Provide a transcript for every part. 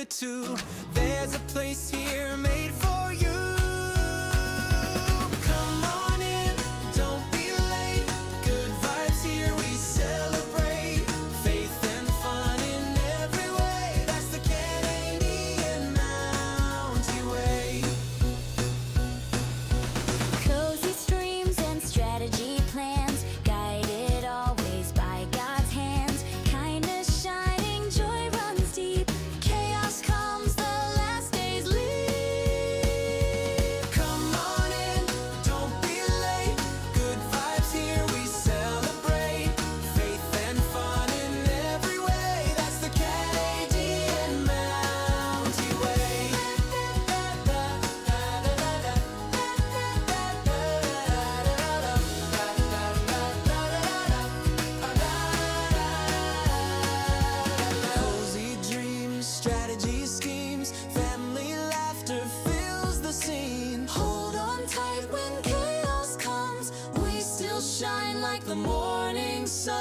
two. There's a place here made for you. Come on in, don't be late. Good vibes here, we celebrate. Faith and fun in every way. That's the Canadian Mountie Way. Cozy streams and strategy plans, guided always by God's hands. Kindness shining, joy runs deep. Chaos comes, the last days leave. Come on in, don't be late. Good vibes here, we celebrate. Faith and fun in every way. That's the Canadian Mountie Way. Cozy dreams, strategy schemes, family laughter fills the scene. Hold on tight when chaos comes, we still shine like the morning sun.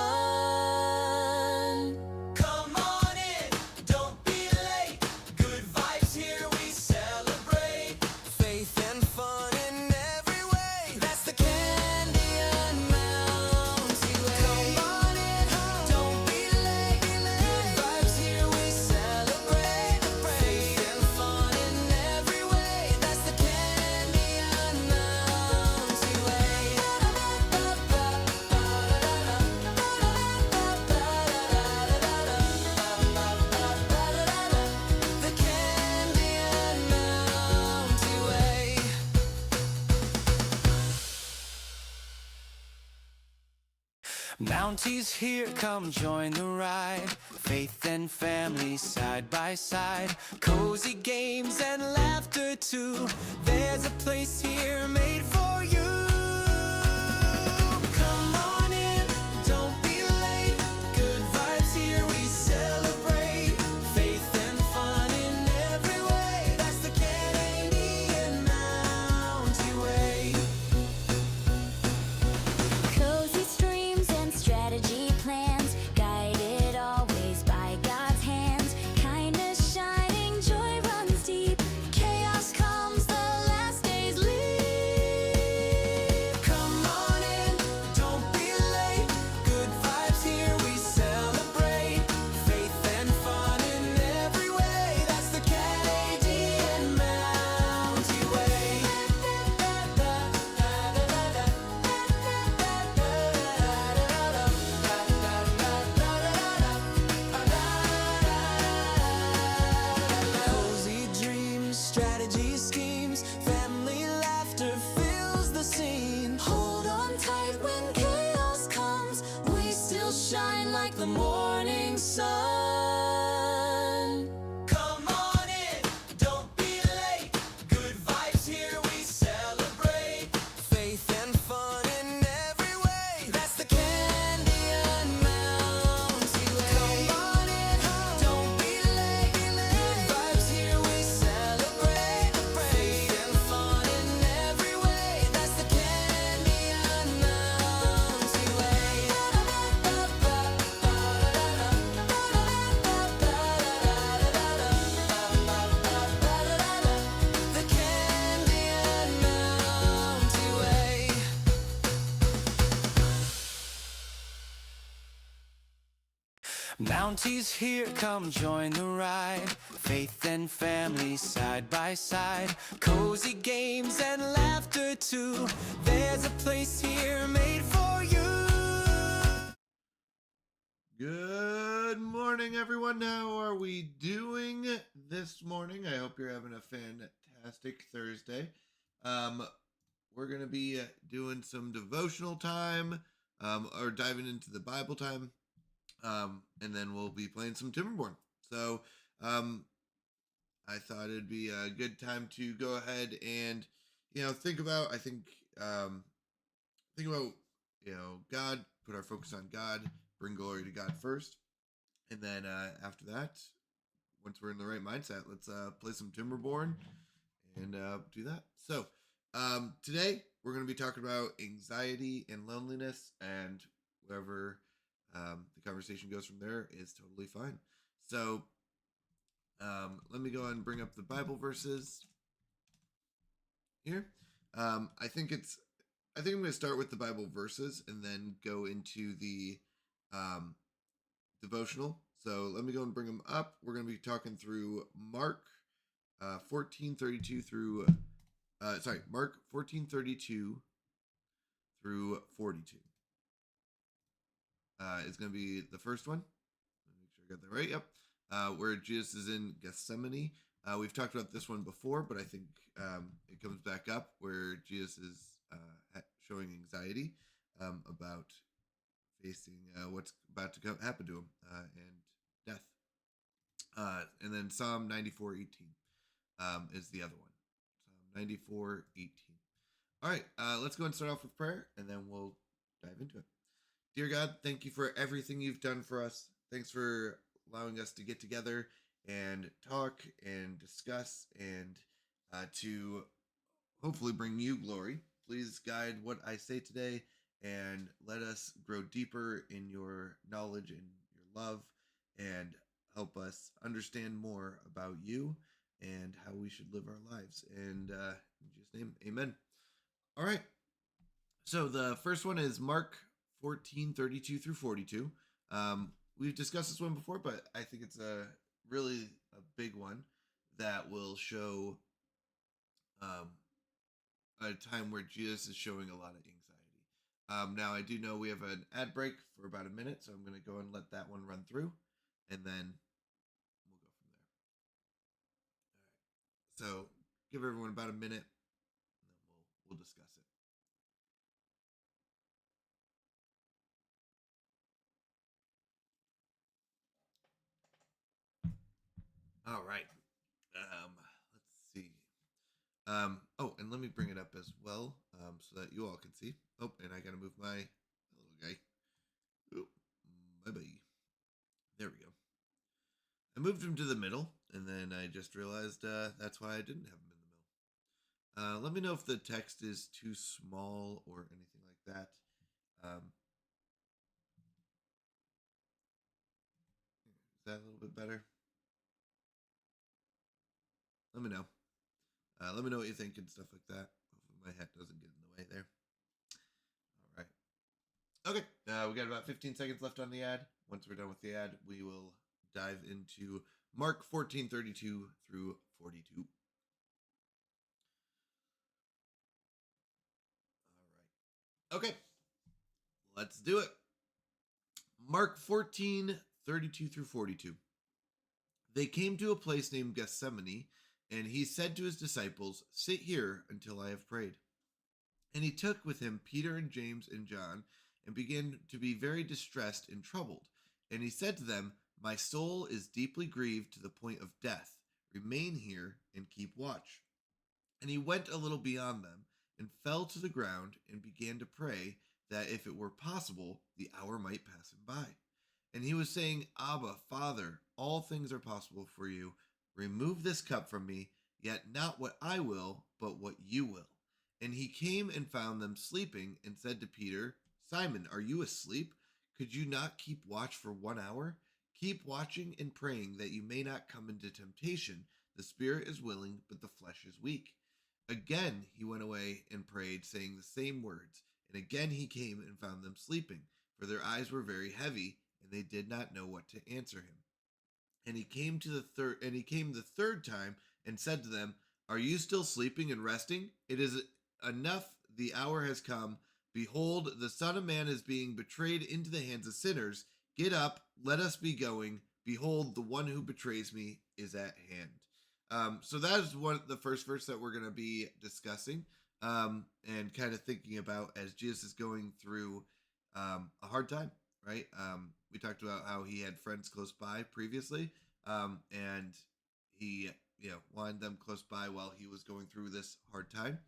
Come on in, don't be late. Good vibes here, we celebrate. Faith and fun in every way. That's the Canadian Mountie Way. Come on in, don't be late. Good vibes here, we celebrate. Faith and fun in every way. That's the Canadian Mountie Way. The Canadian Mountie Way. Mounties here, come join the ride. Faith and family side by side. Cozy games and laughter too. There's a place here made for you. Come on in, don't be late. Good vibes here, we celebrate. Faith and fun in every way. That's the Canadian Mountie Way. Cozy streams and strategy plans, guided always by God's hands. Kindness shining, joy runs deep. Chaos comes, the last days leave. Come on in, don't be late. Good vibes here, we celebrate. Faith and fun in every way. That's the Canadian Mountie Way. Cozy dreams, strategy schemes, family laughter fills the scene. Hold on tight when chaos comes, we still shine like the morning sun. Come on in, don't be late. Good vibes here, we celebrate. Faith and fun in every way. That's the Canadian Mountie Way. Come on in, don't be late. Good vibes here, we celebrate. Faith and fun in every way. That's the Canadian Mountie Way. The Canadian Mountie Way. Mounties here, come join the ride. Faith and family side by side. Cozy games and laughter too. There's a place here made for you. Good morning, everyone. How are we doing this morning? I hope you're having a fantastic Thursday. We're going to be doing some devotional time, or diving into the Bible time, and then we'll be playing some Timberborn. So, I thought it'd be a good time to go ahead and, think about, God, put our focus on God, bring glory to God first. And then after that, once we're in the right mindset, let's play some Timberborn and do that. So today we're going to be talking about anxiety and loneliness, and wherever the conversation goes from there is totally fine. So Let me go ahead and bring up the Bible verses here. I think I'm going to start with the Bible verses and then go into the um, devotional. So let me go and bring them up. We're going to be talking through Mark 14:32 through Mark 14:32 through 42. Is going to be the first one. Let me make sure I got that right. Yep. Where Jesus is in Gethsemane. We've talked about this one before, but I think it comes back up where Jesus is showing anxiety about facing what's about to happen to him and death. And then Psalm 94:18 is the other one. Psalm 94:18. All right, let's go and start off with prayer, and then we'll dive into it. Dear God, thank you for everything you've done for us. Thanks for allowing us to get together and talk and discuss and to hopefully bring you glory. Please guide what I say today and let us grow deeper in your knowledge and your love and help us understand more about you and how we should live our lives. And in Jesus' name, amen. All right. So the first one is Mark 14:32 through 42. We've discussed this one before, but I think it's really a big one that will show a time where Jesus is showing a lot of anxiety. Now, I do know we have an ad break for about a minute, so I'm going to go and let that one run through, and then we'll go from there. All right. So give everyone about a minute, and then we'll discuss it. All right. Let's see. Oh, and let me bring it up as well, so that you all can see. Oh, and I gotta move my little guy. Oh, bye. There we go. I moved him to the middle, and then I just realized that's why I didn't have him in the middle. Let me know if the text is too small or anything like that. Is that a little bit better? Let me know. Let me know what you think and stuff like that. Hopefully my hat doesn't get in the way there. All right. Okay. We got about 15 seconds left on the ad. Once we're done with the ad, we will dive into Mark 14:32 through 42. All right. Okay. Let's do it. Mark 14:32 through 42. They came to a place named Gethsemane, and he said to his disciples, "Sit here until I have prayed." And he took with him Peter and James and John, and began to be very distressed and troubled. And he said to them, "My soul is deeply grieved to the point of death. Remain here and keep watch." And he went a little beyond them, and fell to the ground, and began to pray that if it were possible, the hour might pass him by. And he was saying, "Abba, Father, all things are possible for you. Remove this cup from me, yet not what I will, but what you will." And he came and found them sleeping, and said to Peter, "Simon, are you asleep? Could you not keep watch for 1 hour? Keep watching and praying that you may not come into temptation. The spirit is willing, but the flesh is weak." Again he went away and prayed, saying the same words. And again he came and found them sleeping, for their eyes were very heavy, and they did not know what to answer him. And he came the third time and said to them, "Are you still sleeping and resting? It is enough, the hour has come. Behold, the Son of Man is being betrayed into the hands of sinners. Get up, let us be going. Behold, the one who betrays me is at hand." So that is the first verse that we're going to be discussing and kind of thinking about as Jesus is going through a hard time, right? We talked about how he had friends close by previously, and he, wanted them close by while he was going through this hard time.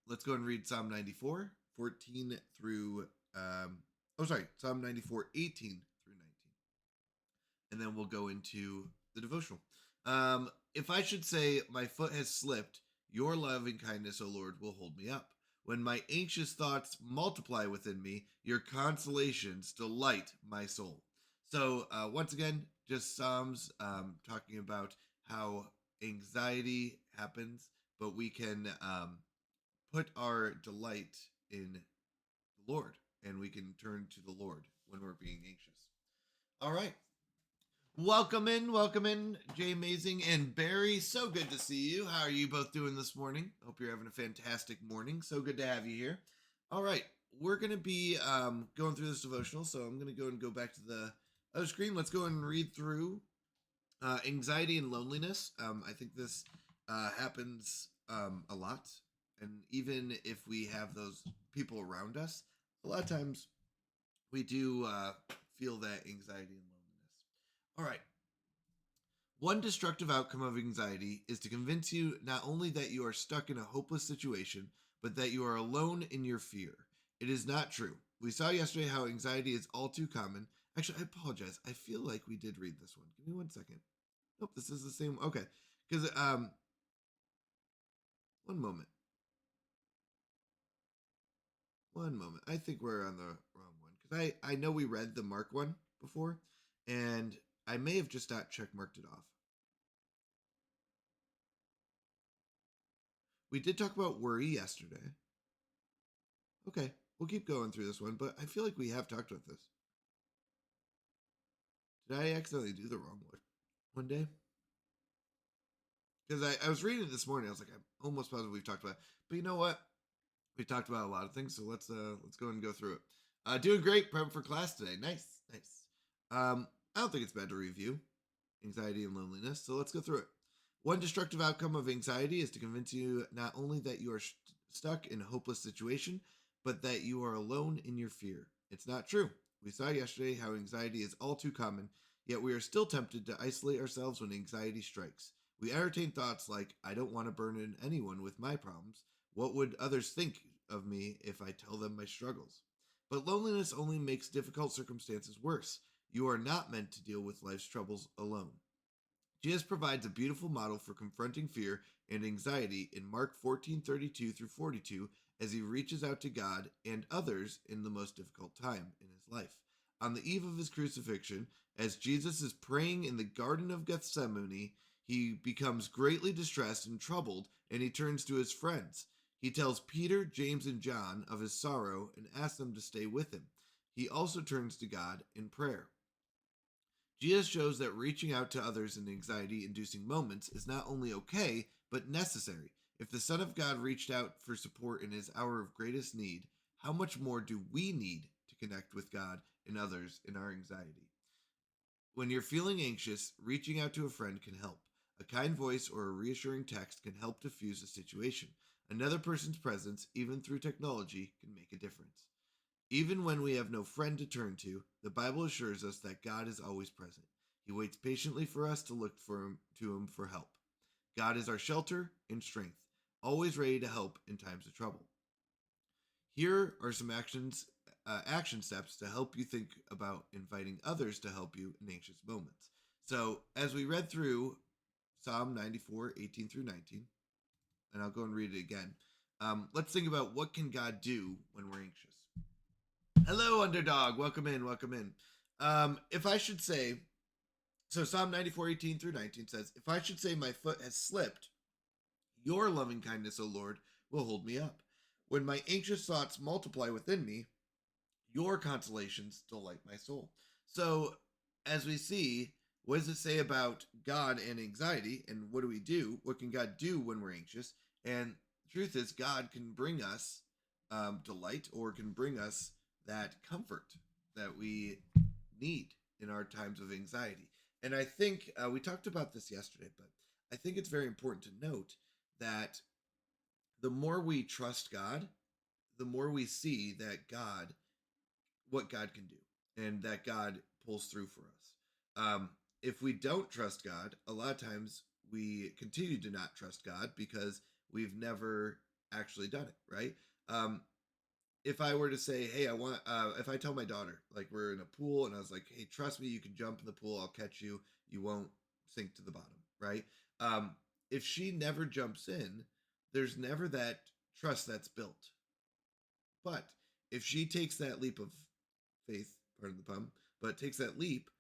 Let's go and read Psalm 94, 14 through, Psalm 94, 18 through 19. And then we'll go into the devotional. If I should say, "My foot has slipped, your loving kindness, O Lord, will hold me up. When my anxious thoughts multiply within me, your consolations delight my soul." So once again, just Psalms talking about how anxiety happens, but we can put our delight in the Lord, and we can turn to the Lord when we're being anxious. All right. Welcome in, Jay Amazing and Barry. So good to see you. How are you both doing this morning? Hope you're having a fantastic morning. So good to have you here. All right, we're going to be going through this devotional, so I'm going to go back to the other screen. Let's go and read through anxiety and loneliness. I think this happens a lot, and even if we have those people around us, a lot of times we do feel that anxiety and loneliness. All right. One destructive outcome of anxiety is to convince you not only that you are stuck in a hopeless situation, but that you are alone in your fear. It is not true. We saw yesterday how anxiety is all too common. Actually, I apologize. I feel like we did read this one. Give me 1 second. Nope, this is the same. Okay. Because, one moment. One moment. I think we're on the wrong one. Because I know we read the Mark one before, and I may have just not check marked it off. We did talk about worry yesterday. Okay, we'll keep going through this one, but I feel like we have talked about this. Did I accidentally do the wrong one day? Because I was reading it this morning, I was like, I'm almost positive we've talked about it. But you know what? We talked about a lot of things, so let's go and go through it. Doing great, prepping for class today. Nice. I don't think it's bad to review anxiety and loneliness, so let's go through it. One destructive outcome of anxiety is to convince you not only that you are stuck in a hopeless situation, but that you are alone in your fear. It's not true. We saw yesterday how anxiety is all too common, yet we are still tempted to isolate ourselves when anxiety strikes. We entertain thoughts like, I don't want to burden anyone with my problems. What would others think of me if I tell them my struggles? But loneliness only makes difficult circumstances worse. You are not meant to deal with life's troubles alone. Jesus provides a beautiful model for confronting fear and anxiety in Mark 14:32 through 42 as he reaches out to God and others in the most difficult time in his life. On the eve of his crucifixion, as Jesus is praying in the Garden of Gethsemane, he becomes greatly distressed and troubled, and he turns to his friends. He tells Peter, James, and John of his sorrow and asks them to stay with him. He also turns to God in prayer. Jesus shows that reaching out to others in anxiety inducing moments is not only okay, but necessary. If the Son of God reached out for support in his hour of greatest need, how much more do we need to connect with God and others in our anxiety? When you're feeling anxious, reaching out to a friend can help. A kind voice or a reassuring text can help diffuse a situation. Another person's presence, even through technology, can make a difference. Even when we have no friend to turn to, the Bible assures us that God is always present. He waits patiently for us to look to him for help. God is our shelter and strength, always ready to help in times of trouble. Here are some action steps to help you think about inviting others to help you in anxious moments. So, as we read through Psalm 94:18 through 19, and I'll go and read it again, let's think about what can God do when we're anxious. Hello, underdog. Welcome in. If I should say, so Psalm 94:18 through 19 says, if I should say my foot has slipped, your loving kindness, O Lord, will hold me up. When my anxious thoughts multiply within me, your consolations delight my soul. So, as we see, what does it say about God and anxiety, and what do we do? What can God do when we're anxious? And the truth is, God can bring us delight, or can bring us that comfort that we need in our times of anxiety. And I think we talked about this yesterday, but I think it's very important to note that the more we trust God, the more we see that what God can do, and that God pulls through for us. If we don't trust God, a lot of times we continue to not trust God because we've never actually done it, right? If I were to say, hey, if I tell my daughter, like we're in a pool and I was like, hey, trust me, you can jump in the pool, I'll catch you, you won't sink to the bottom, right? If she never jumps in, there's never that trust that's built. But if she takes that leap of faith, pardon the pun, but takes that leap,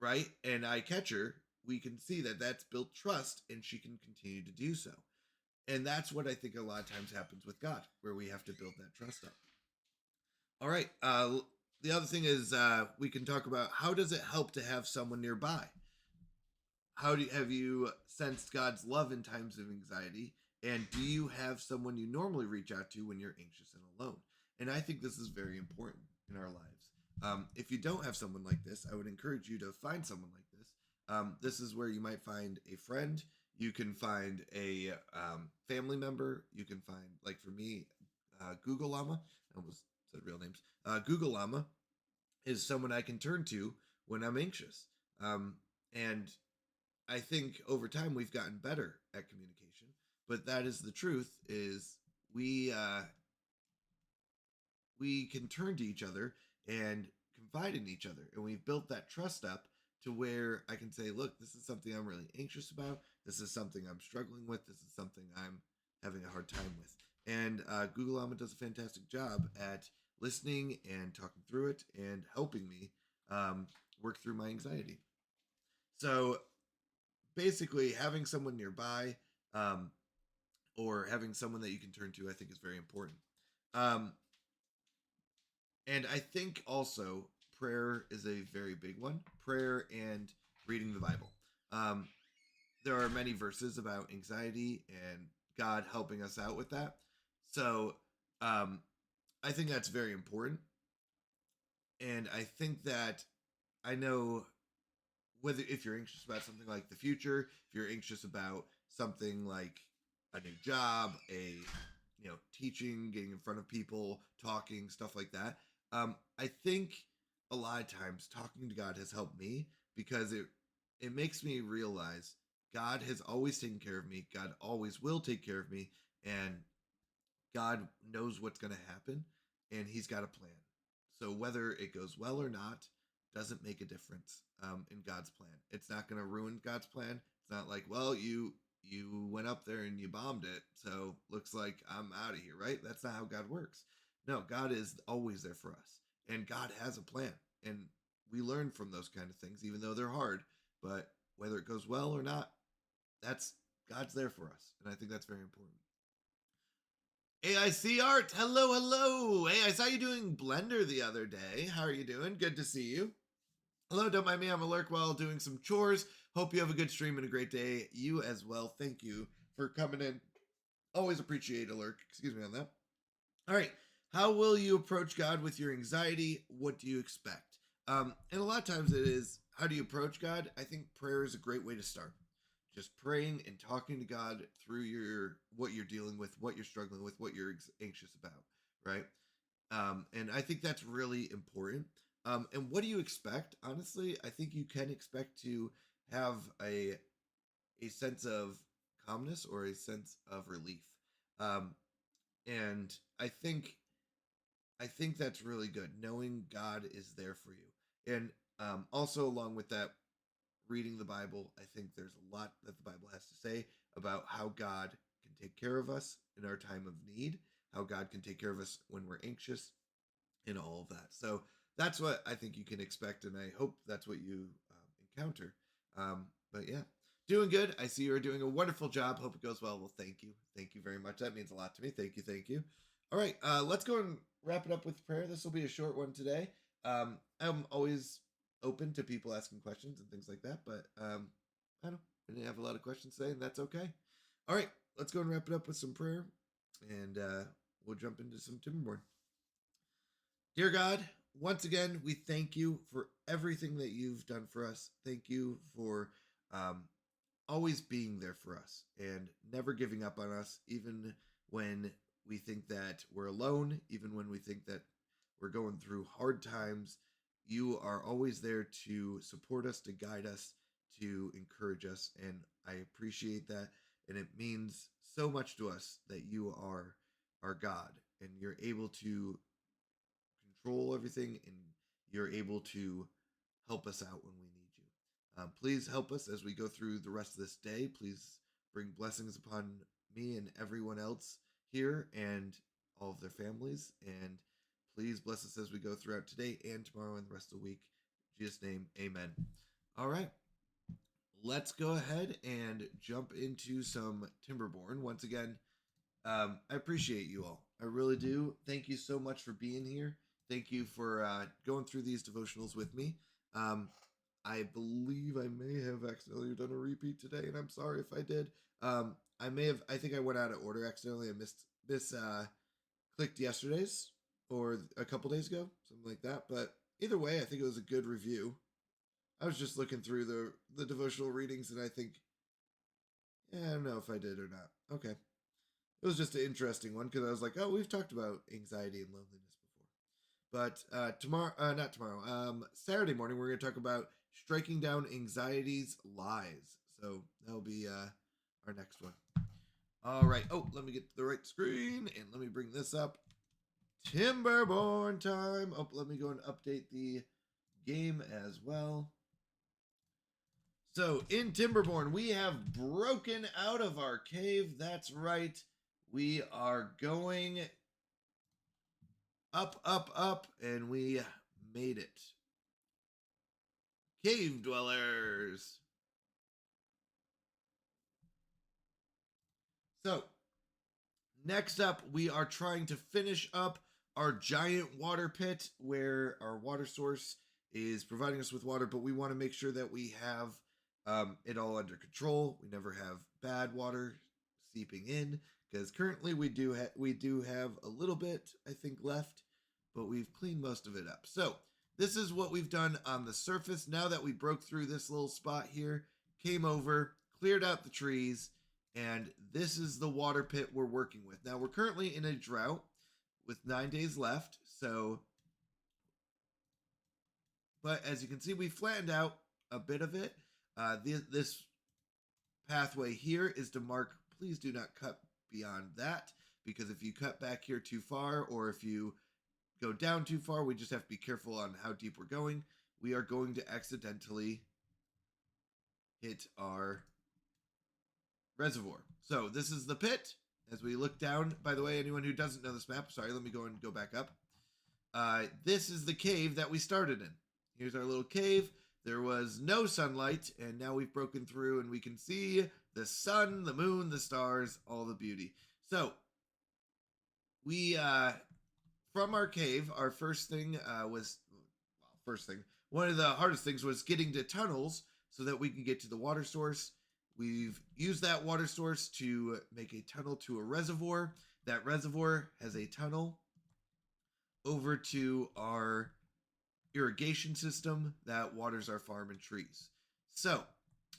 right? And I catch her, we can see that that's built trust and she can continue to do so. And that's what I think a lot of times happens with God, where we have to build that trust up. All right. The other thing is we can talk about how does it help to have someone nearby? Have you sensed God's love in times of anxiety? And do you have someone you normally reach out to when you're anxious and alone? And I think this is very important in our lives. If you don't have someone like this, I would encourage you to find someone like this. This is where you might find a friend. You can find a family member. You can find, like for me, Google Llama. I almost said real names. Google Llama is someone I can turn to when I'm anxious. And I think over time we've gotten better at communication, but that is the truth. Is we can turn to each other and confide in each other, and we've built that trust up to where I can say, "Look, this is something I'm really anxious about. This is something I'm struggling with. This is something I'm having a hard time with." And Google Alma does a fantastic job at listening and talking through it and helping me work through my anxiety. So basically having someone nearby um, or having someone that you can turn to, I think is very important. Um, and I think also prayer is a very big one. Prayer and reading the Bible. Um, there are many verses about anxiety and God helping us out with that. So um, I think that's very important. And I think that I know whether if you're anxious about something like the future, if you're anxious about something like a new job, a teaching, getting in front of people, talking, stuff like that. I think a lot of times talking to God has helped me because it makes me realize God has always taken care of me. God always will take care of me, and God knows what's going to happen, and He's got a plan. So whether it goes well or not doesn't make a difference in God's plan. It's not going to ruin God's plan. It's not like, well, you went up there and you bombed it, so looks like I'm out of here, right? That's not how God works. No, God is always there for us, and God has a plan, and we learn from those kind of things, even though they're hard. But whether it goes well or not, that's God's there for us, and I think that's very important. AIC Art, hello, hello. Hey, I saw you doing Blender the other day. How are you doing? Good to see you. Hello, don't mind me. I'm Alert while doing some chores. Hope you have a good stream and a great day. You as well. Thank you for coming in. Always appreciate Alert. Excuse me on that. All right. How will you approach God with your anxiety? What do you expect? And a lot of times it is, how do you approach God? I think prayer is a great way to start. Just praying and talking to God through what you're dealing with, what you're struggling with, what you're anxious about, right? And I think that's really important. And what do you expect? Honestly, I think you can expect to have a sense of calmness or a sense of relief. Um, and I think that's really good, knowing God is there for you. And also along with that, reading the Bible, I think there's a lot that the Bible has to say about how God can take care of us in our time of need, how God can take care of us when we're anxious, and all of that. So that's what I think you can expect, and I hope that's what you encounter. But yeah, doing good. I see you are doing a wonderful job. Hope it goes well. Well, thank you. Thank you very much. That means a lot to me. Thank you. Thank you. All right, let's go and wrap it up with prayer. This will be a short one today. I'm always open to people asking questions and things like that, but I don't know. I didn't have a lot of questions today, and that's okay. All right, let's go and wrap it up with some prayer, and we'll jump into some Timberborn. Dear God, once again, we thank you for everything that you've done for us. Thank you for um, always being there for us and never giving up on us, even when we think that we're alone, even when we think that we're going through hard times. You are always there to support us, to guide us, to encourage us. And I appreciate that. And it means so much to us that you are our God and you're able to control everything and you're able to help us out when we need you. Please help us as we go through the rest of this day. Please bring blessings upon me and everyone else here and all of their families. And please bless us as we go throughout today and tomorrow and the rest of the week. In Jesus' name, amen. All right. Let's go ahead and jump into some Timberborn. Once again, I appreciate you all. I really do. Thank you so much for being here. Thank you for going through these devotionals with me. Um, I believe I may have accidentally done a repeat today, and I'm sorry if I did. I may have. I think I went out of order accidentally. I clicked yesterday's or a couple days ago, something like that. But either way, I think it was a good review. I was just looking through the devotional readings, and I think, yeah, I don't know if I did or not. Okay, it was just an interesting one because I was like, oh, we've talked about anxiety and loneliness before. But tomorrow, not tomorrow, Saturday morning, we're going to talk about striking down anxiety's lies. So that'll be our next one. All right. Oh, let me get to the right screen and let me bring this up. Timberborn time. Oh, let me go and update the game as well. So in Timberborn, we have broken out of our cave. That's right. We are going up, up, up, and we made it. Cave dwellers. So next up, we are trying to finish up our giant water pit where our water source is providing us with water, but we want to make sure that we have it all under control. We never have bad water seeping in because currently we do have a little bit, I think, left, but we've cleaned most of it up. So this is what we've done on the surface. Now that we broke through this little spot here, came over, cleared out the trees, and this is the water pit we're working with. Now we're currently in a drought with 9 days left. So, but as you can see, we flattened out a bit of it. This pathway here is to mark, please do not cut beyond that, because if you cut back here too far, or if you go down too far, we just have to be careful on how deep we're going. We are going to accidentally hit our reservoir. So this is the pit. As we look down, by the way, anyone who doesn't know this map, sorry, let me go and go back up. This is the cave that we started in. Here's our little cave. There was no sunlight, and now we've broken through, and we can see the sun, the moon, the stars, all the beauty. So we, from our cave, our first thing one of the hardest things was getting to tunnels so that we can get to the water source. We've used that water source to make a tunnel to a reservoir. That reservoir has a tunnel over to our irrigation system that waters our farm and trees. So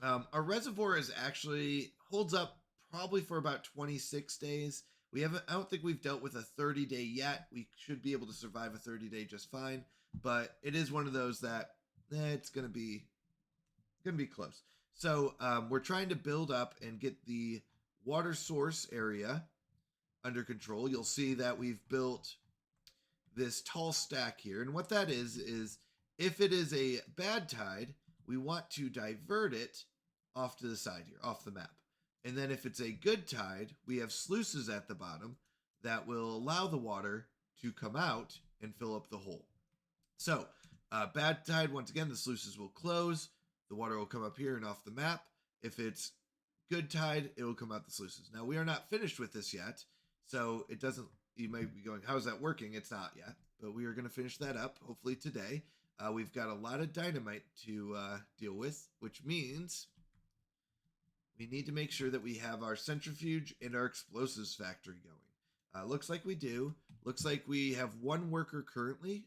our reservoir is actually holds up probably for about 26 days. I don't think we've dealt with a 30-day yet. We should be able to survive a 30-day just fine, but it is one of those that it's gonna be close. So we're trying to build up and get the water source area under control. You'll see that we've built this tall stack here. And what that is if it is a bad tide, we want to divert it off to the side here, off the map. And then if it's a good tide, we have sluices at the bottom that will allow the water to come out and fill up the hole. So bad tide, once again, the sluices will close. The water will come up here and off the map. If it's good tide, it will come out the sluices. Now, we are not finished with this yet, so it doesn't, you might be going, how is that working? It's not yet, but we are going to finish that up, hopefully today. We've got a lot of dynamite to deal with, which means we need to make sure that we have our centrifuge and our explosives factory going. Looks like we do. Looks like we have one worker currently.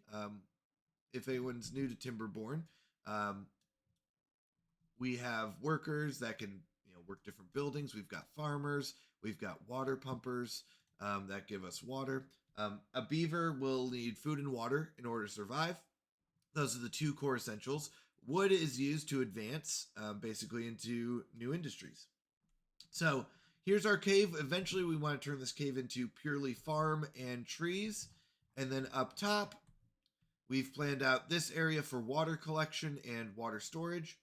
If anyone's new to Timberborn, we have workers that can work different buildings. We've got farmers. We've got water pumpers that give us water. A beaver will need food and water in order to survive. Those are the two core essentials. Wood is used to advance basically into new industries. So here's our cave. Eventually we want to turn this cave into purely farm and trees. And then up top, we've planned out this area for water collection and water storage,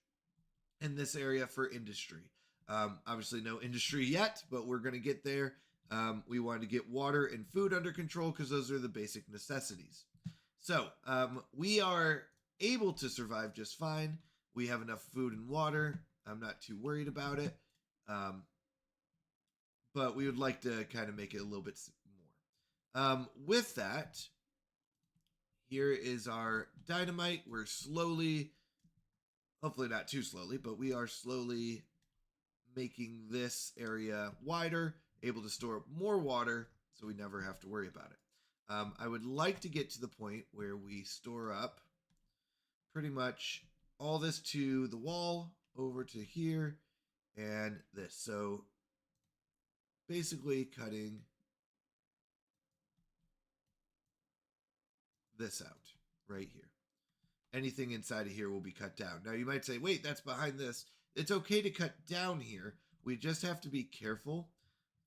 and this area for industry. Obviously no industry yet, but we're going to get there. We want to get water and food under control because those are the basic necessities. So we are able to survive just fine. We have enough food and water. I'm not too worried about it. But we would like to kind of make it a little bit more. With that, here is our dynamite. We're slowly, hopefully not too slowly, but we are slowly making this area wider, able to store more water so we never have to worry about it. I would like to get to the point where we store up pretty much all this to the wall, over to here, and this. So basically cutting this out right here. Anything inside of here will be cut down. Now you might say, wait, that's behind this. It's okay to cut down here. We just have to be careful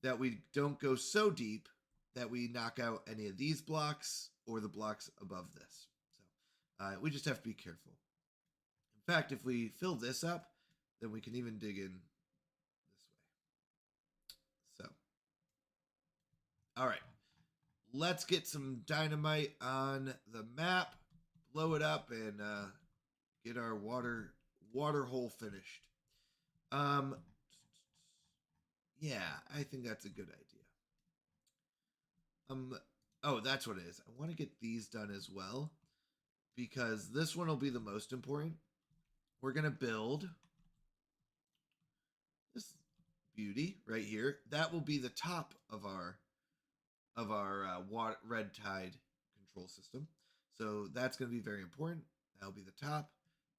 that we don't go so deep that we knock out any of these blocks or the blocks above this. So we just have to be careful. In fact, if we fill this up, then we can even dig in this way. So, all right, let's get some dynamite on the map, blow it up, and get our water hole finished. Yeah, I think that's a good idea. Oh, that's what it is. I want to get these done as well, because this one will be the most important. We're gonna build this beauty right here. That will be the top of our red tide control system. So that's going to be very important. That'll be the top,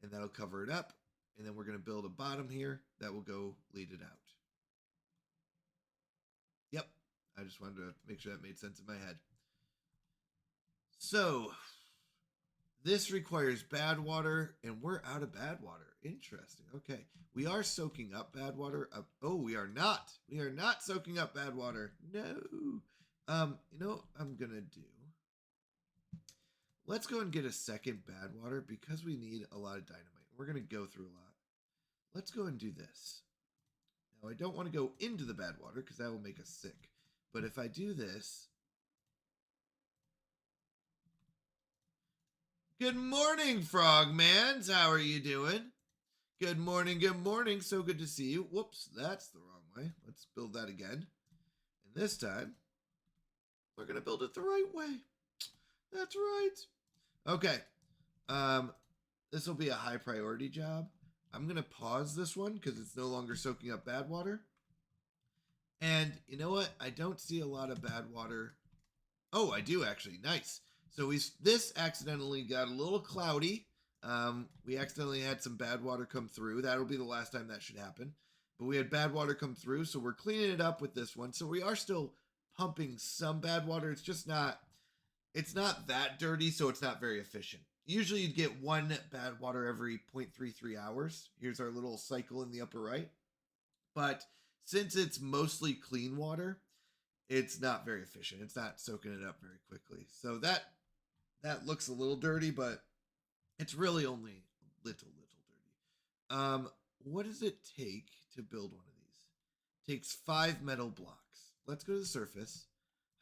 and that'll cover it up. And then we're going to build a bottom here that will go lead it out. Yep. I just wanted to make sure that made sense in my head. So this requires bad water, and we're out of bad water. Interesting. Okay. We are soaking up bad water. Oh, we are not. We are not soaking up bad water. No. You know what I'm going to do? Let's go and get a second bad water because we need a lot of dynamite. We're going to go through a lot. Let's go and do this. Now, I don't want to go into the bad water because that will make us sick. But if I do this... Good morning, frogmans. How are you doing? Good morning, good morning. So good to see you. Whoops, that's the wrong way. Let's build that again. And this time, we're going to build it the right way. That's right. Okay. This will be a high priority job. I'm going to pause this one because it's no longer soaking up bad water. And you know what? I don't see a lot of bad water. Oh, I do actually. Nice. So this accidentally got a little cloudy. We accidentally had some bad water come through. That'll be the last time that should happen. But we had bad water come through, so we're cleaning it up with this one. So we are still pumping some bad water. It's just not, it's not that dirty, so it's not very efficient. Usually you'd get one bad water every 0.33 hours. Here's our little cycle in the upper right. But since it's mostly clean water, it's not very efficient. It's not soaking it up very quickly. So that looks a little dirty, but it's really only a little dirty. What does it take to build one of these? It takes 5 metal blocks. Let's go to the surface.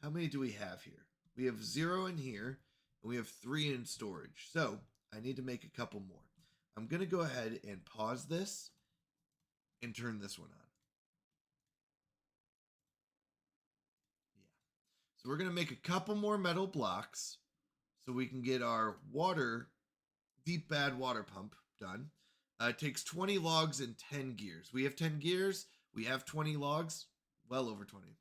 How many do we have here? We have 0 in here, and we have 3 in storage. So I need to make a couple more. I'm going to go ahead and pause this and turn this one on. Yeah. So we're going to make a couple more metal blocks so we can get our deep bad water pump done. It takes 20 logs and 10 gears. We have 10 gears. We have 20 logs. Well over 20.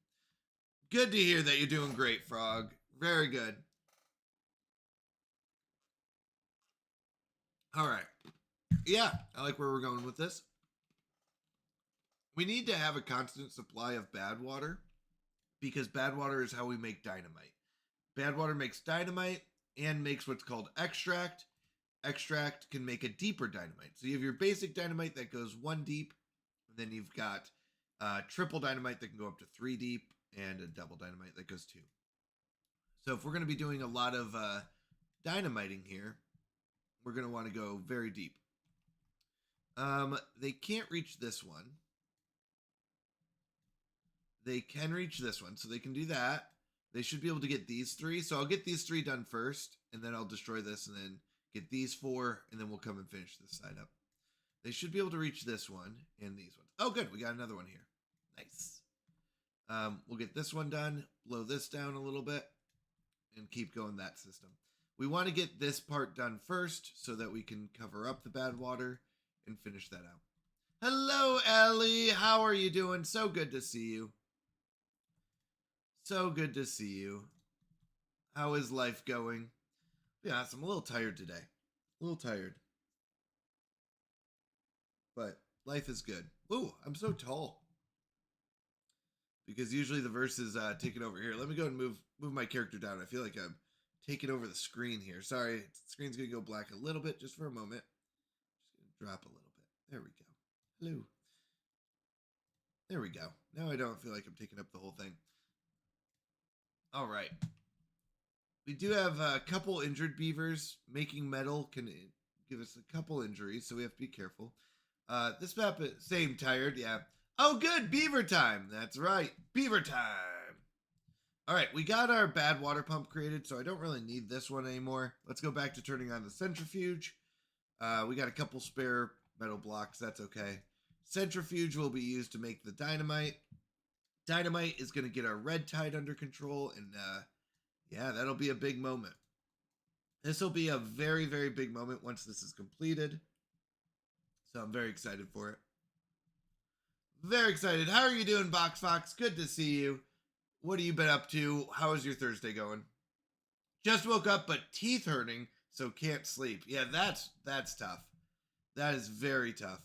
Good to hear that you're doing great, Frog. Very good. All right. Yeah, I like where we're going with this. We need to have a constant supply of bad water because bad water is how we make dynamite. Bad water makes dynamite and makes what's called extract. Extract can make a deeper dynamite. So you have your basic dynamite that goes 1 deep, and then you've got triple dynamite that can go up to 3 deep, and a double dynamite that goes 2. So if we're going to be doing a lot of dynamiting here, we're going to want to go very deep. They can't reach this one. They can reach this one, so they can do that. They should be able to get these 3. So I'll get these 3 done first, and then I'll destroy this, and then get these 4, and then we'll come and finish this side up. they should be able to reach this one and these ones. Oh, good. We got another one here. Nice. We'll get this one done, blow this down a little bit, and keep going that system. We want to get this part done first so that we can cover up the bad water and finish that out. Hello, Ellie. How are you doing? So good to see you. So good to see you. How is life going? Yeah, I'm a little tired today. A little tired. But life is good. Ooh, I'm so tall. Because usually the verse is taken over here. Let me go and move my character down. I feel like I'm taking over the screen here. Sorry, the screen's going to go black a little bit just for a moment. Just going to drop a little bit. There we go. Hello. There we go. Now I don't feel like I'm taking up the whole thing. All right. We do have a couple injured beavers. Making metal can give us a couple injuries, so we have to be careful. This map is same tired, yeah. Oh, good, beaver time. That's right, beaver time. All right, we got our bad water pump created, so I don't really need this one anymore. Let's go back to turning on the centrifuge. We got a couple spare metal blocks. That's okay. Centrifuge will be used to make the dynamite. Dynamite is going to get our red tide under control, and yeah, that'll be a big moment. This will be a very, very big moment once this is completed. So I'm very excited for it. Very excited. How are you doing, Box Fox? Good to see you. What have you been up to? How is your Thursday going? Just woke up, but teeth hurting, so can't sleep. Yeah, that's tough. That is very tough.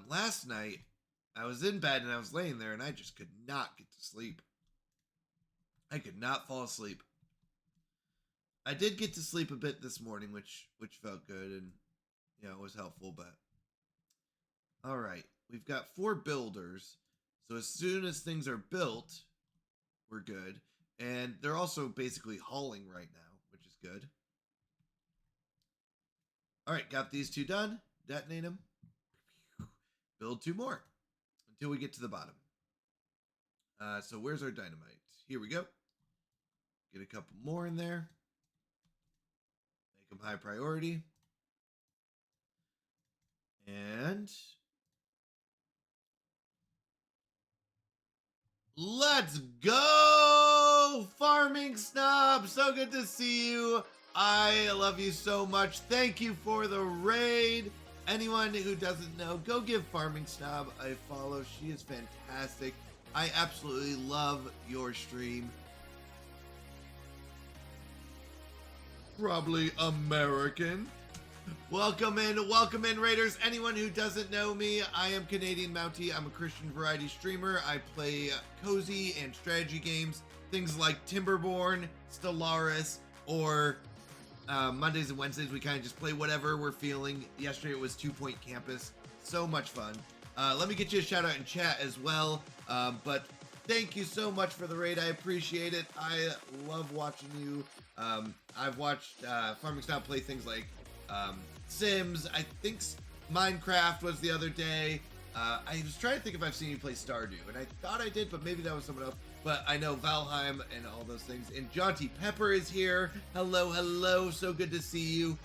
Last night, I was in bed and I was laying there and I just could not get to sleep. I could not fall asleep. I did get to sleep a bit this morning, which felt good and, you know, it was helpful, but all right. We've got 4 builders. So as soon as things are built, we're good. And they're also basically hauling right now, which is good. All right, got these 2 done. Detonate them. Build 2 more until we get to the bottom. So where's our dynamite? Here we go. Get a couple more in there. Make them high priority. And let's go, Farming Snob. So good to see you. I love you so much. Thank you for the raid. Anyone who doesn't know, go give Farming Snob a follow. She is fantastic. I absolutely love your stream. Probably American. Welcome in, Raiders. Anyone who doesn't know me, I am Canadian Mountie. I'm a Christian variety streamer. I play cozy and strategy games, things like Timberborn, Stellaris, or Mondays and Wednesdays we kind of just play whatever we're feeling. Yesterday it was 2 Point Campus. So much fun. Let me get you a shout out in chat as well. But thank you so much for the raid. I appreciate it. I love watching you. I've watched Farming Snob play things like Sims. I think Minecraft was the other day. I was trying to think if I've seen you play Stardew, and I thought I did, but maybe that was someone else. But I know Valheim and all those things. And Jaunty Pepper is here. Hello, hello. So good to see you.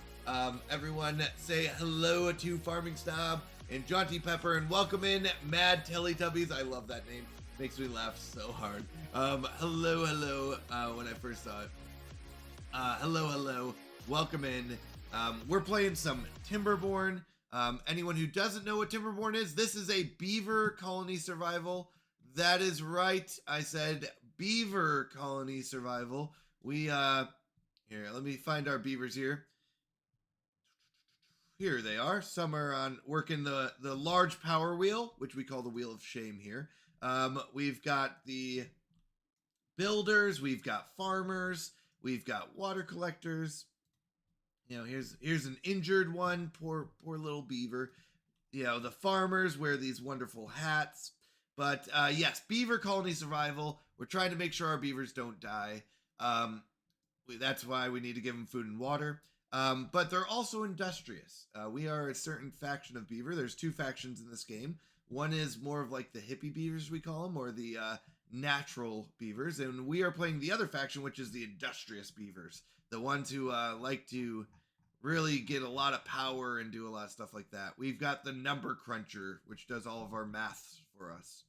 Everyone say hello to Farming Snob and Jaunty Pepper, and welcome in Mad Teletubbies. I love that name. Makes me laugh so hard. Hello, hello. When I first saw it. Hello, hello. Welcome in. We're playing some Timberborn. Anyone who doesn't know what Timberborn is, this is a beaver colony survival. That is right. I said beaver colony survival. We, here, let me find our beavers here. Here they are. Some are on working the large power wheel, which we call the wheel of shame here. We've got the builders. We've got farmers. We've got water collectors. You know, here's an injured one. Poor little beaver. You know, the farmers wear these wonderful hats. But yes, beaver colony survival. We're trying to make sure our beavers don't die. That's why we need to give them food and water. But they're also industrious. We are a certain faction of beaver. There's 2 factions in this game. One is more of like the hippie beavers, we call them, or the natural beavers. And we are playing the other faction, which is the industrious beavers. The ones who like to really get a lot of power and do a lot of stuff like that. We've got the number cruncher, which does all of our maths for us,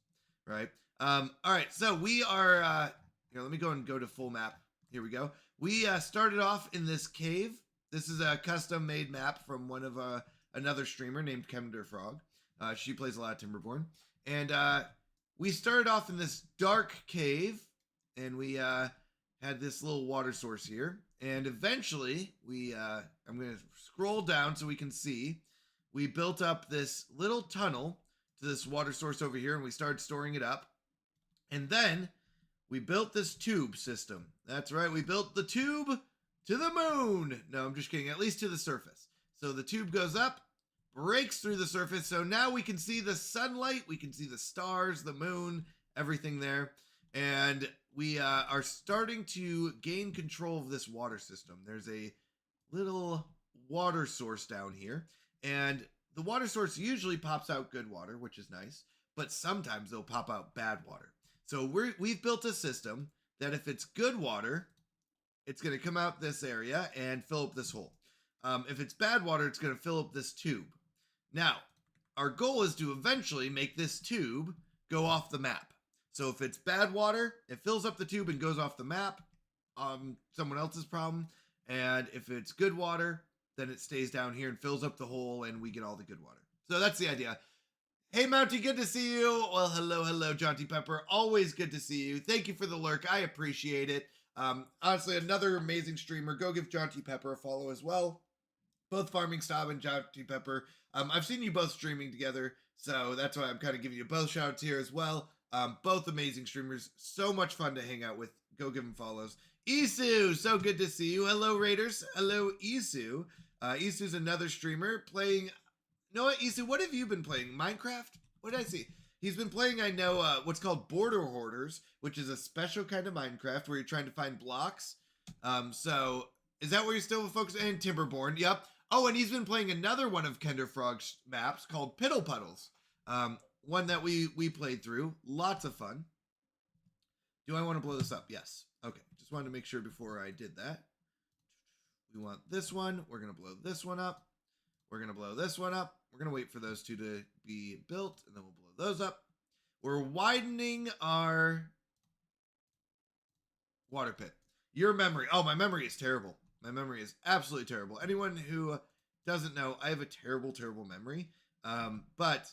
right? All right, so we are here. Let me go to full map. Here we go. We started off in this cave. This is a custom made map from one of another streamer named Kemder Frog. She plays a lot of Timberborn, and we started off in this dark cave, and we had this little water source here, and eventually we I'm going to scroll down so we can see. We built up this little tunnel to this water source over here, and we started storing it up. And then we built this tube system. That's right, we built the tube to the moon. No, I'm just kidding, at least to the surface. So the tube goes up, breaks through the surface, so now we can see the sunlight, we can see the stars, the moon, everything there. And we are starting to gain control of this water system. There's a little water source down here, and the water source usually pops out good water, which is nice, but sometimes they'll pop out bad water. So we've built a system that if it's good water, it's going to come out this area and fill up this hole. If it's bad water, it's going to fill up this tube. Now, our goal is to eventually make this tube go off the map. So if it's bad water, it fills up the tube and goes off the map. Someone else's problem. And if it's good water, then it stays down here and fills up the hole and we get all the good water. So that's the idea. Hey, Mounty, good to see you. Well, hello, Jaunty Pepper. Always good to see you. Thank you for the lurk. I appreciate it. Honestly, another amazing streamer. Go give Jaunty Pepper a follow as well. Both Farming Stab and Jaunty Pepper. I've seen you both streaming together, so that's why I'm kind of giving you both shout-outs here as well. Both amazing streamers. So much fun to hang out with. Go give them follows. Isu, so good to see you. Hello, Raiders. Hello, Isu. Isu's another streamer playing... You know what, Isu, what have you been playing? Minecraft? What did I see? He's been playing, I know, what's called Border Hoarders, which is a special kind of Minecraft where you're trying to find blocks. So, is that where you're still focused? And Timberborn, yep. Oh, and he's been playing another one of Kender Frog's maps called Piddle Puddles. One that we played through. Lots of fun. Do I want to blow this up? Yes. Okay, just wanted to make sure before I did that. We want this one. We're going to blow this one up. We're going to blow this one up. We're going to wait for those two to be built, and then we'll blow those up. We're widening our water pit. Your memory. Oh, my memory is terrible. My memory is absolutely terrible. Anyone who doesn't know, I have a terrible, terrible memory. But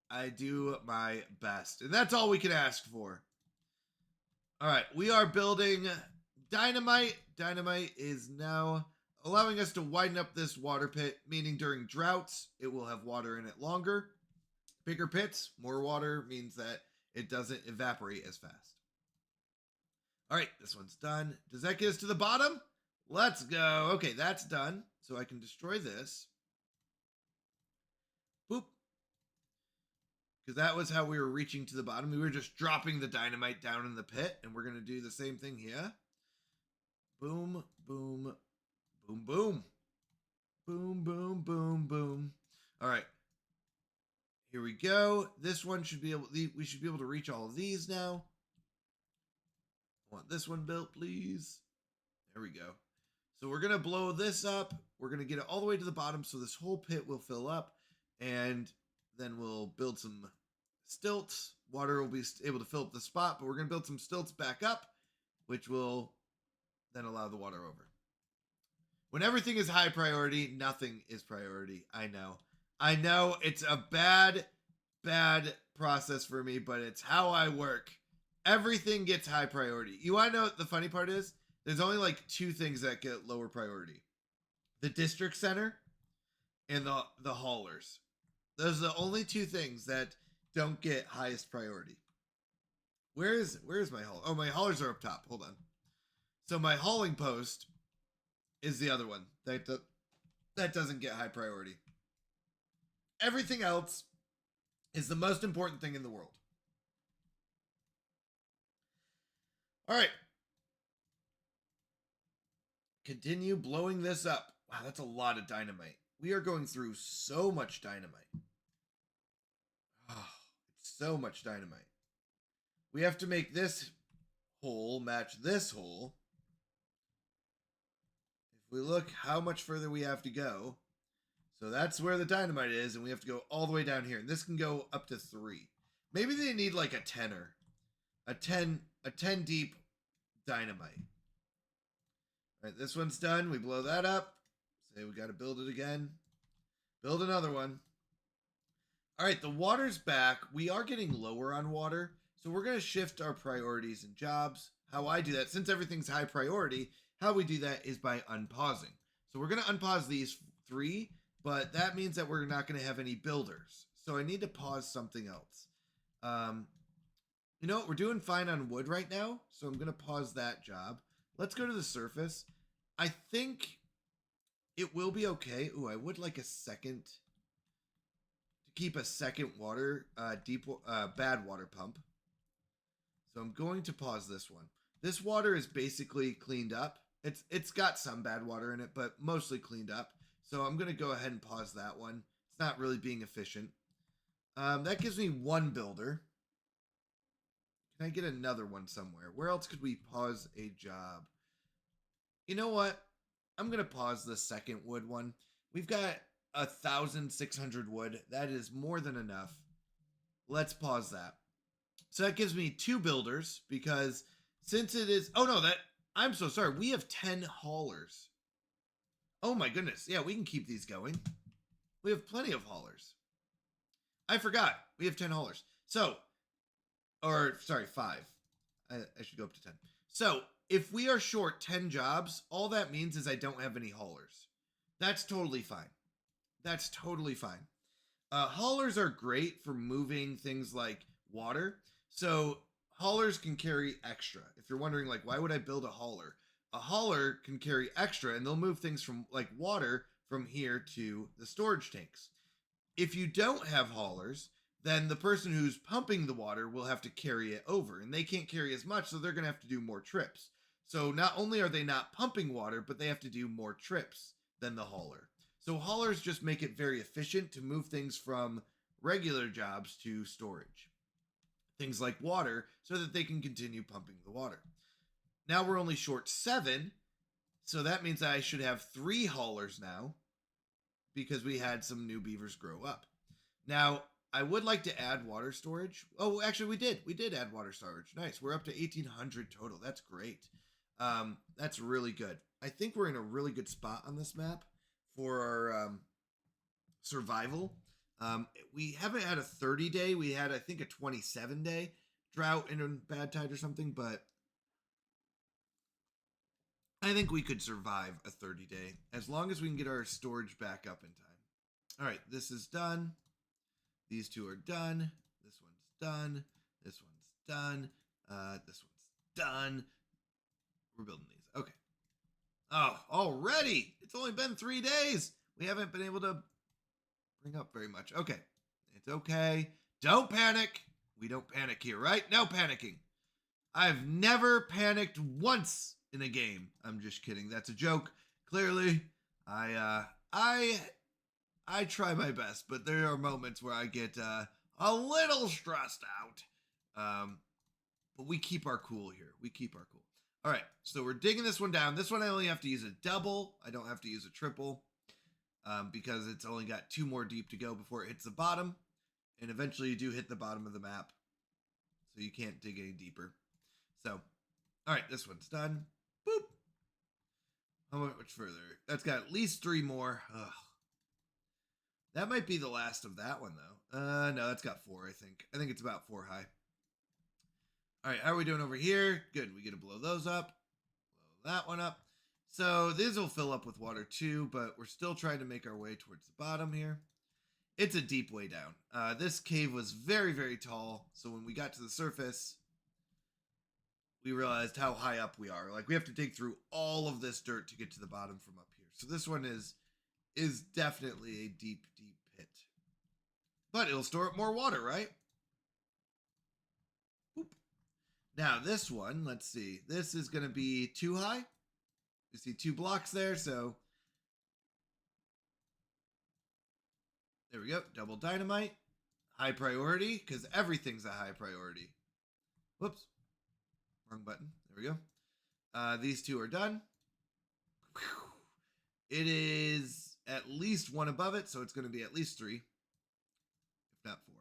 I do my best. And that's all we can ask for. All right, we are building dynamite. Dynamite is now allowing us to widen up this water pit, meaning during droughts, it will have water in it longer. Bigger pits, more water means that it doesn't evaporate as fast. All right, this one's done. Does that get us to the bottom? Let's go. Okay, that's done. So I can destroy this. Boop. Because that was how we were reaching to the bottom. We were just dropping the dynamite down in the pit, and we're going to do the same thing here. Boom, boom, boom, boom. Boom, boom, boom, boom. All right. Here we go. This one should be able, we should be able to reach all of these now. I want this one built, please. There we go. So we're going to blow this up. We're going to get it all the way to the bottom so this whole pit will fill up. And then we'll build some stilts. Water will be able to fill up the spot, but we're going to build some stilts back up, which will then allow the water over. When everything is high priority, nothing is priority. I know it's a bad process for me, but it's how I work. Everything gets high priority. You want to know what the funny part is? There's only like two things that get lower priority. The district center and the haulers. Those are the only two things that don't get highest priority. Where's my haul? Oh, my haulers are up top. Hold on. So my hauling post is the other one. That doesn't get high priority. Everything else is the most important thing in the world. All right. Continue blowing this up. Wow, that's a lot of dynamite. We are going through so much dynamite. Oh, it's so much dynamite. We have to make this hole match this hole. if we look how much further we have to go, so that's where the dynamite is, and we have to go all the way down here. And this can go up to 3. Maybe they need like a 10er. A 10 deep dynamite. All right, this one's done. We blow that up. Say we got to build it again. Build another one. All right, the water's back. We are getting lower on water, so we're going to shift our priorities and jobs. How I do that, since everything's high priority, how we do that is by unpausing. So we're going to unpause these 3, but that means that we're not going to have any builders. So I need to pause something else. You know what? We're doing fine on wood right now, so I'm going to pause that job. Let's go to the surface. I think it will be okay. Ooh, I would like a second to keep a second water, bad water pump. So I'm going to pause this one. This water is basically cleaned up. It's got some bad water in it, but mostly cleaned up. So I'm going to go ahead and pause that one. It's not really being efficient. That gives me 1 builder. Can I get another one somewhere? Where else could we pause a job? You know what? I'm going to pause the second wood one. We've got 1,600 wood. That is more than enough. Let's pause that. So that gives me 2 builders because since it is... Oh, no, I'm so sorry. We have 10 haulers. Oh, my goodness. Yeah, we can keep these going. We have plenty of haulers. I forgot. We have 10 haulers. So... Or, sorry, 5. I should go up to 10. So, if we are short 10 jobs, all that means is I don't have any haulers. That's totally fine. That's totally fine. Haulers are great for moving things like water. So, haulers can carry extra. If you're wondering, like, why would I build a hauler? A hauler can carry extra, and they'll move things from, like, water from here to the storage tanks. If you don't have haulers... then the person who's pumping the water will have to carry it over, and they can't carry as much, so they're going to have to do more trips. So not only are they not pumping water, but they have to do more trips than the hauler. So haulers just make it very efficient to move things from regular jobs to storage. Things like water, so that they can continue pumping the water. Now we're only short 7, so that means I should have 3 haulers now, because we had some new beavers grow up. Now, I would like to add water storage. Oh, actually, we did. We did add water storage. Nice. We're up to 1,800 total. That's great. That's really good. I think we're in a really good spot on this map for our survival. We haven't had a 30-day. We had, I think, a 27-day drought in a bad tide or something, but I think we could survive a 30-day as long as we can get our storage back up in time. All right, this is done. These 2 are done. This one's done. This one's done. This one's done. We're building these. Okay. Oh, already! It's only been 3 days. We haven't been able to bring up very much. Okay. It's okay. Don't panic. We don't panic here, right? No panicking. I've never panicked once in a game. I'm just kidding. That's a joke. Clearly, I try my best, but there are moments where I get a little stressed out. But we keep our cool here. We keep our cool. All right, so we're digging this one down. This one I only have to use a double. I don't have to use a triple because it's only got 2 more deep to go before it hits the bottom. And eventually you do hit the bottom of the map, so you can't dig any deeper. So, all right, this one's done. Boop. How much further? That's got at least 3 more. Ugh. That might be the last of that one, though. No, that's got 4, I think. I think it's about 4 high. All right, how are we doing over here? Good, we get to blow those up. Blow that one up. So these will fill up with water too, but we're still trying to make our way towards the bottom here. It's a deep way down. This cave was very, very tall, so when we got to the surface, we realized how high up we are. Like, we have to dig through all of this dirt to get to the bottom from up here. So this one is definitely a deep, deep pit. But it'll store up more water, right? Boop. Now, this one, let's see. This is going to be too high. You see 2 blocks there, so there we go. Double dynamite. High priority, because everything's a high priority. Whoops. Wrong button. There we go. These 2 are done. Whew. It is at least one above it, so it's going to be at least 3, if not 4.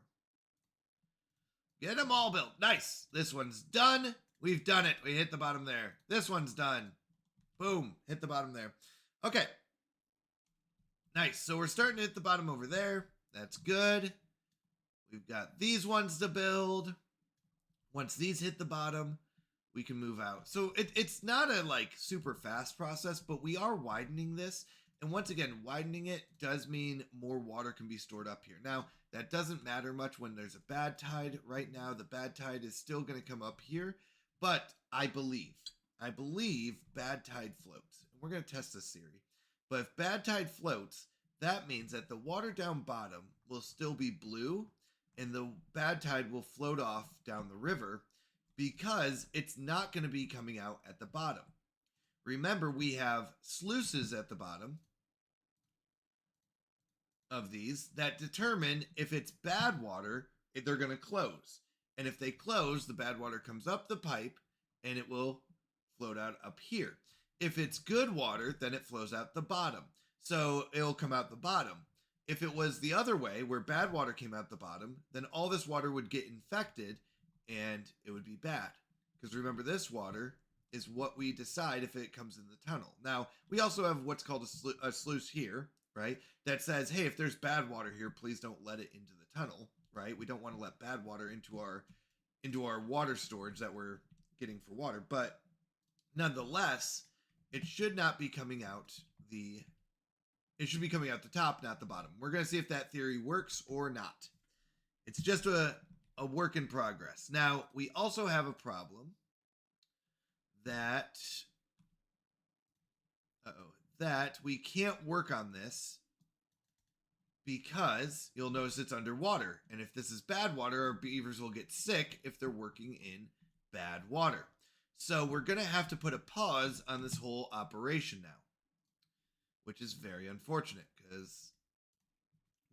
Get them all built. Nice. This one's done. We've done it. We hit the bottom there. This one's done. Boom. Hit the bottom there. Okay. Nice. So we're starting to hit the bottom over there. That's good. We've got these ones to build. Once these hit the bottom, we can move out. So it's not a like super fast process, but we are widening this. And once again, widening it does mean more water can be stored up here. Now, that doesn't matter much when there's a bad tide. Right now, the bad tide is still going to come up here. But I believe bad tide floats. And we're going to test this theory. But if bad tide floats, that means that the water down bottom will still be blue and the bad tide will float off down the river because it's not going to be coming out at the bottom. Remember, we have sluices at the bottom of these that determine if it's bad water, they're going to close. And if they close, the bad water comes up the pipe and it will float out up here. If it's good water, then it flows out the bottom. So it'll come out the bottom. If it was the other way, where bad water came out the bottom, then all this water would get infected and it would be bad. Because remember, this water is what we decide if it comes in the tunnel. Now, we also have what's called a sluice here, right? That says, hey, if there's bad water here, please don't let it into the tunnel, right? We don't want to let bad water into our water storage that we're getting for water. But nonetheless, it should not be coming out it should be coming out the top, not the bottom. We're going to see if that theory works or not. It's just a work in progress. Now, we also have a problem that we can't work on this because you'll notice it's underwater. And if this is bad water, our beavers will get sick if they're working in bad water. So we're going to have to put a pause on this whole operation now, which is very unfortunate because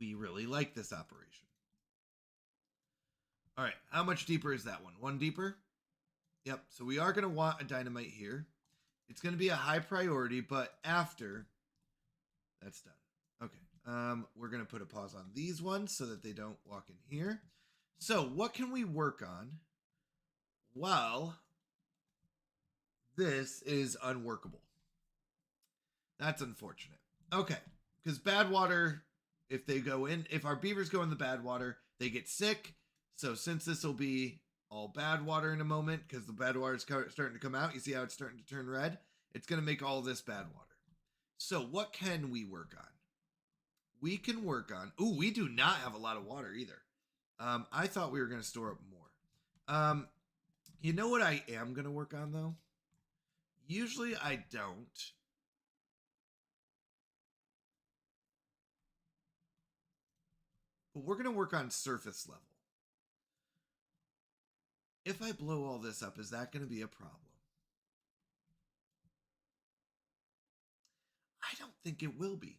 we really like this operation. All right, how much deeper is that one? 1 deeper? Yep, so we are going to want a dynamite here. It's going to be a high priority, but after that's done. Okay, we're going to put a pause on these ones so that they don't walk in here. So what can we work on while this is unworkable? That's unfortunate. Okay, because bad water, if our beavers go in the bad water, they get sick. So since this will be all bad water in a moment, because the bad water is starting to come out, you see how it's starting to turn red? It's going to make all this bad water. So what can we work on? We can work on, we do not have a lot of water either. I thought we were going to store up more. You know what I am going to work on though? Usually I don't. But we're going to work on surface level. If I blow all this up, is that going to be a problem? I don't think it will be.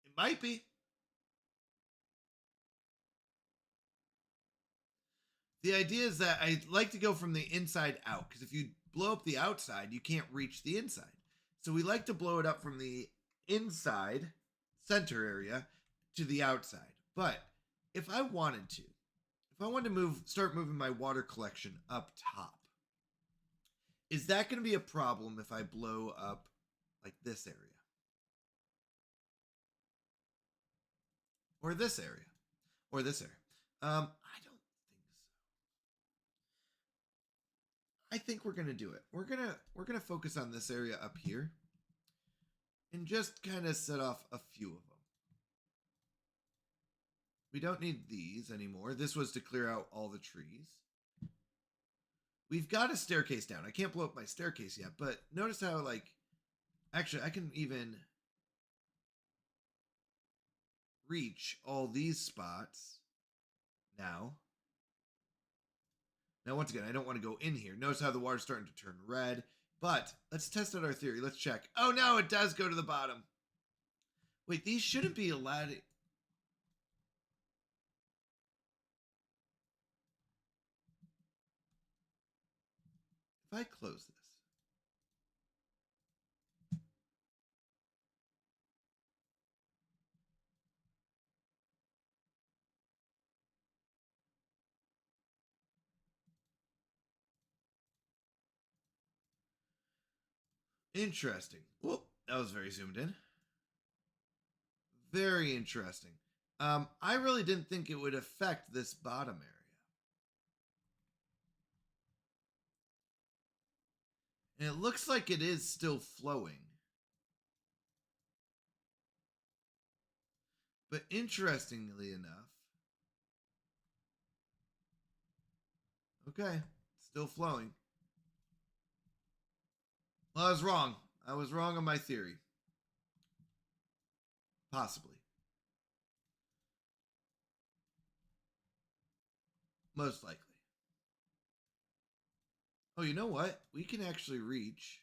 It might be. The idea is that I like to go from the inside out, because if you blow up the outside, you can't reach the inside. So we like to blow it up from the inside center area to the outside. But if I wanted to start moving my water collection up top, is that going to be a problem if I blow up like this area? Or this area? Or this area? I don't think so. I think we're going to do it. We're going to focus on this area up here and just kind of set off a few of them. We don't need these anymore. This was to clear out all the trees. We've got a staircase down. I can't blow up my staircase yet, but notice how, actually, I can even reach all these spots now. Now, once again, I don't want to go in here. Notice how the water's starting to turn red, but let's test out our theory. Let's check. Oh, no, it does go to the bottom. Wait, these shouldn't be allowed. If I close this? Interesting. Whoop, that was very zoomed in. Very interesting. I really didn't think it would affect this bottom area. And it looks like it is still flowing. But interestingly enough, okay, still flowing. Well, I was wrong. I was wrong on my theory. Possibly. Most likely. Oh, you know what? We can actually reach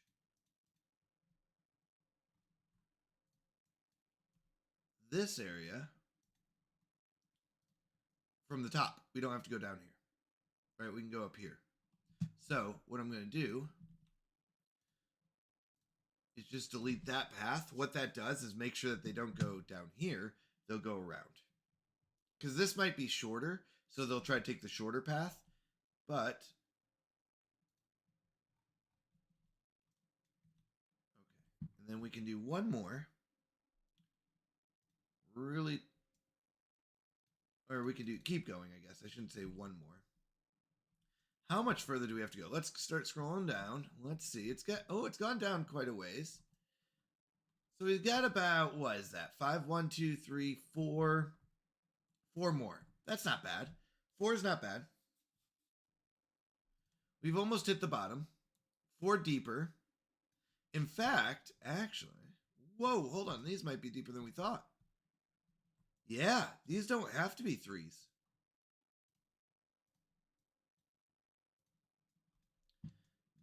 this area from the top. We don't have to go down here. Right? We can go up here. So, what I'm going to do is just delete that path. What that does is make sure that they don't go down here. They'll go around. Because this might be shorter, so they'll try to take the shorter path. But okay. And then we can do one more. Really, or we can do keep going, I guess. I shouldn't say one more. How much further do we have to go? Let's start scrolling down. Let's see. It's gone down quite a ways. So we've got about, what is that? 5, 1, 2, 3, 4. 4 more. That's not bad. 4 is not bad. We've almost hit the bottom. 4 deeper. In fact, actually, whoa, hold on. These might be deeper than we thought. Yeah, these don't have to be 3s.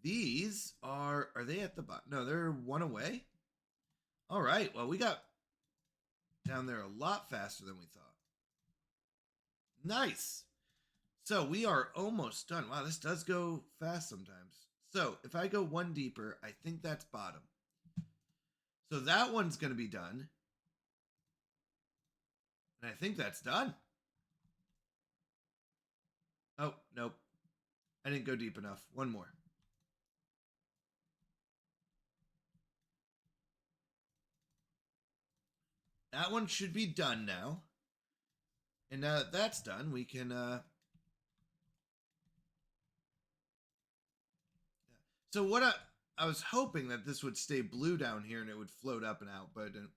These are they at the bottom? No, they're 1 away. All right, well, we got down there a lot faster than we thought. Nice. So we are almost done. Wow, this does go fast sometimes. So if I go 1 deeper, I think that's bottom. So that one's going to be done. And I think that's done. Oh, nope. I didn't go deep enough. 1 more. That one should be done now. And now that that's done, we can... So what I was hoping that this would stay blue down here and it would float up and out, but it didn't.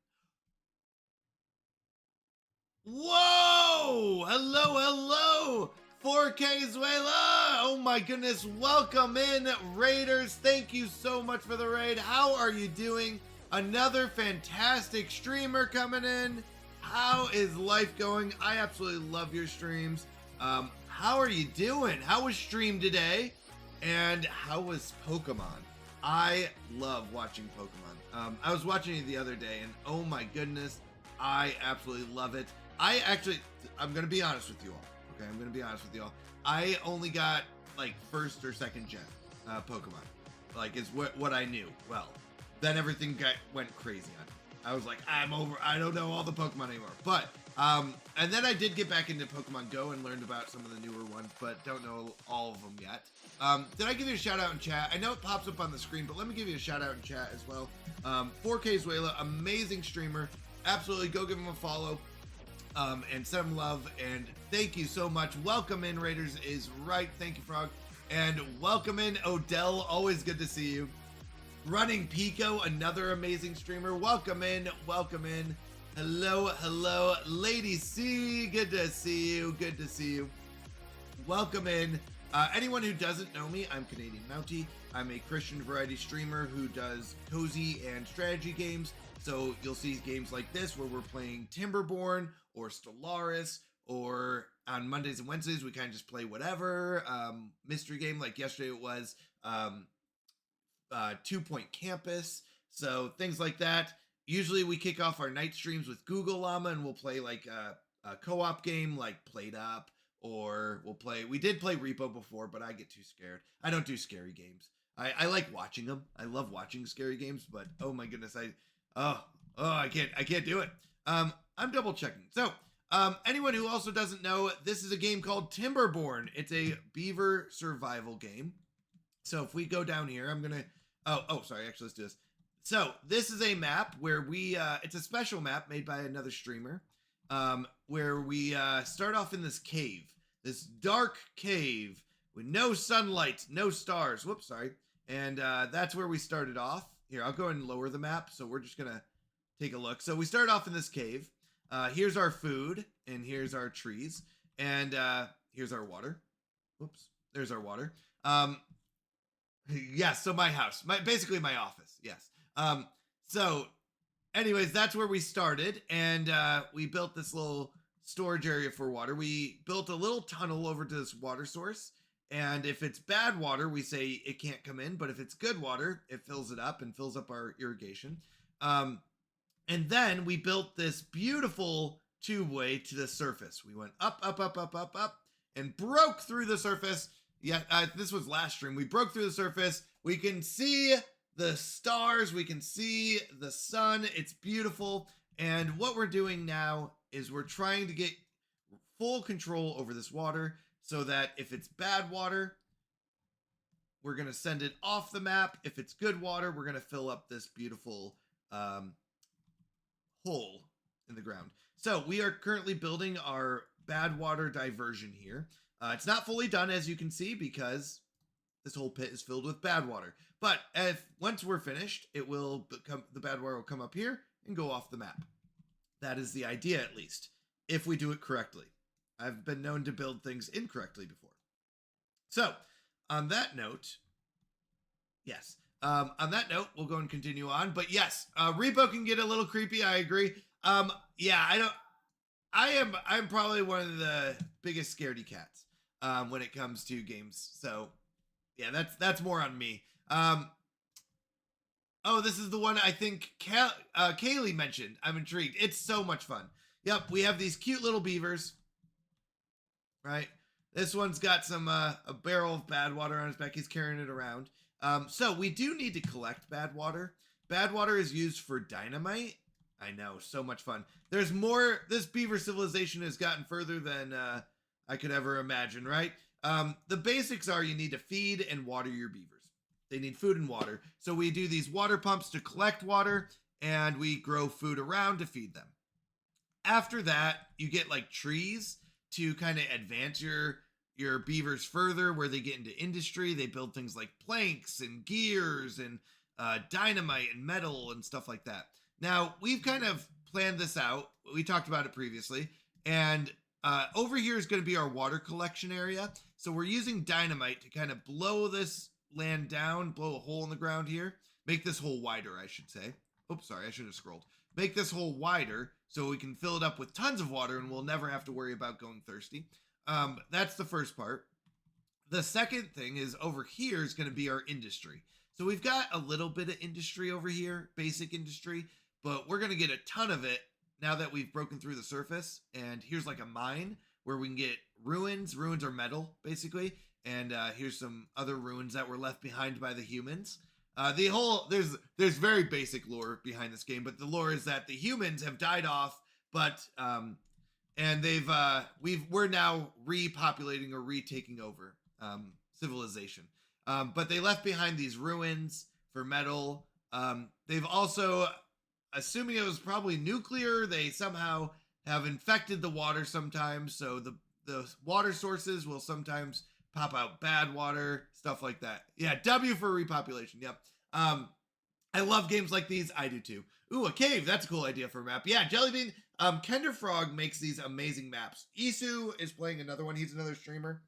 Whoa! Hello, hello! 4K Zuela! Oh my goodness, welcome in, Raiders. Thank you so much for the raid. How are you doing? Another fantastic streamer coming in. How is life going? I absolutely love your streams. How are you doing? How was stream today? And how was Pokemon? I love watching Pokemon. I was watching it the other day, and oh my goodness, I absolutely love it. I'm gonna be honest with you all. Okay, I'm gonna be honest with you all. I only got like 1st or 2nd gen Pokemon. Like, is what I knew. Well, then everything went crazy on me. I was like, I'm over. I don't know all the Pokemon anymore. But and then I did get back into Pokemon Go and learned about some of the newer ones, but don't know all of them yet. Did I give you a shout out in chat? I know it pops up on the screen, but let me give you a shout out in chat as well. 4K Zuela, amazing streamer. Absolutely, go give him a follow. And send him love, and thank you so much. Welcome in, Raiders is right. Thank you, Frog. And welcome in, Odell. Always good to see you. Running Pico, another amazing streamer. Welcome in. Welcome in. Hello, hello. Lady C, good to see you. Good to see you. Welcome in. Anyone who doesn't know me, I'm Canadian Mountie. I'm a Christian variety streamer who does cozy and strategy games. So you'll see games like this where we're playing Timberborn or Stellaris, or on Mondays and Wednesdays we kind of just play whatever mystery game. Like yesterday it was 2 Point Campus. So things like that. Usually we kick off our night streams with Google Llama and we'll play like a co-op game like Played Up, or we did play Repo before, but I get too scared. I don't do scary games. I like watching them. I love watching scary games, but oh my goodness, I can't do it. I'm double checking. So, anyone who also doesn't know, this is a game called Timberborn. It's a beaver survival game. So if we go down here, I'm gonna. Sorry. Actually, let's do this. So this is a map where it's a special map made by another streamer, where we start off in this cave, this dark cave with no sunlight, no stars. Whoops, sorry. And that's where we started off. Here, I'll go and lower the map. So we're just gonna take a look. So we start off in this cave. Here's our food, and here's our trees, and here's our water. Whoops, there's our water. Yes, so my house, basically my office. Yes. So anyways, that's where we started, and we built this little storage area for water. We built a little tunnel over to this water source, and if it's bad water, we say it can't come in, but if it's good water, it fills it up and fills up our irrigation. And then we built this beautiful tubeway to the surface. We went up, up, up, up, up, up, and broke through the surface. Yeah, this was last stream. We broke through the surface. We can see the stars. We can see the sun. It's beautiful. And what we're doing now is we're trying to get full control over this water so that if it's bad water, we're going to send it off the map. If it's good water, we're going to fill up this beautiful hole in the ground. So we are currently building our bad water diversion here. It's not fully done, as you can see, because this whole pit is filled with bad water. But once we're finished, it will become, the bad water will come up here and go off the map. That is the idea, at least, if we do it correctly. I've been known to build things incorrectly before. So, on that note, yes. On that note, we'll go and continue on. But yes, repo can get a little creepy. I agree. Yeah, I'm probably one of the biggest scaredy cats when it comes to games. So yeah, that's more on me. Oh, this is the one I think Kaylee mentioned. I'm intrigued. It's so much fun. Yep, we have these cute little beavers. Right. This one's got some a barrel of bad water on his back. He's carrying it around. So we do need to collect bad water. Bad water is used for dynamite. I know, so much fun. There's more. This beaver civilization has gotten further than I could ever imagine, right? The basics are you need to feed and water your beavers. They need food and water. So we do these water pumps to collect water, and we grow food around to feed them. After that, you get like trees to kind of advance your beavers further, where they get into industry. They build things like planks and gears and dynamite and metal and stuff like that. Now, we've kind of planned this out. We talked about it previously. And over here is going to be our water collection area. So we're using dynamite to kind of blow this land down, blow a hole in the ground here. Make this hole wider, I should say. Oops, sorry, I should have scrolled. Make this hole wider so we can fill it up with tons of water and we'll never have to worry about going thirsty. That's the first part. The second thing is over here is going to be our industry. So we've got a little bit of industry over here, basic industry, but we're going to get a ton of it now that we've broken through the surface. And here's like a mine where we can get ruins. Ruins are metal, basically. And here's some other ruins that were left behind by the humans. There's very basic lore behind this game, but the lore is that the humans have died off, but and we're now repopulating or retaking over civilization. But they left behind these ruins for metal. They've also, assuming it was probably nuclear, they somehow have infected the water sometimes. So the water sources will sometimes pop out bad water, stuff like that. Yeah, W for repopulation. Yep. I love games like these. I do too. Ooh, a cave. That's a cool idea for a map. Yeah, Jellybean. Kender Frog makes these amazing maps. Isu is playing another one. He's another streamer.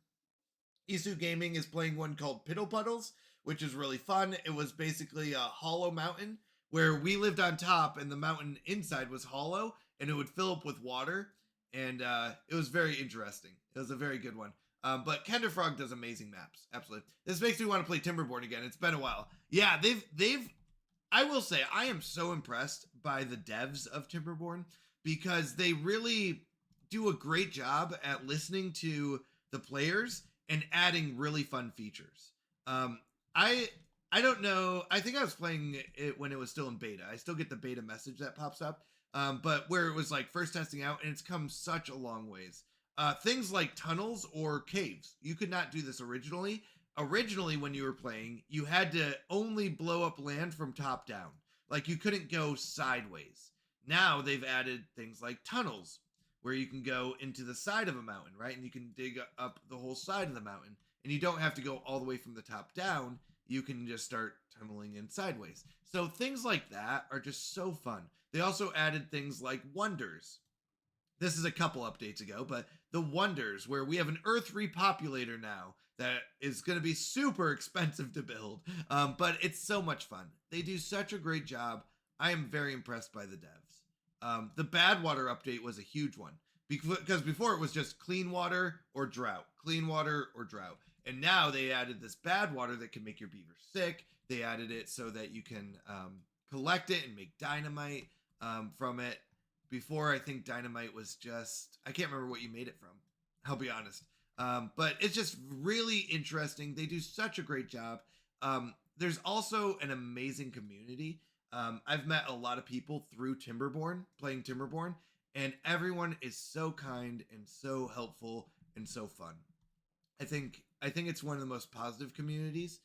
Isu Gaming is playing one called Piddle Puddles, which is really fun. It was basically a hollow mountain where we lived on top and the mountain inside was hollow and it would fill up with water. And it was very interesting. It was a very good one. But Kender Frog does amazing maps. Absolutely. This makes me want to play Timberborn again. It's been a while. Yeah, I will say, I am so impressed by the devs of Timberborn because they really do a great job at listening to the players and adding really fun features. I don't know. I think I was playing it when it was still in beta. I still get the beta message that pops up. But where it was like first testing out, and it's come such a long ways. Things like tunnels or caves. You could not do this originally. Originally, when you were playing, you had to only blow up land from top down. Like you couldn't go sideways. Now they've added things like tunnels where you can go into the side of a mountain, right? And you can dig up the whole side of the mountain. And you don't have to go all the way from the top down. You can just start tunneling in sideways. So things like that are just so fun. They also added things like wonders. This is a couple updates ago, but the wonders where we have an Earth repopulator now that is going to be super expensive to build, but it's so much fun. They do such a great job. I am very impressed by the devs. The bad water update was a huge one because before it was just clean water or drought, clean water or drought. And now they added this bad water that can make your beaver sick. They added it so that you can collect it and make dynamite from it. Before, I think dynamite was just, I can't remember what you made it from. I'll be honest. But it's just really interesting. They do such a great job. There's also an amazing community. I've met a lot of people through Timberborn, playing Timberborn, and everyone is so kind and so helpful and so fun. I think it's one of the most positive communities.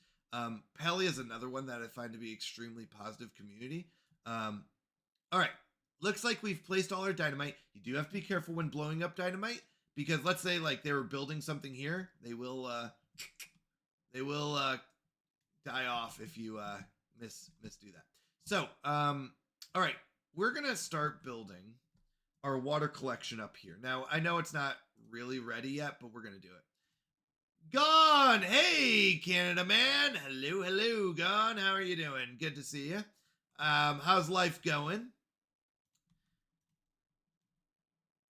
Pally is another one that I find to be extremely positive community. All right. Looks like we've placed all our dynamite. You do have to be careful when blowing up dynamite because let's say like they were building something here, they will die off if you misdo that. So, all right, we're gonna start building our water collection up here. Now, I know it's not really ready yet, but we're gonna do it. Gone! Hey, Canada man! Hello, Gone. How are you doing? Good to see you. How's life going?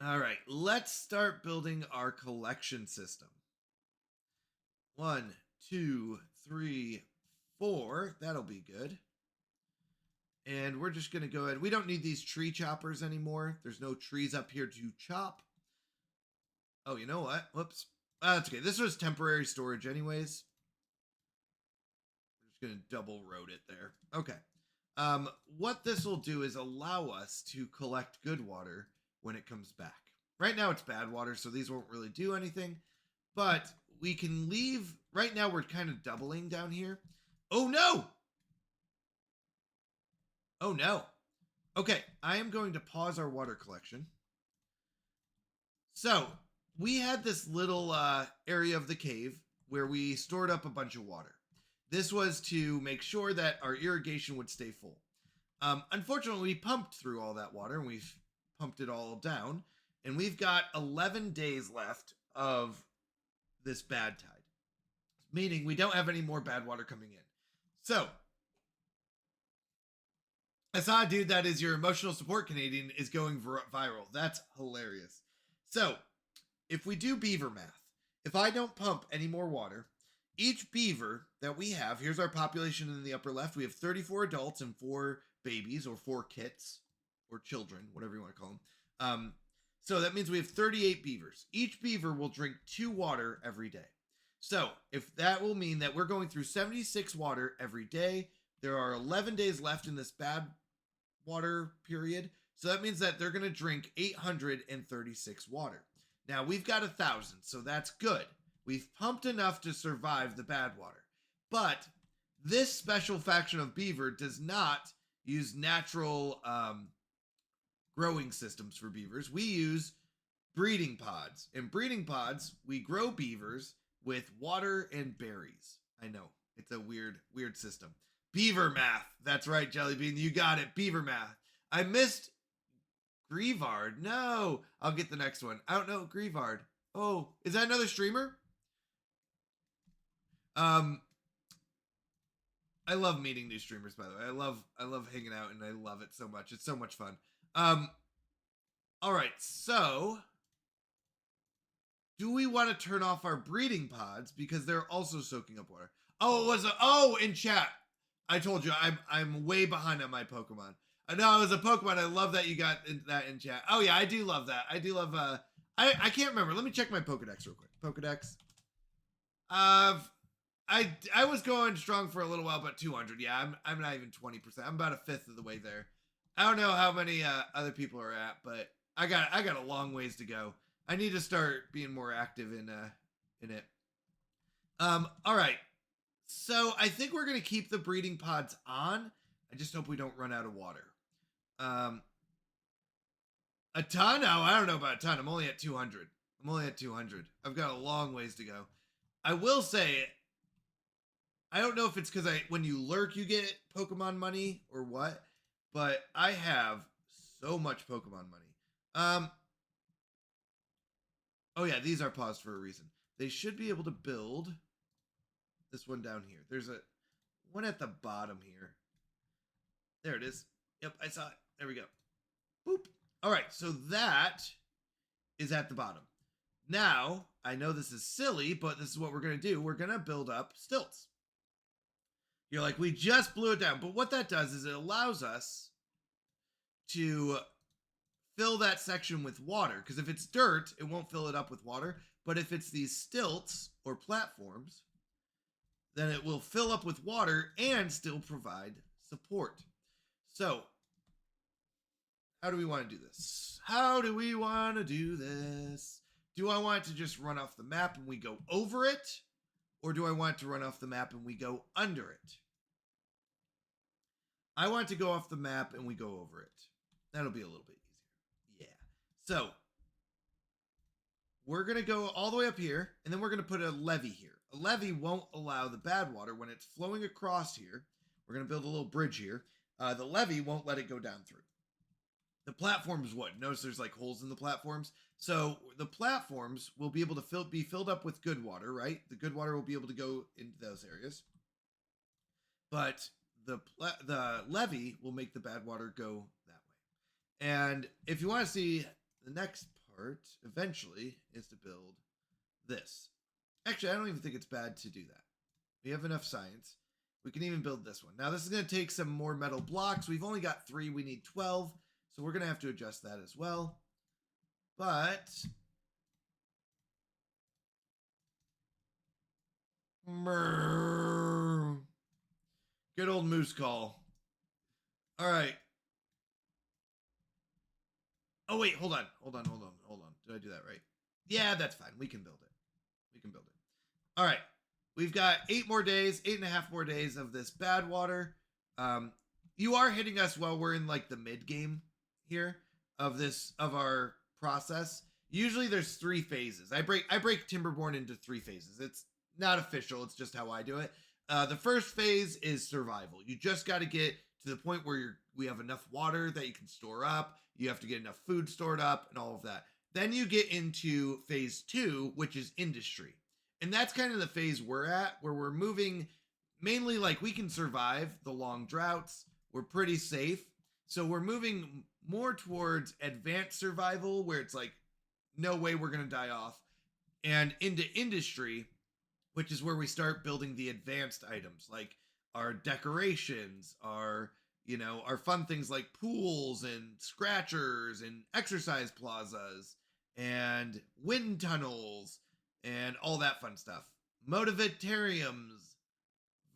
All right, let's start building our collection system. 1, 2, 3, 4. That'll be good. And we're just going to go ahead. We don't need these tree choppers anymore. There's no trees up here to chop. Oh, you know what? Whoops. That's okay. This was temporary storage anyways. We're just going to double road it there. Okay. What this will do is allow us to collect good water when it comes back. Right now it's bad water, so these won't really do anything, but we can leave. Right now we're kind of doubling down here. Oh no! Oh no. Okay, I am going to pause our water collection. So we had this little area of the cave where we stored up a bunch of water. This was to make sure that our irrigation would stay full. Unfortunately, we pumped through all that water and we've pumped it all down, and we've got 11 days left of this bad tide, meaning we don't have any more bad water coming in. So I saw a dude that is your emotional support Canadian is going viral. That's hilarious. So if we do beaver math, if I don't pump any more water, each beaver that we have, here's our population in the upper left, we have 34 adults and 4 babies or 4 kits or children, whatever you want to call them. So that means we have 38 beavers. Each beaver will drink 2 water every day. So if that will mean that we're going through 76 water every day, there are 11 days left in this bad water period. So that means that they're going to drink 836 water. Now we've got 1,000, so that's good. We've pumped enough to survive the bad water. But this special faction of beaver does not use natural growing systems for beavers. We use breeding pods. In breeding pods, we grow beavers with water and berries. I know, it's a weird system. Beaver math. That's right, Jellybean. You got it. Beaver math. I missed Grievard. No. I'll get the next one. I don't know Grievard. Oh, is that another streamer? I love meeting new streamers, by the way. I love hanging out and I love it so much. It's so much fun. All right, so do we want to turn off our breeding pods because they're also soaking up water? Oh, in chat. I told you I'm way behind on my Pokemon. I know it was a Pokemon. I love that you got that in chat. Oh yeah, I do love that. I do love I can't remember. Let me check my Pokedex real quick. Pokedex. I I was going strong for a little while, but 200. Yeah, I'm not even 20%. I'm about a fifth of the way there. I don't know how many other people are at, but I got a long ways to go. I need to start being more active in it. All right. So I think we're gonna keep the breeding pods on. I just hope we don't run out of water. Um, a ton? Oh, I don't know about a ton. I'm only at 200. I've got a long ways to go. I will say, I don't know if it's because when you lurk you get Pokemon money or what, but I have so much Pokemon money. Oh yeah, these are paused for a reason. They should be able to build this one down here. There's a one at the bottom here. There it is. Yep, I saw it. There we go. Boop. All right, so that is at the bottom. Now, I know this is silly, but this is what we're going to do. We're going to build up stilts. You're like, we just blew it down. But what that does is it allows us to fill that section with water. Because if it's dirt, it won't fill it up with water. But if it's these stilts or platforms, then it will fill up with water and still provide support. So, how do we want to do this? Do I want it to just run off the map and we go over it? Or do I want it to run off the map and we go under it? I want to go off the map and we go over it. That'll be a little bit easier. Yeah. So, we're going to go all the way up here, and then we're going to put a levee here. A levee won't allow the bad water when it's flowing across here. We're going to build a little bridge here. The levee won't let it go down through. The platforms would. Notice there's like holes in the platforms. So the platforms will be able to be filled up with good water, right? The good water will be able to go into those areas. But the levee will make the bad water go that way. And if you want to see the next part, eventually, is to build this. Actually, I don't even think it's bad to do that. We have enough science. We can even build this one. Now, this is going to take some more metal blocks. We've only got 3. We need 12. So we're going to have to adjust that as well. But good old moose call. All right. Oh, wait. Hold on. Did I do that right? Yeah, that's fine. We can build it. All right. We've got 8 more days, 8.5 more days of this bad water. You are hitting us while we're in like the mid game here of our process. Usually there's 3 phases. I break Timberborn into 3 phases. It's not official. It's just how I do it. The first phase is survival. You just got to get to the point where we have enough water that you can store up. You have to get enough food stored up and all of that. Then you get into phase 2, which is industry. And that's kind of the phase we're at, where we're moving mainly like we can survive the long droughts. We're pretty safe. So we're moving more towards advanced survival, where it's like, no way we're going to die off. And into industry, which is where we start building the advanced items, like our decorations, our fun things like pools and scratchers and exercise plazas and wind tunnels and all that fun stuff. Motivatoriums,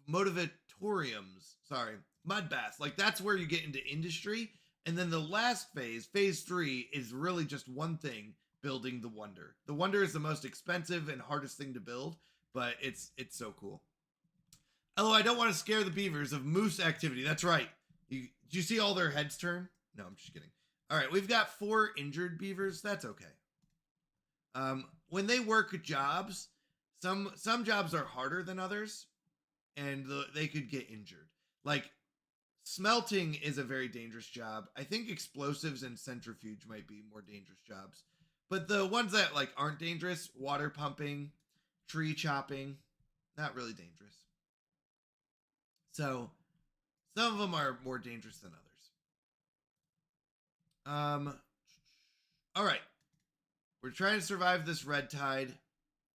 mud baths. Like that's where you get into industry. And then the last phase, phase 3, is really just one thing, building the Wonder. The Wonder is the most expensive and hardest thing to build, but it's so cool. Although I don't want to scare the beavers of moose activity. That's right. Did you see all their heads turn? No, I'm just kidding. All right, we've got 4 injured beavers. That's okay. When they work jobs, some jobs are harder than others, and they could get injured. Like smelting is a very dangerous job. I think explosives and centrifuge might be more dangerous jobs. But the ones that like aren't dangerous, water pumping, tree chopping, not really dangerous. So some of them are more dangerous than others. All right. We're trying to survive this red tide.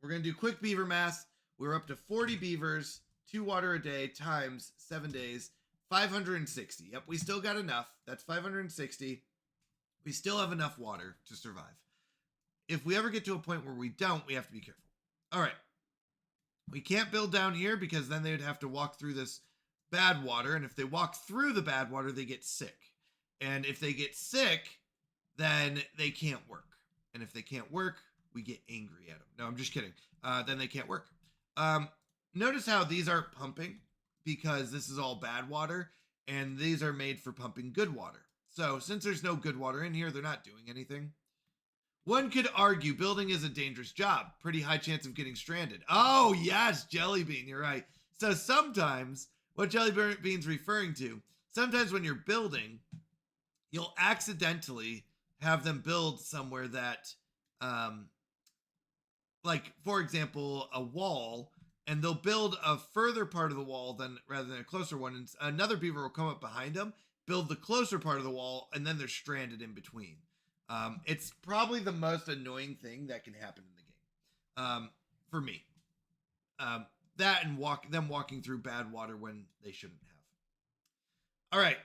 We're going to do quick beaver math. We're up to 40 beavers, 2 water a day times 7 days, 560. Yep, we still got enough. That's 560. We still have enough water to survive. If we ever get to a point where we don't, we have to be careful. All right. We can't build down here because then they would have to walk through this bad water. And if they walk through the bad water, they get sick. And if they get sick, then they can't work. And if they can't work, we get angry at them. No, I'm just kidding. Then they can't work. Notice how these aren't pumping because this is all bad water. And these are made for pumping good water. So since there's no good water in here, they're not doing anything. One could argue building is a dangerous job. Pretty high chance of getting stranded. Oh, yes, Jellybean, you're right. So sometimes, what Jellybean's referring to, sometimes when you're building, you'll accidentally have them build somewhere that, like, for example, a wall, and they'll build a further part of the wall rather than a closer one, and another beaver will come up behind them, build the closer part of the wall, and then they're stranded in between. It's probably the most annoying thing that can happen in the game, for me. That and them walking through bad water when they shouldn't have. All right,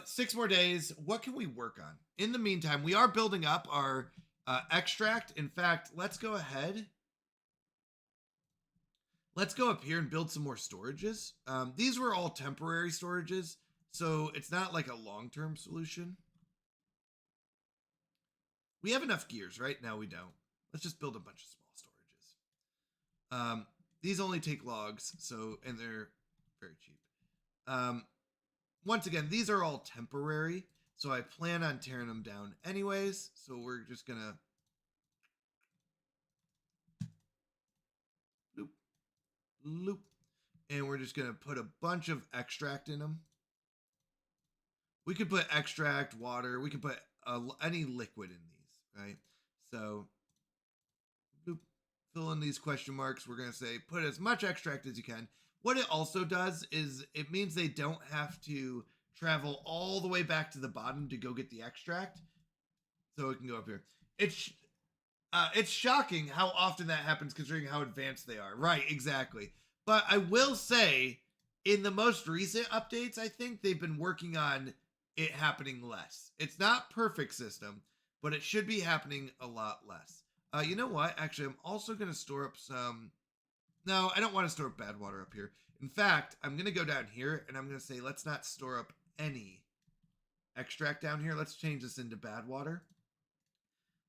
6 more days. What can we work on? In the meantime, we are building up our extract. In fact, let's go ahead. Let's go up here and build some more storages. These were all temporary storages, so it's not like a long-term solution. We have enough gears, right? No, we don't. Let's just build a bunch of small storages. These only take logs, and they're very cheap. Once again, these are all temporary, so I plan on tearing them down anyways. So we're just gonna loop, and we're just gonna put a bunch of extract in them. We could put extract, water. We could put any liquid in these, right? So fill in these question marks. We're going to say put as much extract as you can. What it also does is it means they don't have to travel all the way back to the bottom to go get the extract. So it can go up here. It's shocking how often that happens considering how advanced they are. Right, exactly. But I will say in the most recent updates, I think they've been working on it happening less. It's not perfect system, but it should be happening a lot less. You know what? Actually, I'm also going to store up some... No, I don't want to store up bad water up here. In fact, I'm going to go down here, and I'm going to say let's not store up any extract down here. Let's change this into bad water.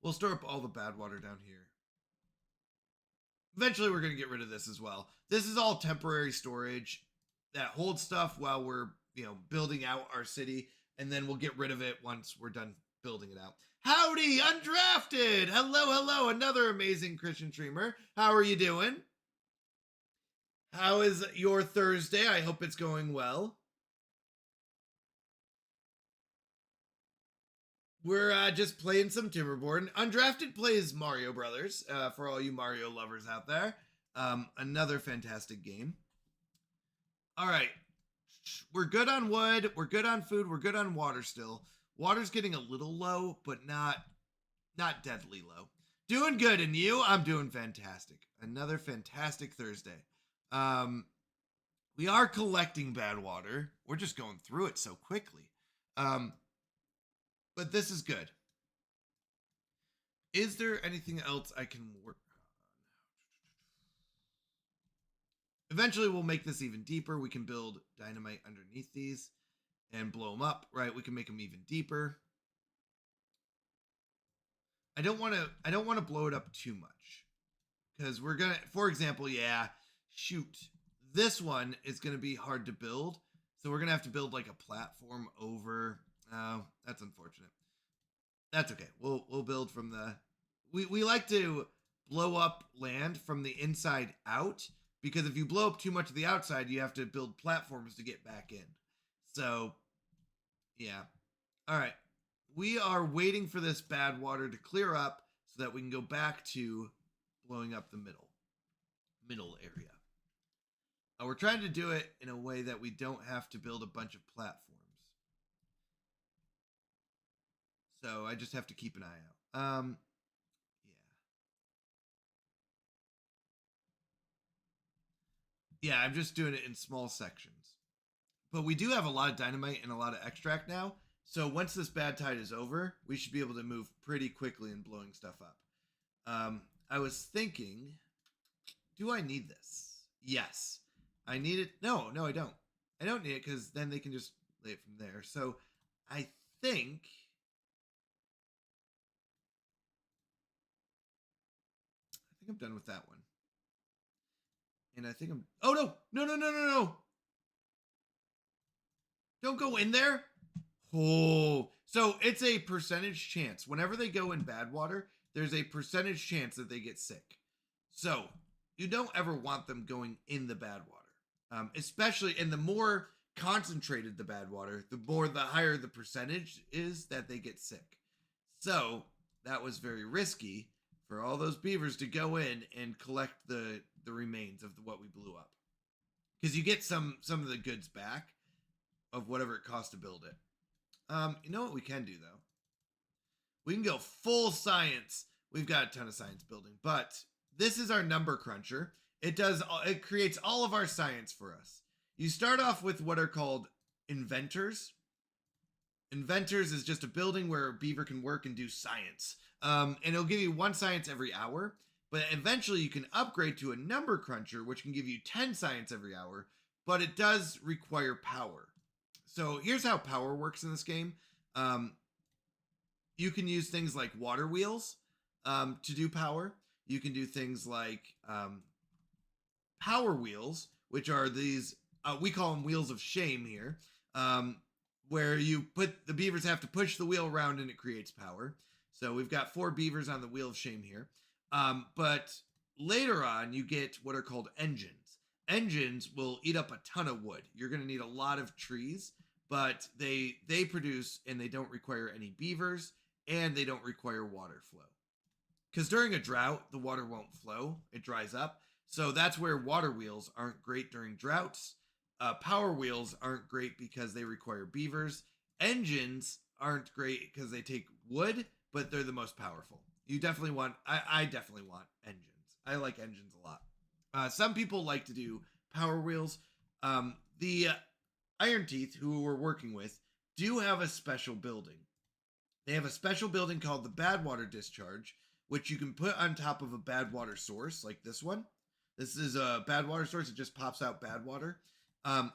We'll store up all the bad water down here. Eventually, we're going to get rid of this as well. This is all temporary storage that holds stuff while we're, building out our city, and then we'll get rid of it once we're done building it out. Howdy, Undrafted! Hello, another amazing Christian streamer. How are you doing? How is your Thursday? I hope it's going well. We're just playing some Timberborn. Undrafted plays Mario Brothers, for all you Mario lovers out there. Another fantastic game. All right. We're good on wood. We're good on food. We're good on water still. Water's getting a little low, but not deadly low. Doing good, and you? I'm doing fantastic. Another fantastic Thursday. We are collecting bad water. We're just going through it so quickly. But this is good. Is there anything else I can work on? Eventually, we'll make this even deeper. We can build dynamite underneath these and blow them up, right? We can make them even deeper. I don't want to blow it up too much because we're gonna, for example, this one is gonna be hard to build, so we're gonna have to build like a platform over. Oh, that's unfortunate. That's okay. We'll build from the. We like to blow up land from the inside out because if you blow up too much of the outside, you have to build platforms to get back in. So, yeah. All right. We are waiting for this bad water to clear up so that we can go back to blowing up the middle area. We're trying to do it in a way that we don't have to build a bunch of platforms. So I just have to keep an eye out. Yeah, I'm just doing it in small sections. But we do have a lot of dynamite and a lot of extract now. So once this bad tide is over, we should be able to move pretty quickly in blowing stuff up. I was thinking, do I need this? Yes. I need it. No, I don't. I don't need it because then they can just lay it from there. So I think I'm done with that one. And I think I'm. Oh no! No! Don't go in there. Oh, so it's a percentage chance. Whenever they go in bad water, there's a percentage chance that they get sick. So you don't ever want them going in the bad water, especially. And the more concentrated the bad water, the higher the percentage is that they get sick. So that was very risky for all those beavers to go in and collect the remains of what we blew up, because you get some of the goods back of whatever it costs to build it. You know what we can do though? We can go full science. We've got a ton of science building, but this is our number cruncher. It creates all of our science for us. You start off with what are called inventors. Inventors is just a building where Beaver can work and do science. And it'll give you 1 science every hour, but eventually you can upgrade to a number cruncher, which can give you 10 science every hour, but it does require power. So here's how power works in this game. You can use things like water wheels to do power. You can do things like power wheels, which are these, we call them wheels of shame here, where the beavers have to push the wheel around and it creates power. So we've got 4 beavers on the wheel of shame here. But later on, you get what are called engines. Engines will eat up a ton of wood. You're going to need a lot of trees, but they produce, and they don't require any beavers, and they don't require water flow. Because during a drought, the water won't flow. It dries up. So that's where water wheels aren't great during droughts. Power wheels aren't great because they require beavers. Engines aren't great because they take wood, but they're the most powerful. You definitely want, I definitely want engines. I like engines a lot. Some people like to do power wheels. The Iron Teeth, who we're working with, do have a special building. They have a special building called the Bad Water Discharge, which you can put on top of a bad water source, like this one. This is a bad water source. It just pops out bad water.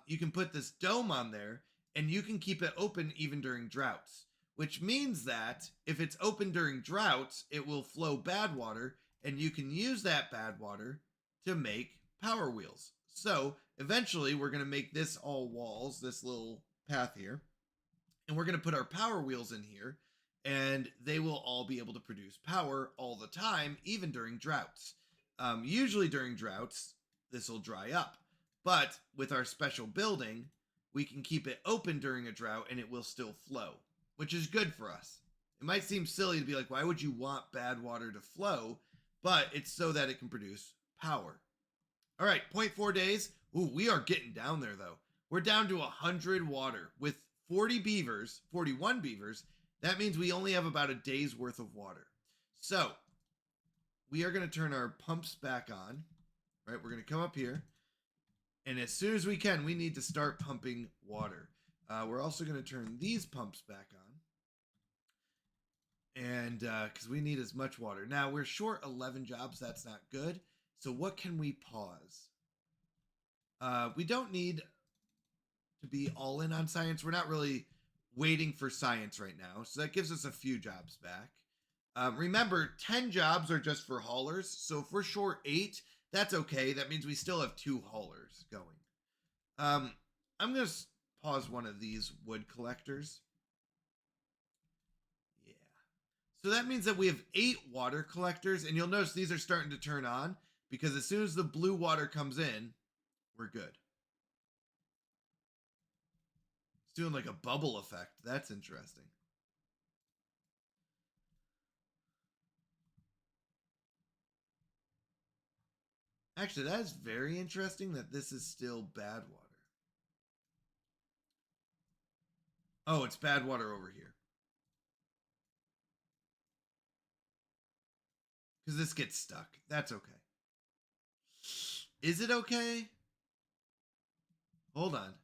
You can put this dome on there, and you can keep it open even during droughts, which means that if it's open during droughts, it will flow bad water, and you can use that bad water to make power wheels. So eventually we're going to make this all walls, this little path here, and we're going to put our power wheels in here, and they will all be able to produce power all the time, even during droughts. Usually during droughts, this will dry up, but with our special building, we can keep it open during a drought and it will still flow, which is good for us. It might seem silly to be like, why would you want bad water to flow? But it's so that it can produce power. All right, 0.4 days. Ooh, we are getting down there though. We're down to 100 water with 41 beavers. That means we only have about a day's worth of water. So we are going to turn our pumps back on, right? We're going to come up here, and as soon as we can, we need to start pumping water. We're also going to turn these pumps back on, and because we need as much water. Now, we're short 11 jobs. That's not good. So what can we pause? We don't need to be all in on science. We're not really waiting for science right now, so that gives us a few jobs back. Remember, 10 jobs are just for haulers, so if we're short 8, that's okay. That means we still have 2 haulers going. I'm going to pause one of these wood collectors. Yeah. So that means that we have 8 water collectors, and you'll notice these are starting to turn on, because as soon as the blue water comes in, we're good. It's doing like a bubble effect. That's interesting. Actually, that is very interesting that this is still bad water. Oh, it's bad water over here. Because this gets stuck. That's okay. Is it okay? Hold on.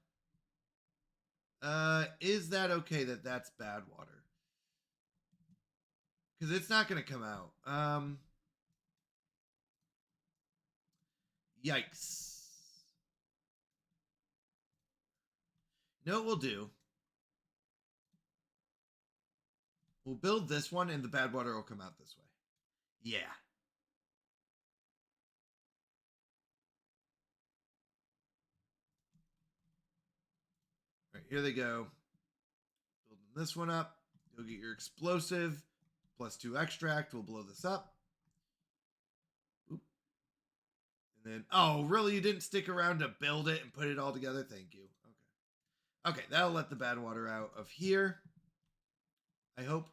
Is that okay that that's bad water? Because it's not going to come out. Yikes. know what we'll do? We'll build this one and the bad water will come out this way. Yeah. All right, here they go. Building this one up. You'll get your explosive +2 extract. We'll blow this up. Oop. And then, oh, really? You didn't stick around to build it and put it all together? Thank you. Okay. Okay, that'll let the bad water out of here. I hope.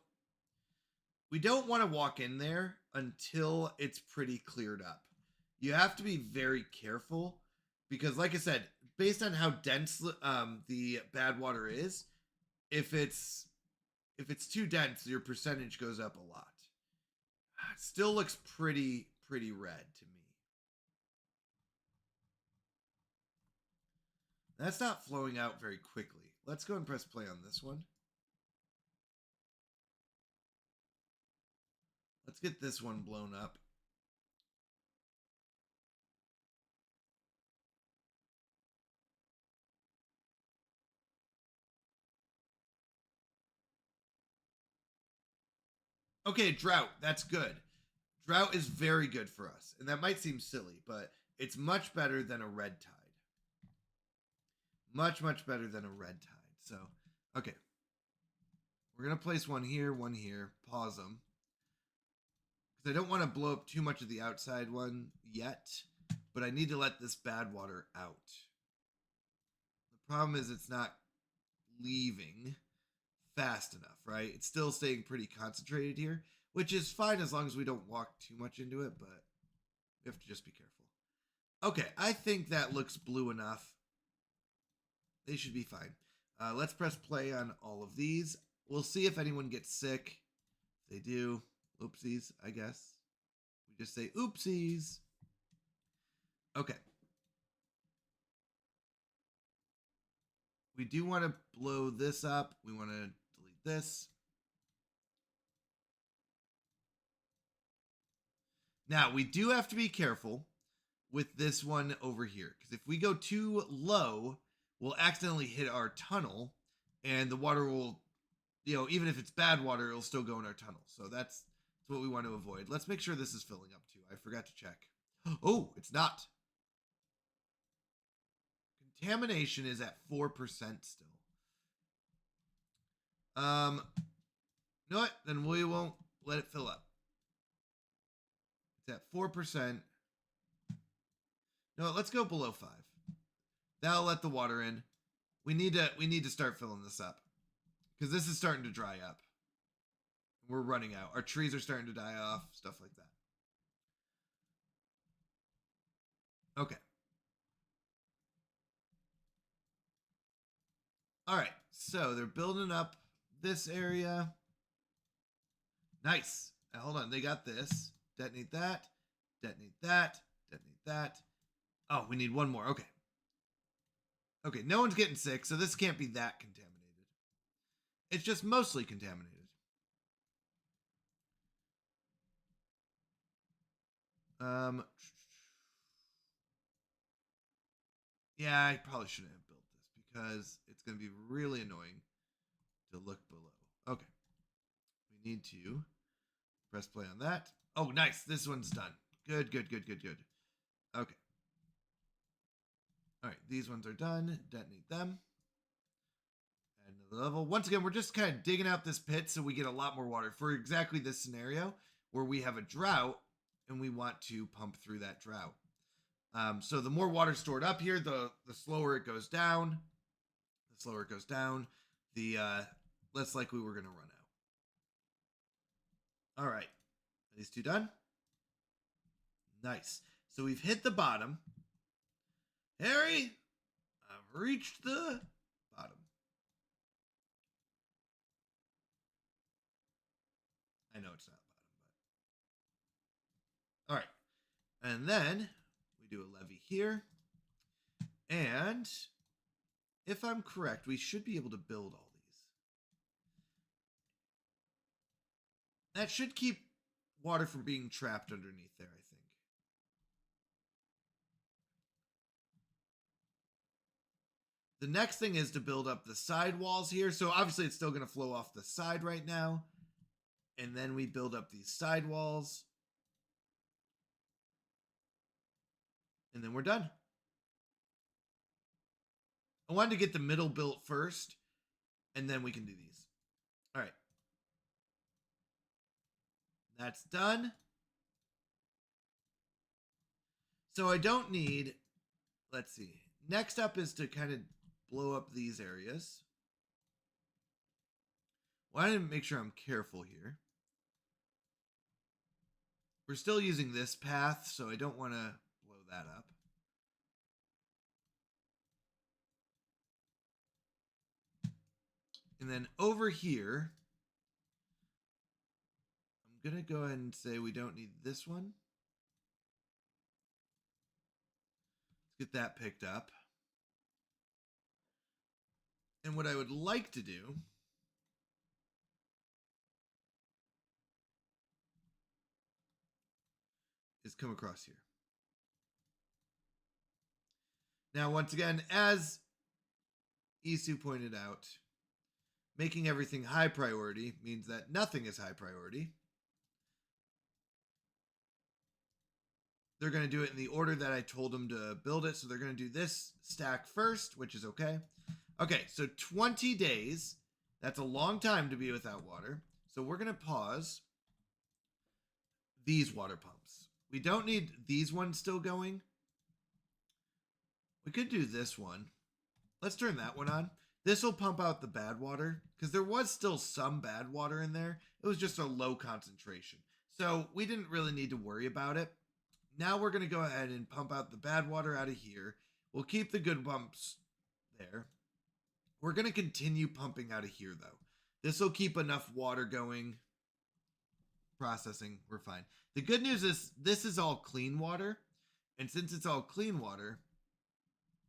We don't want to walk in there until it's pretty cleared up. You have to be very careful because, like I said, based on how dense the bad water is, if it's too dense, your percentage goes up a lot. It still looks pretty red to me. That's not flowing out very quickly. Let's go and press play on this one. Let's get this one blown up. Okay, drought. That's good. Drought is very good for us. And that might seem silly, but it's much better than a red tide. Much better than a red tide. So, okay. We're going to place one here, pause them. Because I don't want to blow up too much of the outside one yet, but I need to let this bad water out. The problem is it's not leaving fast enough, right? It's still staying pretty concentrated here, which is fine as long as we don't walk too much into it, but we have to just be careful. Okay, I think that looks blue enough. They should be fine. Let's press play on all of these. We'll see if anyone gets sick. If they do, oopsies, I guess. We just say oopsies. Okay. We do want to blow this up. We want to delete this. Now, we do have to be careful with this one over here, because if we go too low, we'll accidentally hit our tunnel, and the water will, even if it's bad water, it'll still go in our tunnel. So that's what we want to avoid. Let's make sure this is filling up too. I forgot to check. Oh, it's not. Contamination is at 4% still. You know what? Then we won't let it fill up. It's at 4%. No, let's go below 5. That'll let the water in. We need to start filling this up because this is starting to dry up. We're running out. Our trees are starting to die off, stuff like that. Okay. All right. So they're building up this area. Nice. Now, hold on. They got this. Detonate that. Detonate that. Detonate that. Oh, we need one more. Okay. Okay, no one's getting sick, so this can't be that contaminated. It's just mostly contaminated. Yeah, I probably shouldn't have built this because it's going to be really annoying to look below. Okay. We need to press play on that. Oh, nice. This one's done. Good. Okay. All right, these ones are done. Detonate them. Add another level. Once again, we're just kind of digging out this pit so we get a lot more water for exactly this scenario where we have a drought and we want to pump through that drought. So the more water stored up here, the slower it goes down. The slower it goes down, the less likely we're going to run out. All right. Are these two done? Nice. So we've hit the bottom. Harry, I've reached the bottom. I know it's not bottom, but... All right. And then we do a levee here. And if I'm correct, we should be able to build all these. That should keep water from being trapped underneath there, I think. The The next thing is to build up the side walls here. So obviously it's still going to flow off the side right now. And then we build up these side walls. And then we're done. I wanted to get the middle built first, and then we can do these. All right. That's done. So I don't need, let's see. Next up is to kind of blow up these areas. Well, I didn't make sure I'm careful here. We're still using this path, so I don't want to blow that up. And then over here, I'm going to go ahead and say we don't need this one. Let's get that picked up. And what I would like to do is come across here. Now, once again, as Isu pointed out, making everything high priority means that nothing is high priority. They're going to do it in the order that I told them to build it. So they're going to do this stack first, which is okay. Okay, so 20 days. That's a long time to be without water. So we're going to pause these water pumps. We don't need these ones still going. We could do this one. Let's turn that one on. This will pump out the bad water because there was still some bad water in there. It was just a low concentration. So we didn't really need to worry about it. Now we're going to go ahead and pump out the bad water out of here. We'll keep the good pumps there. We're going to continue pumping out of here, though. This will keep enough water going. Processing, we're fine. The good news is this is all clean water. And since it's all clean water,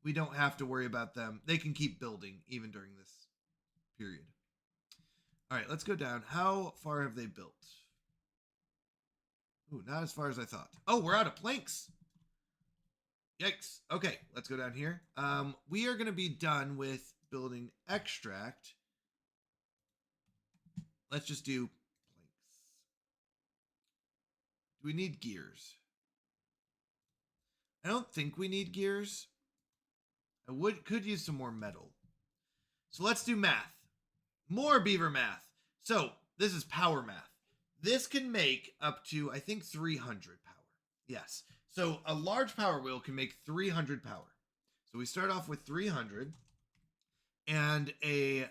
we don't have to worry about them. They can keep building even during this period. All right, let's go down. How far have they built? Ooh, not as far as I thought. Oh, we're out of planks. Yikes. Okay, let's go down here. We are going to be done with building extract. Let's just do planks. Do we need gears? I don't think we need gears. I could use some more metal. So let's do math. More beaver math. So this is power math. This can make up to, I think, 300 power. Yes. So a large power wheel can make 300 power. So we start off with 300. And a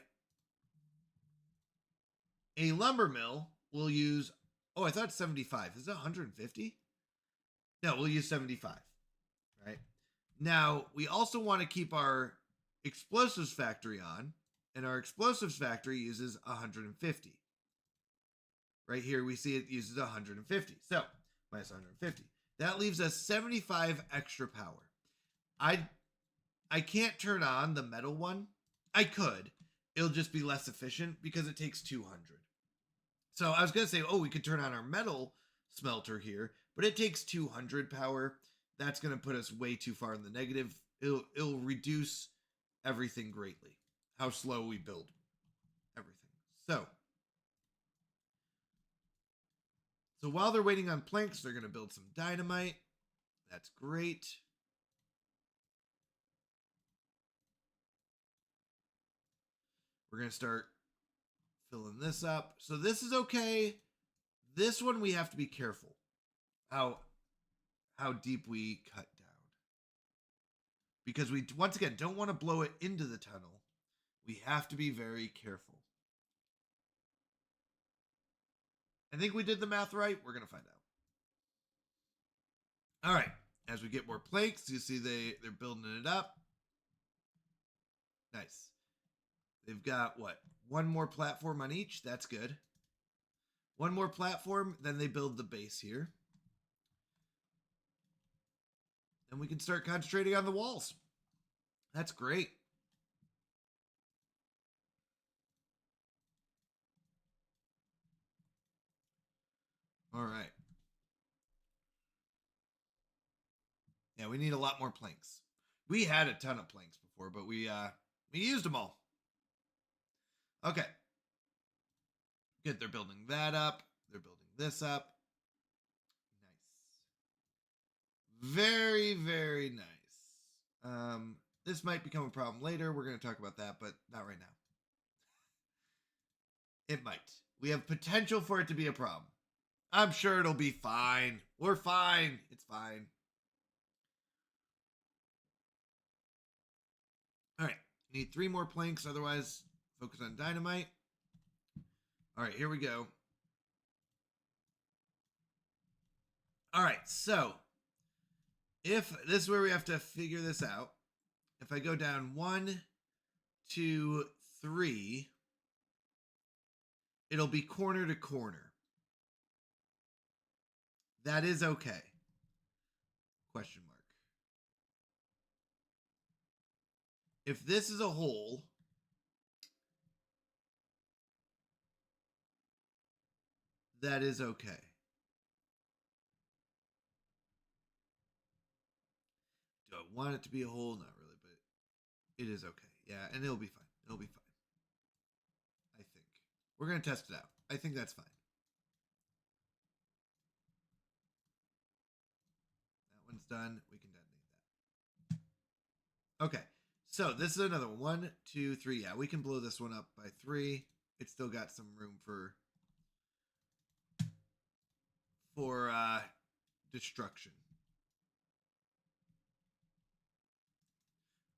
lumber mill will use, oh, I thought 75. Is it 150? No, we'll use 75. Right? Now, we also want to keep our explosives factory on. And our explosives factory uses 150. Right here, we see it uses 150. So, minus 150. That leaves us 75 extra power. I can't turn on the metal one. I could. It'll just be less efficient because it takes 200. So, I was going to say, oh, we could turn on our metal smelter here, but it takes 200 power. That's going to put us way too far in the negative. It'll reduce everything greatly. How slow we build everything. So while they're waiting on planks, they're going to build some dynamite. That's great. We're going to start filling this up. So this is okay. This one we have to be careful how deep we cut down. Because we, once again, don't want to blow it into the tunnel. We have to be very careful. I think we did the math right. We're going to find out. All right. As we get more planks, you see they're building it up. Nice. They've got, what, one more platform on each? That's good. One more platform, then they build the base here. Then we can start concentrating on the walls. That's great. All right. Yeah, we need a lot more planks. We had a ton of planks before, but we We used them all. Okay. Good. They're building that up. They're building this up. Nice. Very, very nice. This might become a problem later. We're going to talk about that, but not right now. It might. We have potential for it to be a problem. I'm sure it'll be fine. We're fine. It's fine. All right. Need 3 more planks. Otherwise, focus on dynamite. All right. Here we go. All right. So, if this is where we have to figure this out. If I go down 1, 2, 3, it'll be corner to corner. That is okay. Question mark. If this is a hole, that is okay. Do I want it to be a hole? Not really, but it is okay. Yeah, and it'll be fine. It'll be fine. I think. We're going to test it out. I think that's fine. That one's done. We can detonate that. Okay. So this is another one. 1, 2, 3. Yeah, we can blow this one up by 3. It's still got some room for destruction.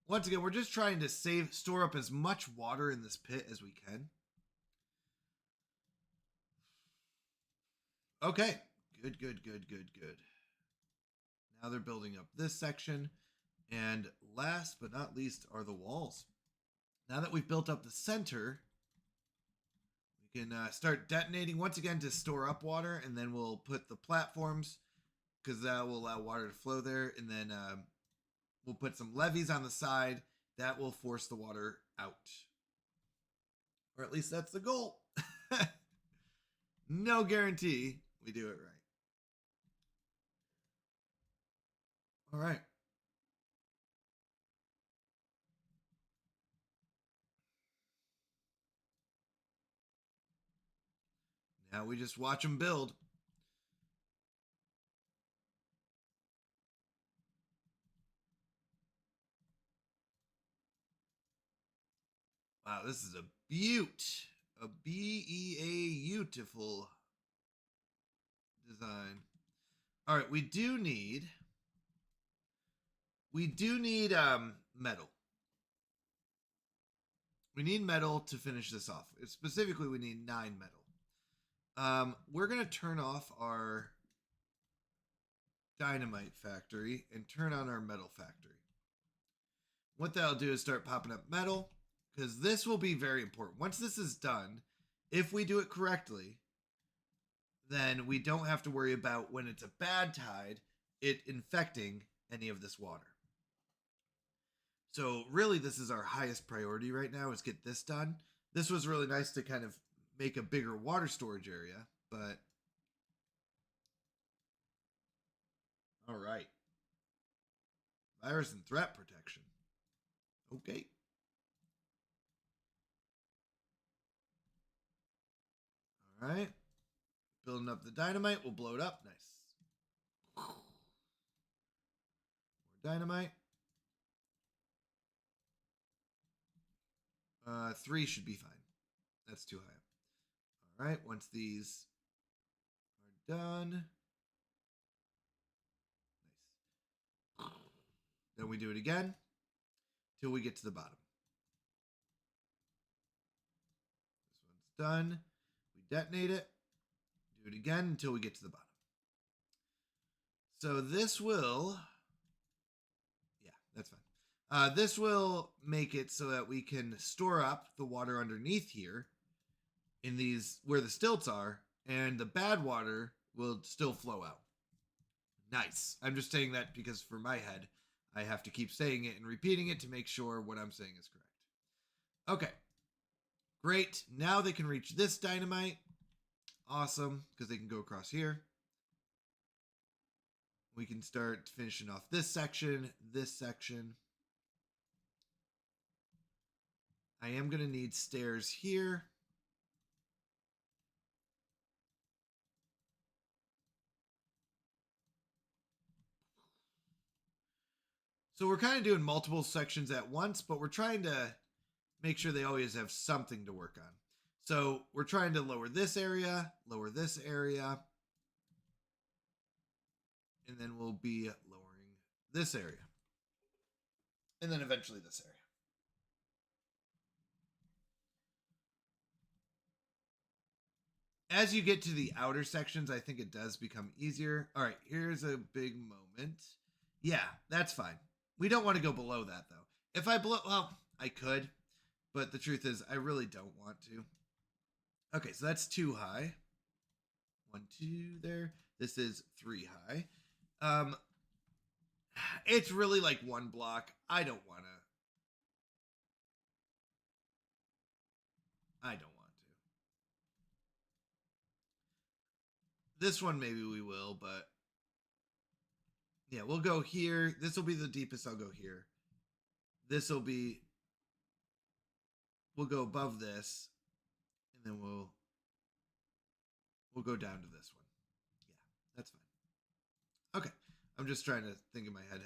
Once again, we're just trying to store up as much water in this pit as we can. Okay. Good. Now they're building up this section. And last but not least are the walls. Now that we've built up the center, we can start detonating once again to store up water, and then we'll put the platforms because that will allow water to flow there, and then we'll put some levees on the side that will force the water out. Or at least that's the goal. No guarantee we do it right. All right. Now we just watch them build. Wow, this is a beaut. A beautiful design. All right, we do need metal. We need metal to finish this off. Specifically, we need 9 metal. We're going to turn off our dynamite factory and turn on our metal factory. What that'll do is start popping up metal, because this will be very important. Once this is done, if we do it correctly, then we don't have to worry about when it's a bad tide, it infecting any of this water. So really, this is our highest priority right now, is get this done. This was really nice to kind of make a bigger water storage area, but all right. Virus and threat protection. Okay. All right. Building up the dynamite. We'll blow it up. Nice. More dynamite. 3 should be fine. That's too high. All right. Once these are done. Nice. Then we do it again till we get to the bottom. This one's done. We detonate it. Do it again until we get to the bottom. So this will, yeah, that's fine. This will make it so that we can store up the water underneath here in these where the stilts are, and the bad water will still flow out. Nice. I'm just saying that because for my head, I have to keep saying it and repeating it to make sure what I'm saying is correct. Okay. Great. Now they can reach this dynamite. Awesome, because they can go across here. We can start finishing off this section, I am going to need stairs here. So we're kind of doing multiple sections at once, but we're trying to make sure they always have something to work on. So we're trying to lower this area, and then we'll be lowering this area. And then eventually this area. As you get to the outer sections, I think it does become easier. All right, here's a big moment. Yeah, that's fine. We don't want to go below that, though. If I blow, well, I could, but the truth is I really don't want to. Okay, so that's 2 high. 1, 2 there. This is 3 high. It's really like 1 block. I don't want to. This one maybe we will, but yeah, we'll go here. This will be the deepest. I'll go here. This will be, we'll go above this, and then we'll go down to this one. Yeah, that's fine. Okay, I'm just trying to think in my head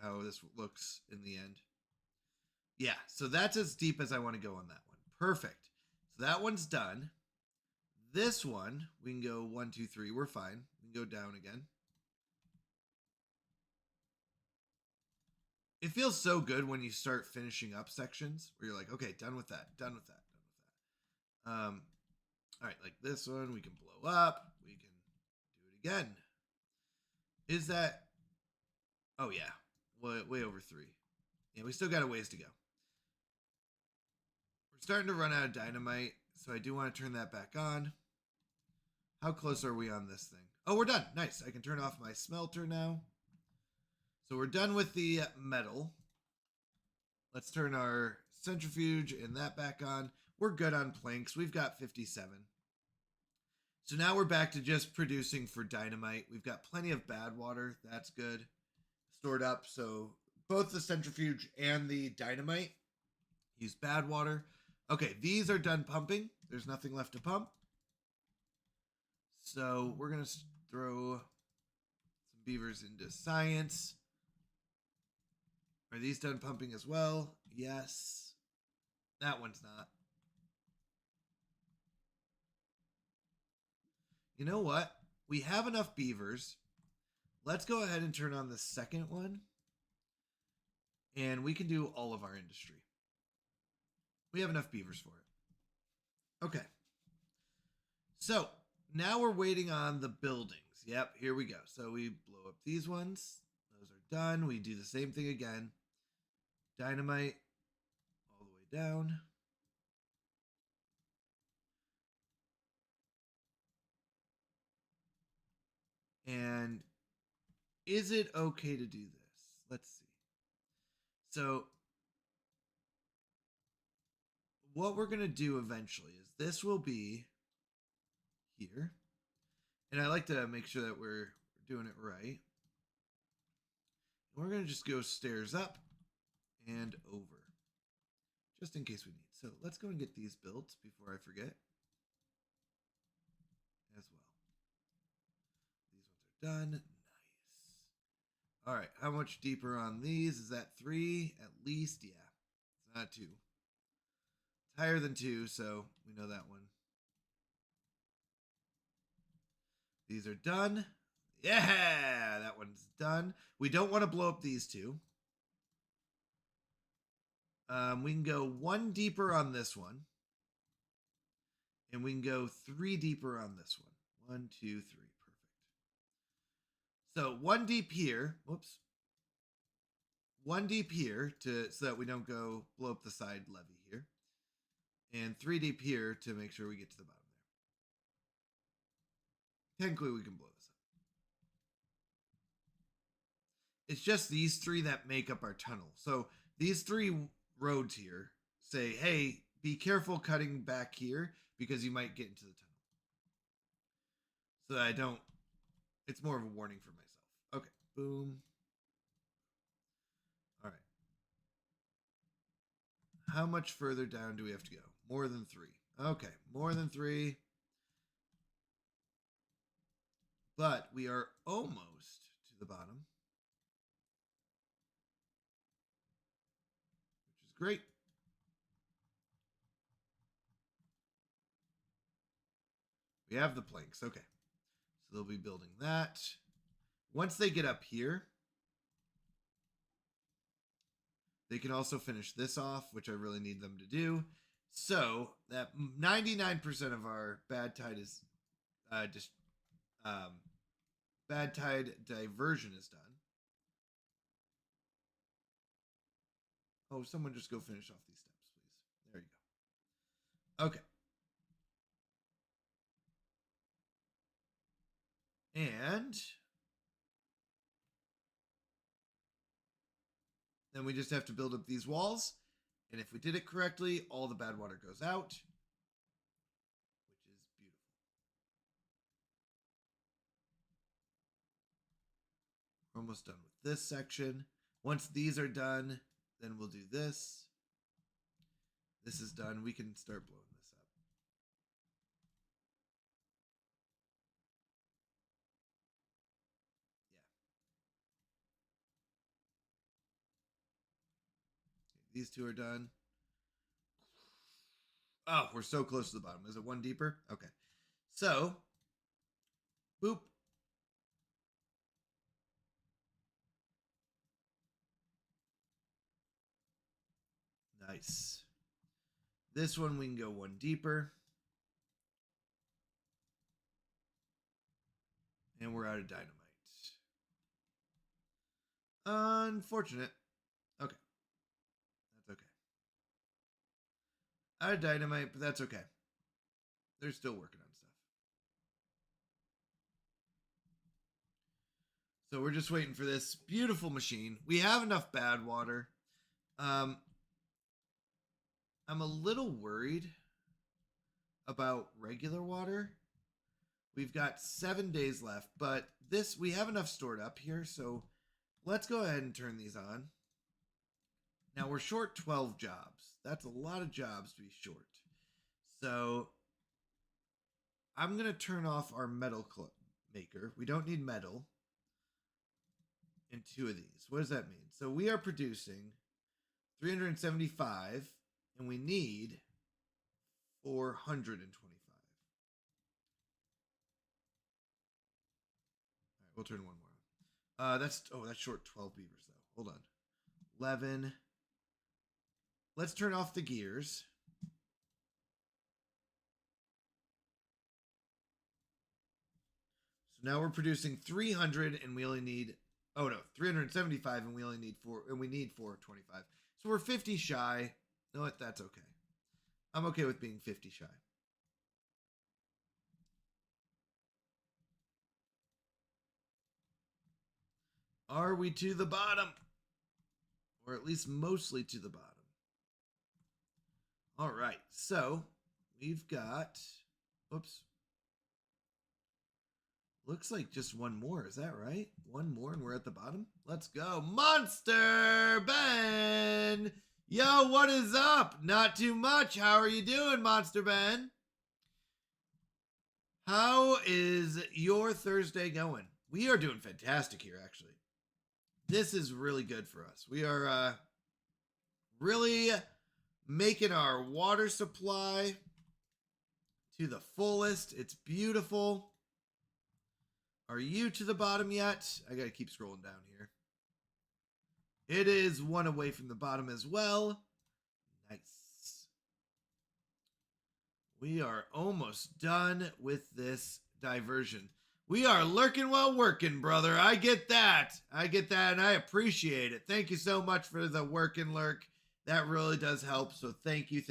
how this looks in the end. Yeah, so that's as deep as I want to go on that one. Perfect. So that one's done. This one, we can go 1, 2, 3. We're fine. We can go down again. It feels so good when you start finishing up sections where you're like, okay, done with that, done with that, done with that. All right, like this one, we can blow up. We can do it again. Is that? Oh yeah, way over 3. Yeah, we still got a ways to go. We're starting to run out of dynamite, so I do want to turn that back on. How close are we on this thing? Oh, we're done. Nice. I can turn off my smelter now. So we're done with the metal. Let's turn our centrifuge and that back on. We're good on planks. We've got 57. So now we're back to just producing for dynamite. We've got plenty of bad water. That's good. Stored up. So both the centrifuge and the dynamite use bad water. Okay, these are done pumping. There's nothing left to pump. So we're going to throw some beavers into science. Are these done pumping as well? Yes. That one's not. You know what? We have enough beavers. Let's go ahead and turn on the second one. And we can do all of our industry. We have enough beavers for it. Okay. So now we're waiting on the buildings. Yep, here we go. So we blow up these ones. Those are done. We do the same thing again. Dynamite all the way down. And is it okay to do this? Let's see. So what we're going to do eventually is this will be here. And I like to make sure that we're doing it right. We're going to just go stairs up and over, just in case we need. So let's go and get these built before I forget as well. These ones are done. Nice. All right, how much deeper on these? Is that 3 at least? Yeah, it's not 2. It's higher than 2, so we know that one. These are done. Yeah, that one's done. We don't want to blow up these 2. We can go 1 deeper on this one. And we can go 3 deeper on this one. 1, 2, 3. Perfect. So 1 deep here. Whoops. 1 deep here so that we don't go blow up the side levee here. And 3 deep here to make sure we get to the bottom there. Technically, we can blow this up. It's just these 3 that make up our tunnel. So these 3 roads here say, hey, be careful cutting back here because you might get into the tunnel. So that I don't, it's more of a warning for myself. Okay, boom. All right. how much further down do we have to go? More than 3. Okay, more than 3. But we are almost to the bottom, which is great. We have the planks. Okay. So they'll be building that. Once they get up here, they can also finish this off, which I really need them to do. So that 99% of our bad tide is bad tide diversion is done. Oh, someone just go finish off these steps, please. There you go. Okay. And then we just have to build up these walls. And if we did it correctly, all the bad water goes out, which is beautiful. We're almost done with this section. Once these are done, then we'll do this. This is done. We can start blowing this up. Yeah. Okay, these two are done. Oh, we're so close to the bottom. Is it one deeper? Okay. So, boop. Nice. This one we can go one deeper. And we're out of dynamite. Unfortunate. Okay. That's okay. Out of dynamite, but that's okay. They're still working on stuff. So we're just waiting for this beautiful machine. We have enough bad water. I'm a little worried about regular water. We've got 7 days left, but this we have enough stored up here, so let's go ahead and turn these on. Now we're short 12 jobs. That's a lot of jobs to be short. So I'm going to turn off our metal maker. We don't need metal in 2 of these. What does that mean? So we are producing 375 and we need 425. All right, we'll turn one more on. That's short 12 beavers though. Hold on. 11. Let's turn off the gears. So now we're producing 300 and we only need 375 and we only need 425. So we're 50 shy. You know what? That's okay. I'm okay with being 50 shy. Are we to the bottom? Or at least mostly to the bottom. All right. So we've got, oops. Looks like just one more. Is that right? One more and we're at the bottom? Let's go. Monster Ben! Yo, what is up? Not too much. How are you doing, Monster Ben? How is your Thursday going? We are doing fantastic here, actually. This is really good for us. We are really making our water supply to the fullest. It's beautiful. Are you to the bottom yet? I gotta keep scrolling down here. It is one away from the bottom as well. Nice. We are almost done with this diversion. We are lurking while working, brother. I get that. And I appreciate it. Thank you so much for the work and lurk. That really does help. So thank you.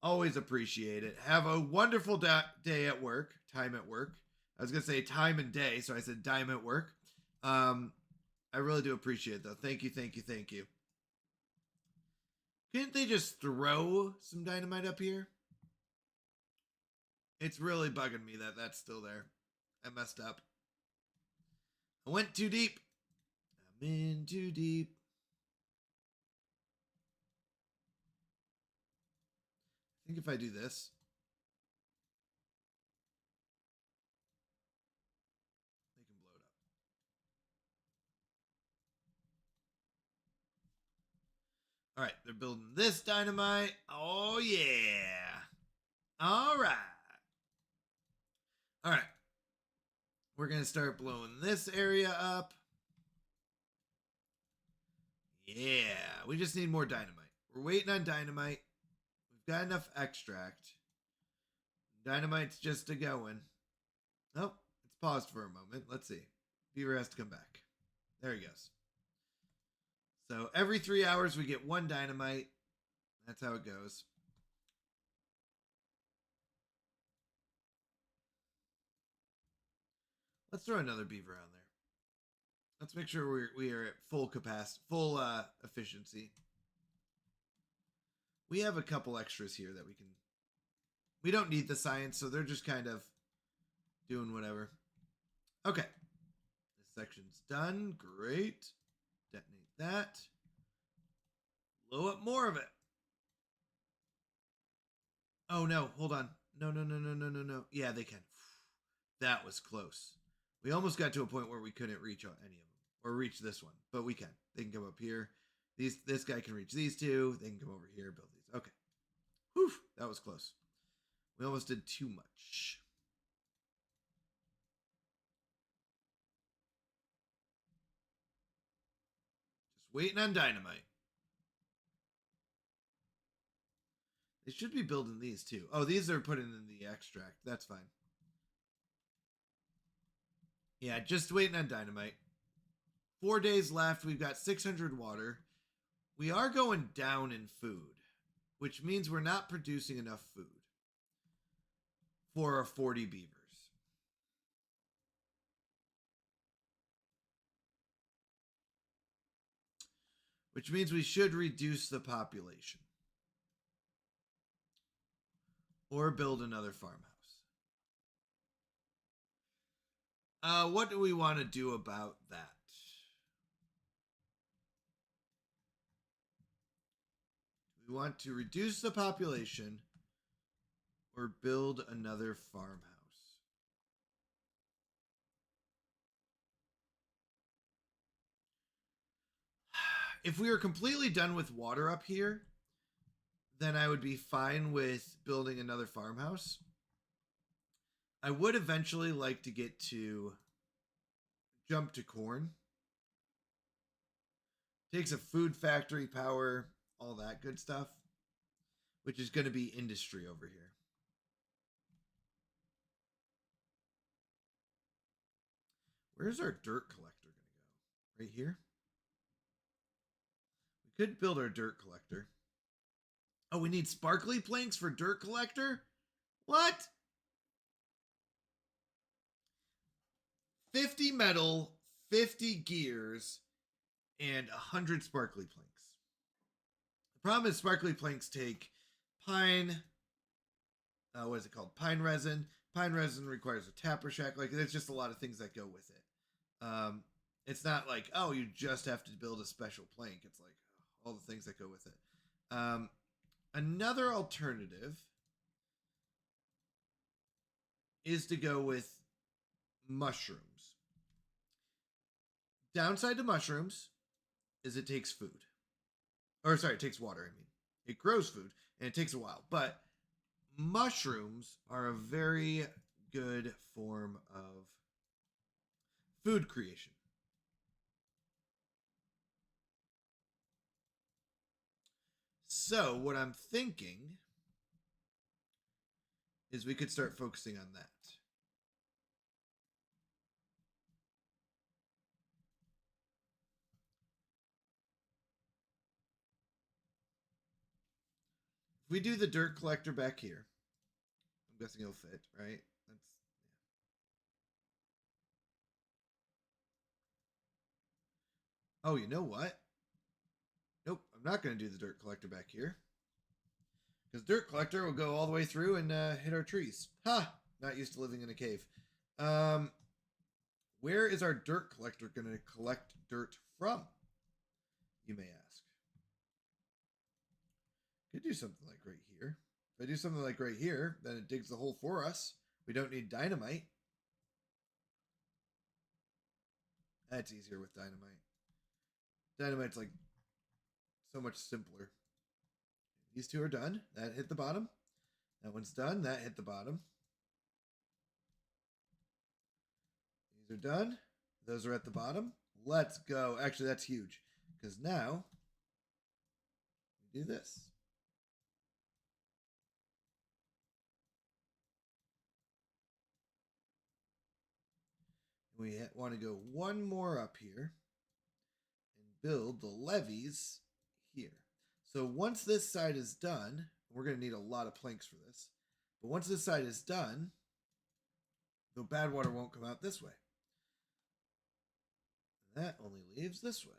Always appreciate it. Have a wonderful day at work. Time at work. I was going to say time and day, so I said time at work. I really do appreciate it, though. Thank you. Couldn't they just throw some dynamite up here? It's really bugging me that that's still there. I messed up. I went too deep. I'm in too deep. think if I do this, they can blow it up. All right, they're building this dynamite. Oh, yeah. All right. All right. We're going to start blowing this area up. Yeah, we just need more dynamite. We're waiting on dynamite. We've got enough extract. Dynamite's just a going. Oh, it's paused for a moment. Let's see. Beaver has to come back. There he goes. So every 3 hours we get one dynamite. That's how it goes. Let's throw another beaver on there. Let's make sure we are at full capacity, full efficiency. We have a couple extras here that we can. We don't need the science, so they're just kind of doing whatever. Okay. This section's done. Great. Detonate that. Blow up more of it. Oh, no. Hold on. No. Yeah, they can. That was close. We almost got to a point where we couldn't reach any of them. Or reach this one. But we can. They can come up here. This guy can reach these two. They can come over here, build these. Okay. Whew. That was close. We almost did too much. Just waiting on dynamite. They should be building these too. Oh, these are putting in the extract. That's fine. Yeah, just waiting on dynamite. 4 days left. We've got 600 water. We are going down in food, which means we're not producing enough food for our 40 beavers. Which means we should reduce the population. Or build another farmhouse. What do we want to do about that? We want to reduce the population or build another farmhouse. If we were completely done with water up here, then I would be fine with building another farmhouse. I would eventually like to get to jump to corn. Takes a food factory power, all that good stuff, which is going to be industry over here. Where's our dirt collector going to go? Right here? We could build our dirt collector. Oh, we need sparkly planks for dirt collector? What? 50 metal, 50 gears, and 100 sparkly planks. The problem is sparkly planks take pine, what is it called? Pine resin. Pine resin requires a tapper shack. Like, there's just a lot of things that go with it. It's not like, oh, you just have to build a special plank. It's like all the things that go with it. Another alternative is to go with mushrooms. Downside to mushrooms is it takes food. Or sorry, it takes water, I mean. It grows food, and it takes a while. But mushrooms are a very good form of food creation. So what I'm thinking is we could start focusing on that. If we do the dirt collector back here, I'm guessing it'll fit, right? That's yeah. Oh, you know what? Nope, I'm not going to do the dirt collector back here. Because dirt collector will go all the way through and hit our trees. Ha! Not used to living in a cave. Where is our dirt collector going to collect dirt from? You may ask. Could do something like right here. If I do something like right here, then it digs the hole for us. We don't need dynamite. That's easier with dynamite. Dynamite's like so much simpler. These two are done. That hit the bottom. That one's done. That hit the bottom. These are done. Those are at the bottom. Let's go. Actually, that's huge because now we do this. We want to go one more up here and build the levees here. So once this side is done, we're going to need a lot of planks for this. But once this side is done, the bad water won't come out this way. And that only leaves this way.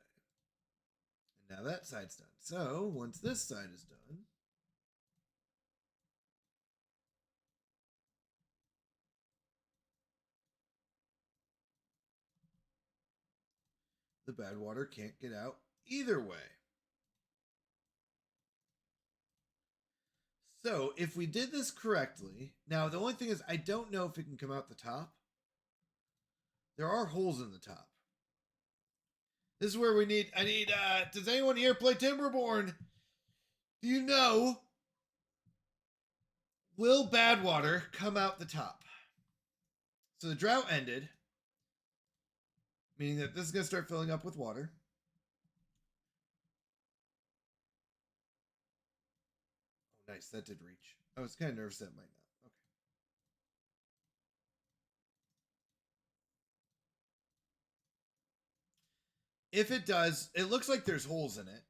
And now that side's done. So once this side is done, the bad water can't get out either way. So if we did this correctly, now the only thing is I don't know if it can come out the top. There are holes in the top. This is where does anyone here play Timberborn? Do you know, will bad water come out the top? So the drought ended, meaning that this is going to start filling up with water. Oh, nice. That did reach. I was kind of nervous that might not. Okay. If it does, it looks like there's holes in it.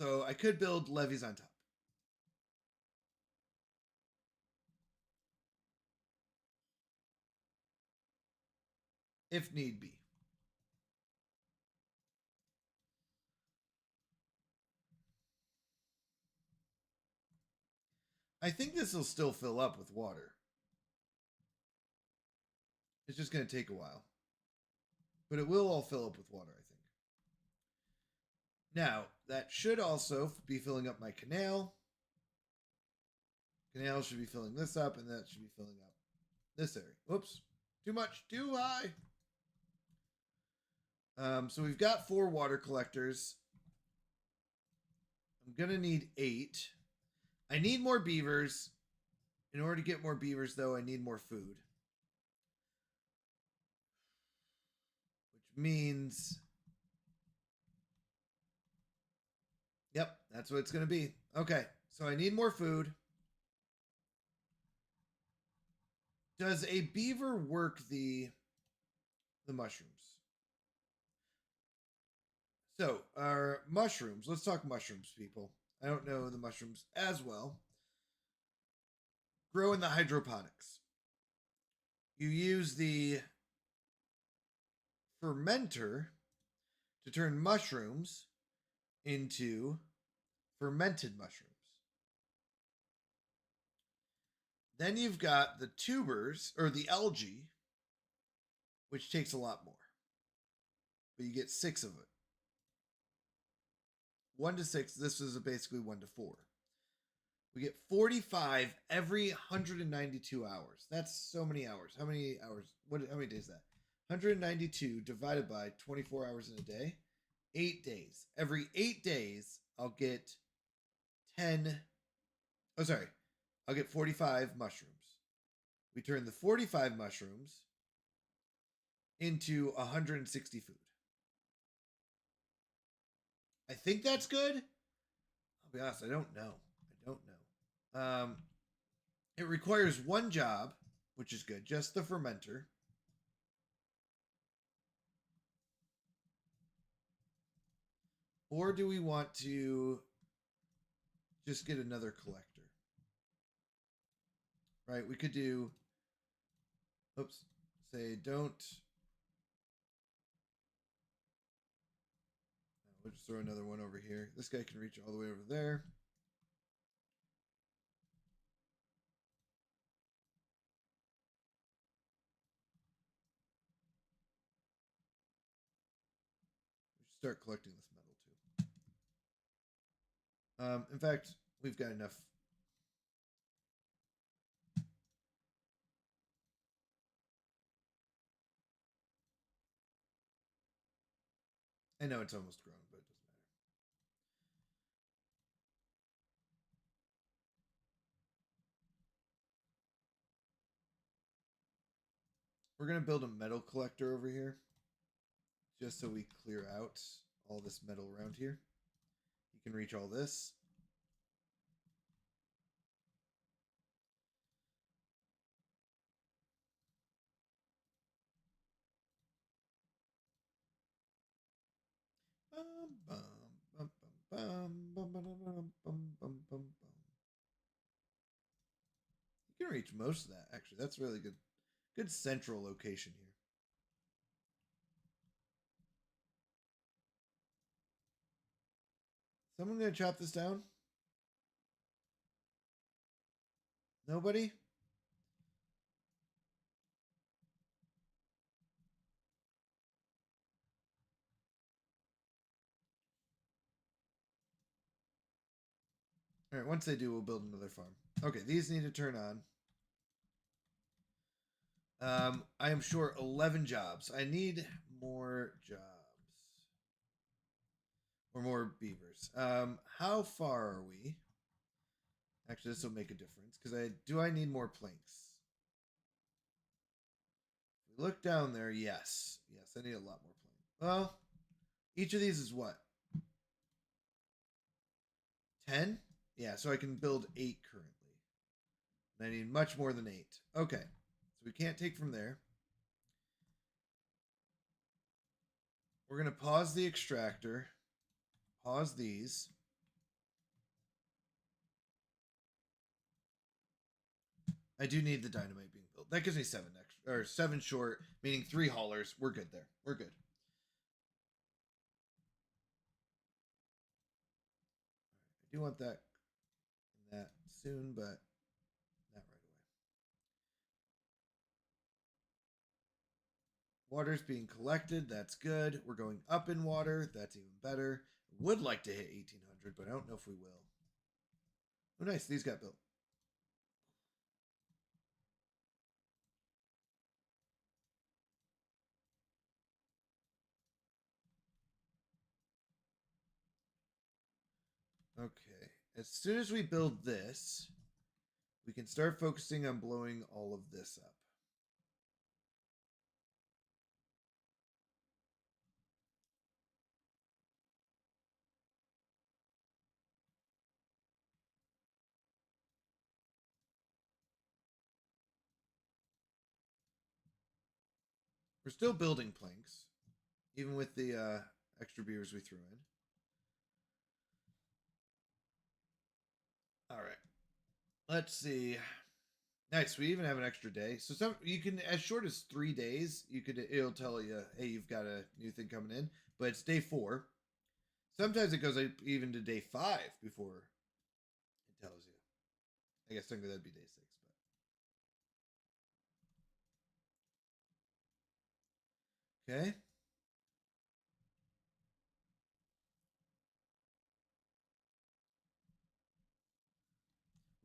So I could build levees on top. If need be. I think this will still fill up with water. It's just going to take a while. But it will all fill up with water, I think. Now, that should also be filling up my canal. Canal should be filling this up, and that should be filling up this area. Whoops. Too much. Too high. So we've got 4 water collectors. I'm going to need 8. I need more beavers. In order to get more beavers, though, I need more food. Which means... Yep, that's what it's going to be. Okay, so I need more food. Does a beaver work the mushrooms? So, our mushrooms. Let's talk mushrooms, people. I don't know the mushrooms as well. Grow in the hydroponics. You use the fermenter to turn mushrooms into fermented mushrooms. Then you've got the tubers, or the algae, which takes a lot more. But you get 6 of it. 1 to 6, this is basically 1 to 4. We get 45 every 192 hours. That's so many hours. How many hours? How many days is that? 192 divided by 24 hours in a day. 8 days. Every 8 days, I'll get 10. Oh, sorry. I'll get 45 mushrooms. We turn the 45 mushrooms into 160 food. I think that's good. I'll be honest, I don't know. It requires 1 job, which is good. Just the fermenter. Or do we want to just get another collector? Right, we could do... Oops. Say don't... We'll just throw another one over here. This guy can reach all the way over there. We should start collecting this metal too. In fact, we've got enough I know it's almost grown, but it doesn't matter. We're going to build a metal collector over here, just so we clear out all this metal around here. You can reach all this. You can reach most of that, actually. That's really good. Good central location here. Someone gonna chop this down? Nobody? Alright, once they do, we'll build another farm. Okay, these need to turn on. I am short 11 jobs. I need more jobs. Or more beavers. How far are we? Actually, this will make a difference because I need more planks. If we look down there, yes. Yes, I need a lot more planks. Well, each of these is what? 10? Yeah, so I can build 8 currently. And I need much more than 8. Okay. So we can't take from there. We're going to pause the extractor. Pause these. I do need the dynamite being built. That gives me 7 extra, or 7 short, meaning 3 haulers. We're good there. We're good. I do want that soon, but not right away. Water's being collected. That's good. We're going up in water. That's even better. Would like to hit 1800, but I don't know if we will. Oh, nice. These got built. Okay. As soon as we build this, we can start focusing on blowing all of this up. We're still building planks, even with the extra beavers we threw in. All right. Let's see. Nice. We even have an extra day. So some you can as short as 3 days. It'll tell you, hey, you've got a new thing coming in. But it's day 4. Sometimes it goes even to day 5 before it tells you. I guess technically that'd be day 6. But okay.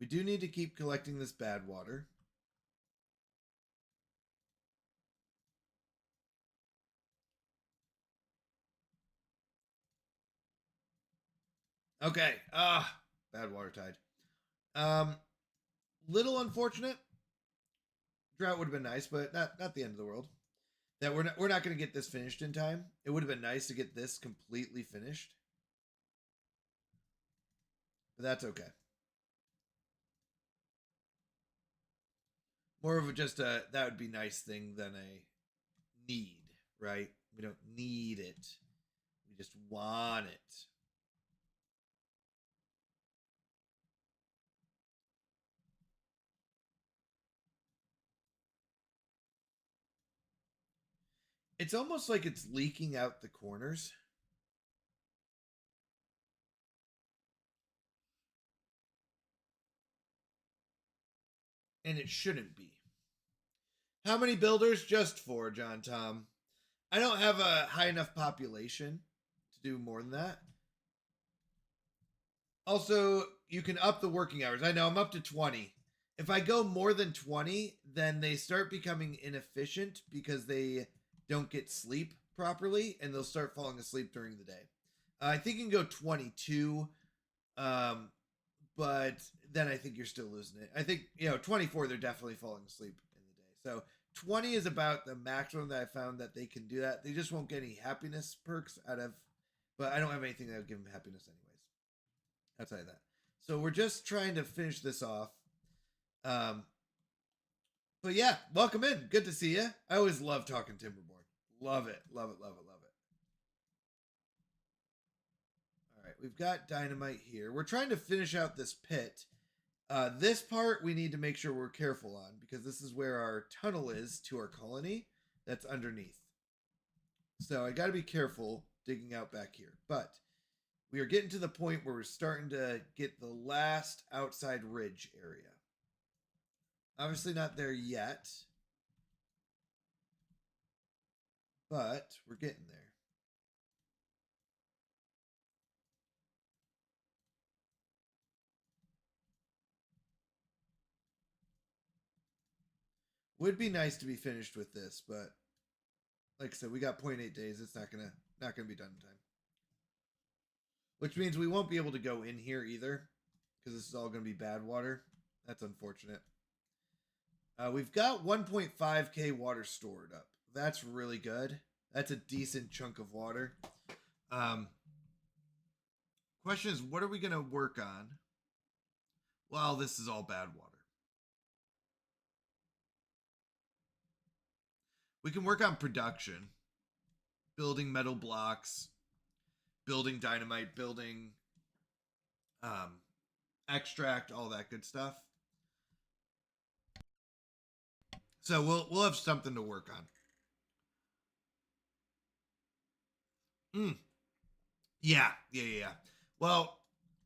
We do need to keep collecting this bad water. Okay. Bad water tide. Little unfortunate. Drought would have been nice, but not the end of the world. That we're not going to get this finished in time. It would have been nice to get this completely finished. But that's okay. More of just a that would be nice thing than a need, right? We don't need it. We just want it. It's almost like it's leaking out the corners. And it shouldn't be. How many builders? Just 4, John Tom. I don't have a high enough population to do more than that. Also, you can up the working hours. I know I'm up to 20. If I go more than 20, then they start becoming inefficient because they don't get sleep properly, and they'll start falling asleep during the day. I think you can go 22, but then I think you're still losing it. I think 24 they're definitely falling asleep in the day. So 20 is about the maximum that I found that they can do that. They just won't get any happiness perks out of, but I don't have anything that would give them happiness anyways. Outside of that, so we're just trying to finish this off. But yeah, welcome in. Good to see you. I always love talking Timberborn. Love it, love it, love it, love it. All right, we've got dynamite here. We're trying to finish out this pit. This part we need to make sure we're careful on because this is where our tunnel is to our colony that's underneath. So I got to be careful digging out back here. But we are getting to the point where we're starting to get the last outside ridge area. Obviously not there yet, but we're getting there. Would be nice to be finished with this, but like I said, we got 0.8 days. It's not gonna be done in time. Which means we won't be able to go in here either, because this is all gonna be bad water. That's unfortunate. We've got 1.5k water stored up. That's really good. That's a decent chunk of water. Question is, what are we gonna work on? Well, this is all bad water. We can work on production, building metal blocks, building dynamite, building extract, all that good stuff. So we'll have something to work on. Yeah. Well,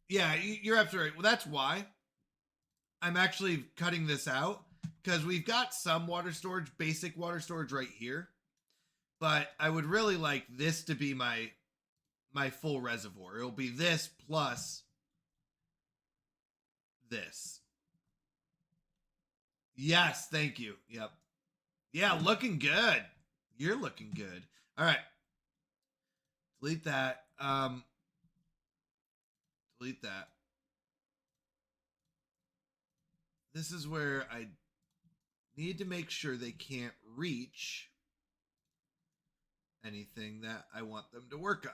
yeah, you're absolutely right. Well, that's why I'm actually cutting this out, because we've got some water storage, basic water storage right here. But I would really like this to be my full reservoir. It'll be this plus this. Yes, thank you. Yep. Yeah, looking good. You're looking good. All right. Delete that. Delete that. This is where I need to make sure they can't reach anything that I want them to work on.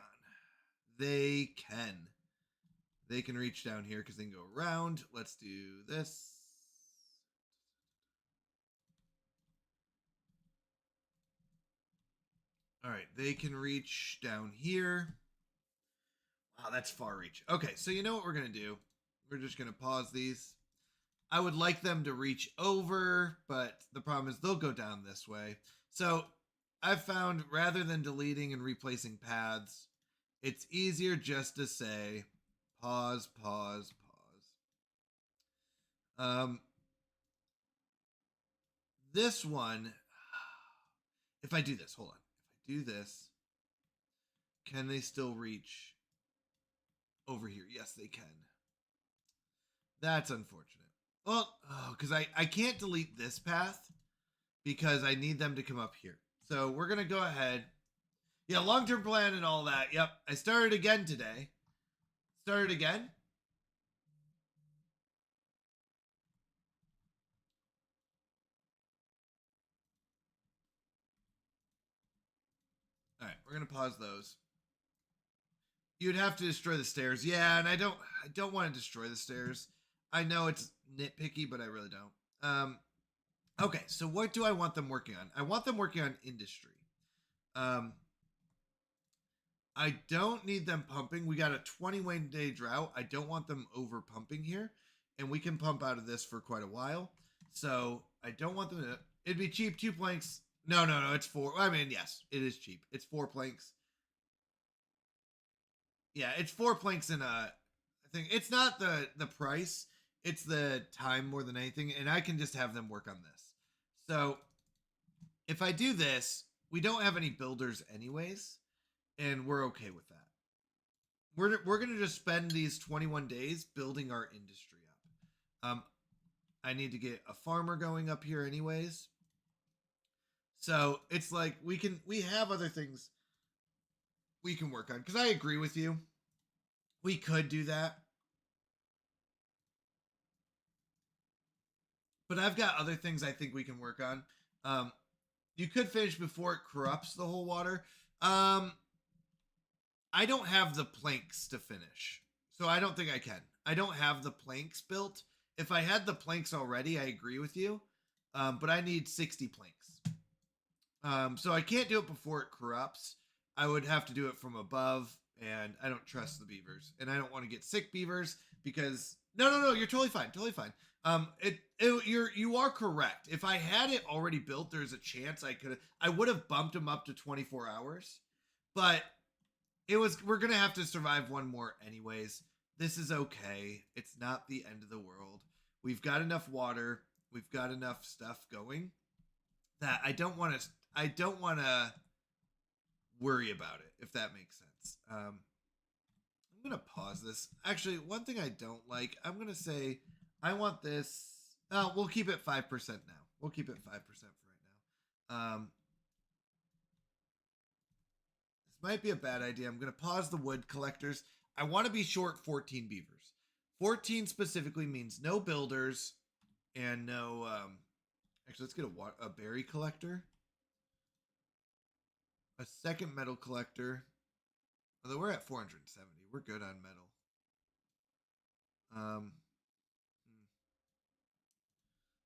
They can. They can reach down here because they can go around. Let's do this. All right, they can reach down here. Wow, that's far reach. Okay, so you know what we're going to do? We're just going to pause these. I would like them to reach over, but the problem is they'll go down this way. So I've found, rather than deleting and replacing paths, it's easier just to say pause, pause, pause. This one, if I do this, hold on. If I do this, can they still reach over here? Yes, they can. That's unfortunate. Well, because I can't delete this path because I need them to come up here. So we're going to go ahead. Yeah, long-term plan and all that. Yep, I started again today. Started again. All right, we're going to pause those. You'd have to destroy the stairs. Yeah, and I don't want to destroy the stairs. I know it's nitpicky, but I really don't. Okay, so what do I want them working on? I want them working on industry. I don't need them pumping. We got a 21-day drought. I don't want them over pumping here, and we can pump out of this for quite a while. So I don't want them to. It'd be cheap. 2 planks. No, it's 4. I mean, yes, it is cheap. It's 4 planks. Yeah, it's 4 planks in a thing. It's not the price. It's the time more than anything, and I can just have them work on this. So if I do this, we don't have any builders anyways, and we're okay with that. We're going to just spend these 21 days building our industry up. I need to get a farmer going up here anyways. So it's like we have other things we can work on, because I agree with you. We could do that. But I've got other things I think we can work on. You could finish before it corrupts the whole water. I don't have the planks to finish, so I don't think I can. I don't have the planks built. If I had the planks already, I agree with you. But I need 60 planks. So I can't do it before it corrupts. I would have to do it from above, and I don't trust the beavers, and I don't want to get sick beavers because no, you're totally fine, totally fine. You are correct. If I had it already built, there's a chance I would have bumped them up to 24 hours, but we're gonna have to survive one more anyways. This is okay. It's not the end of the world. We've got enough water. We've got enough stuff going that I don't want to worry about it, if that makes sense. I'm gonna pause this. Actually, one thing I don't like, I'm gonna say I want this. We'll keep it 5% now. We'll keep it 5% for right now. This might be a bad idea. I'm gonna pause the wood collectors. I want to be short 14 beavers. 14 specifically means no builders and no. Actually, let's get a berry collector, a second metal collector. Although we're at 470, we're good on metal.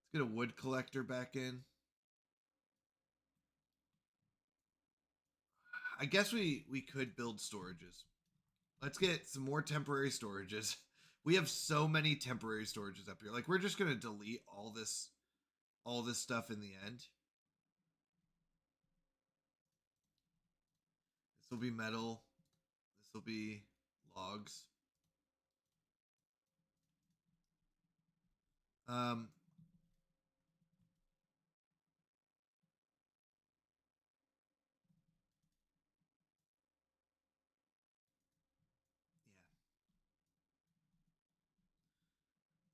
Let's get a wood collector back in. I guess we could build storages. Let's get some more temporary storages. We have so many temporary storages up here. Like, we're just gonna delete all this stuff in the end. This will be metal. This will be logs.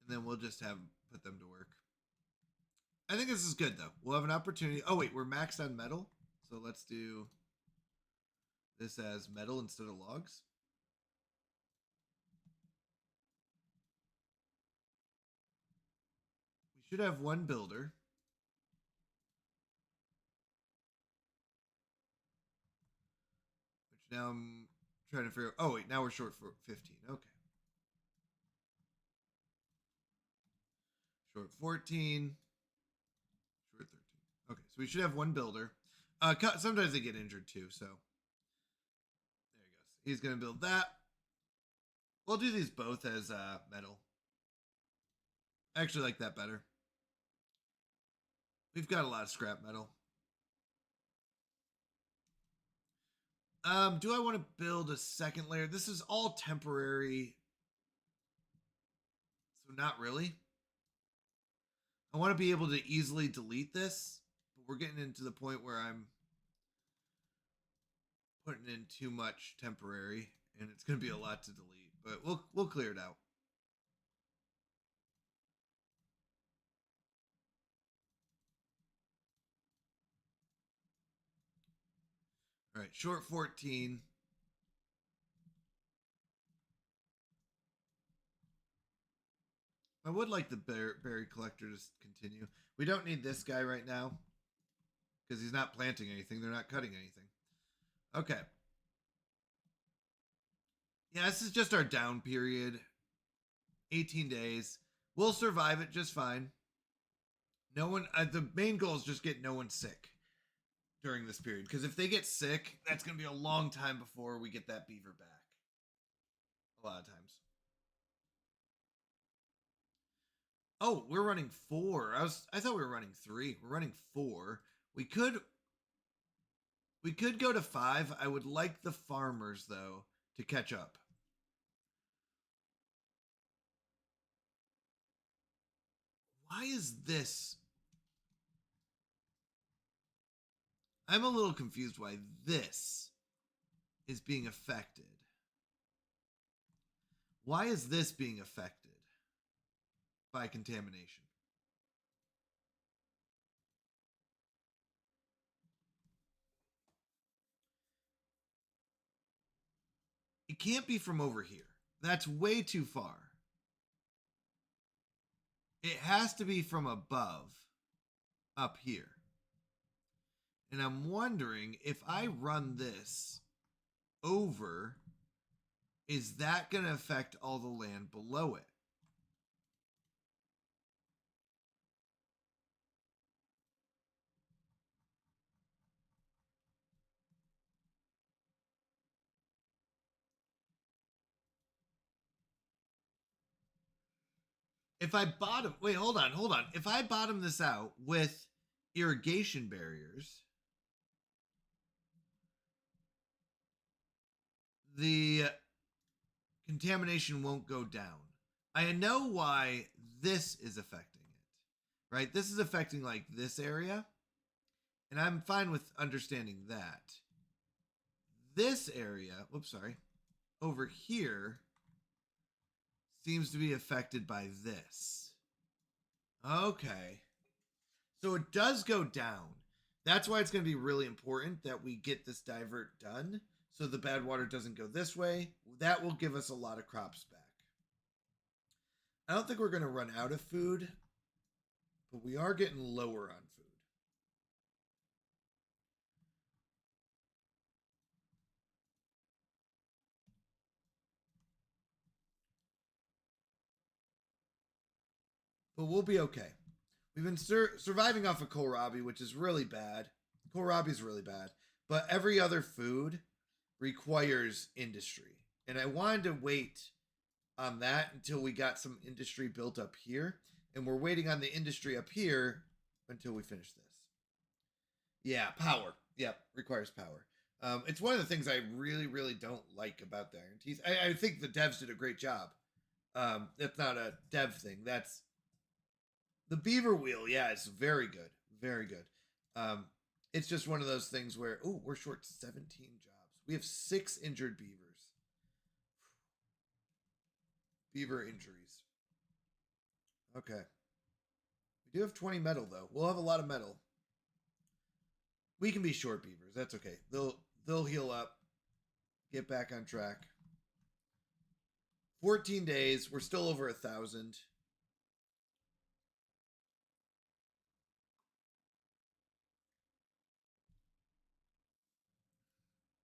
And then we'll just put them to work. I think this is good though. We'll have an opportunity. Oh wait, we're maxed on metal, so let's do this as metal instead of logs. We should have one builder. Which now I'm trying to figure out. Oh wait, now we're short for 15. Okay. Short 14. Short 13. Okay, so we should have one builder. Sometimes they get injured too, so there he goes. He's gonna build that. We'll do these both as metal. I actually like that better. We've got a lot of scrap metal. Do I want to build a second layer? This is all temporary, so not really. I want to be able to easily delete this, but we're getting into the point where I'm putting in too much temporary, and it's going to be a lot to delete. But we'll clear it out. All right, short 14. I would like the berry collector to continue. We don't need this guy right now because he's not planting anything. They're not cutting anything. Okay. Yeah, this is just our down period. 18 days. We'll survive it just fine. No one. The main goal is just get no one sick during this period, because if they get sick, that's going to be a long time before we get that beaver back. A lot of times. Oh, we're running 4. I thought we were running 3. We're running 4. We could go to 5. I would like the farmers though to catch up. Why is this? I'm a little confused why this is being affected. Why is this being affected by contamination? it can't be from over here. That's way too far. It has to be from above, up here. And I'm wondering if I run this over, is that going to affect all the land below it? If I bottom, wait, hold on. If I bottom this out with irrigation barriers, the contamination won't go down. I know why this is affecting it, right? This is affecting like this area, and I'm fine with understanding that. This area, whoops, sorry, over here seems to be affected by this. Okay. So it does go down. That's why it's going to be really important that we get this divert done so the bad water doesn't go this way. That will give us a lot of crops back. I don't think we're going to run out of food, but we are getting lower on food. But we'll be okay. We've been surviving off of kohlrabi, which is really bad. Kohlrabi is really bad. But every other food requires industry. And I wanted to wait on that until we got some industry built up here. And we're waiting on the industry up here until we finish this. Yeah, power. Yep, requires power. It's one of the things I really, really don't like about the Iron Teeth. I think the devs did a great job. That's not a dev thing. That's the Beaver wheel. Yeah, it's very good. Very good. It's just one of those things where, oh, we're short 17 jobs. We have 6 injured beavers. Beaver injuries. Okay. We do have 20 metal, though. We'll have a lot of metal. We can be short beavers. That's okay. They'll heal up. Get back on track. 14 days. We're still over 1,000.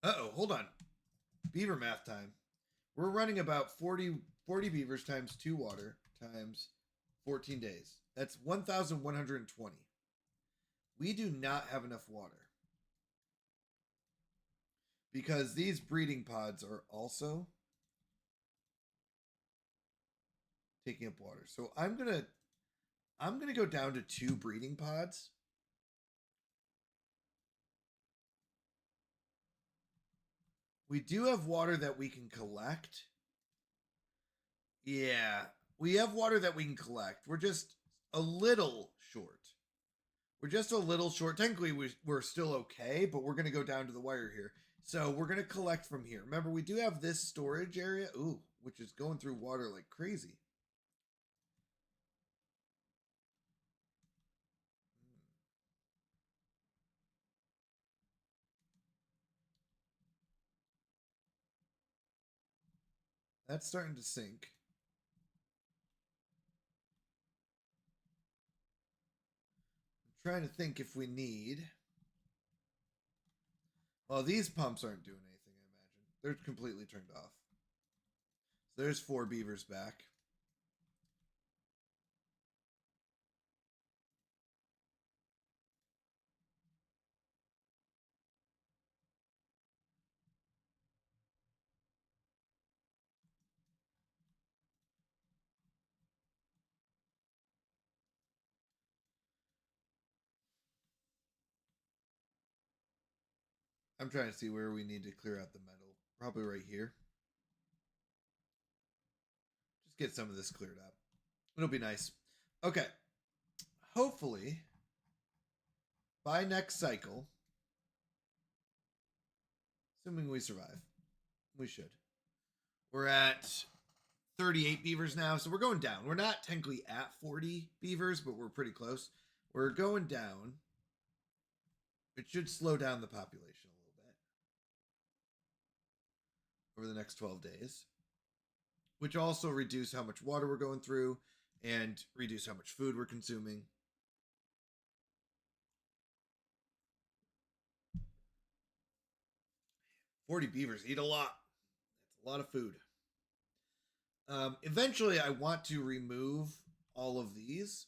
Uh-oh, hold on. Beaver math time. We're running about 40 beavers times 2 water times 14 days. That's 1,120. We do not have enough water. Because these breeding pods are also taking up water. So I'm gonna go down to 2 breeding pods. We do have water that we can collect. Yeah, we have water that we can collect. We're just a little short. We're just a little short. Technically, we're still okay, but we're going to go down to the wire here. So we're going to collect from here. Remember, we do have this storage area, which is going through water like crazy. That's starting to sink. I'm trying to think if we need... Well, these pumps aren't doing anything, I imagine. They're completely turned off. So there's 4 beavers back. I'm trying to see where we need to clear out the metal. Probably right here. Just get some of this cleared up. It'll be nice. Okay. Hopefully, by next cycle, assuming we survive, we should. We're at 38 beavers now, so we're going down. We're not technically at 40 beavers, but we're pretty close. We're going down. It should slow down the population a little bit. over the next 12 days, which also reduce how much water we're going through and reduce how much food we're consuming. "40 beavers eat a lot. It's a lot of food." Eventually, I want to remove all of these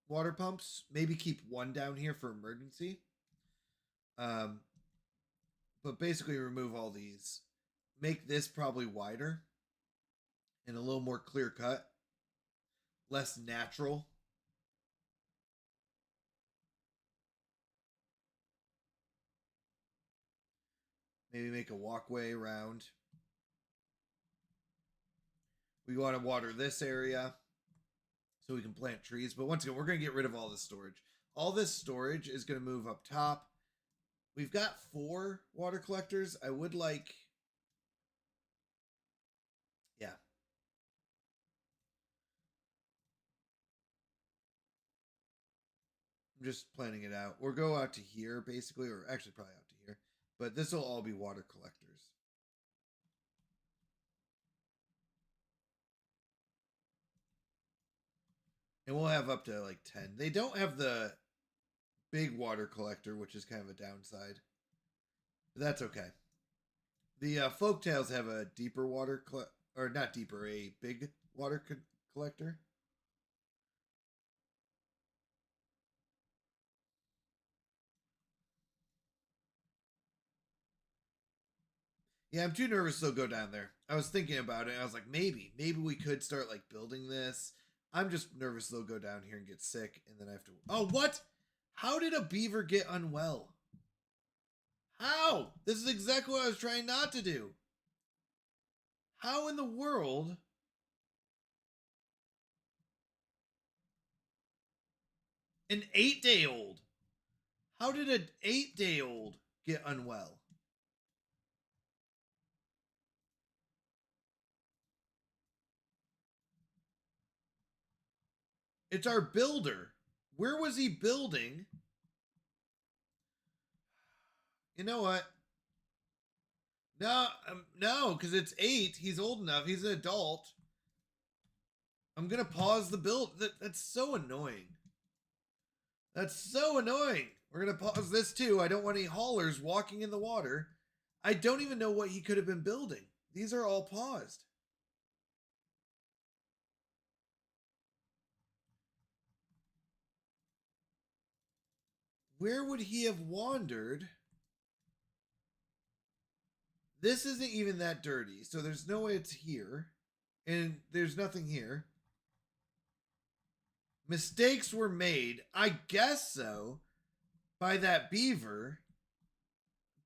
water pumps. Maybe keep one down here for emergency. But basically remove all these. Make this probably wider and a little more clear cut, less natural. Maybe make a walkway around. We want to water this area so we can plant trees. But once again, we're going to get rid of all this storage. All this storage is going to move up top. We've got 4 water collectors. I would like... Yeah. I'm just planning it out. We'll go out to here, basically, or actually probably out to here. But this will all be water collectors. And we'll have up to like 10. They don't have the big water collector, which is kind of a downside. But that's okay. The folktales have a deeper water or not deeper, a big water collector. Yeah, I'm too nervous to go down there. I was thinking about it. And I was like, maybe we could start like building this. I'm just nervous they'll go down here and get sick, and then I have to. Oh, what? How did a beaver get unwell? How? This is exactly what I was trying not to do. How in the world? An 8-day-old. How did an 8-day-old get unwell? It's our builder. Where was he building? You know what? No, because it's 8. He's old enough. He's an adult. I'm gonna pause the build. That's so annoying. That's so annoying. We're gonna pause this too. I don't want any haulers walking in the water. I don't even know what he could have been building. These are all paused. Where would he have wandered? This isn't even that dirty, so there's no way it's here. And there's nothing here. Mistakes were made, I guess so, by that beaver.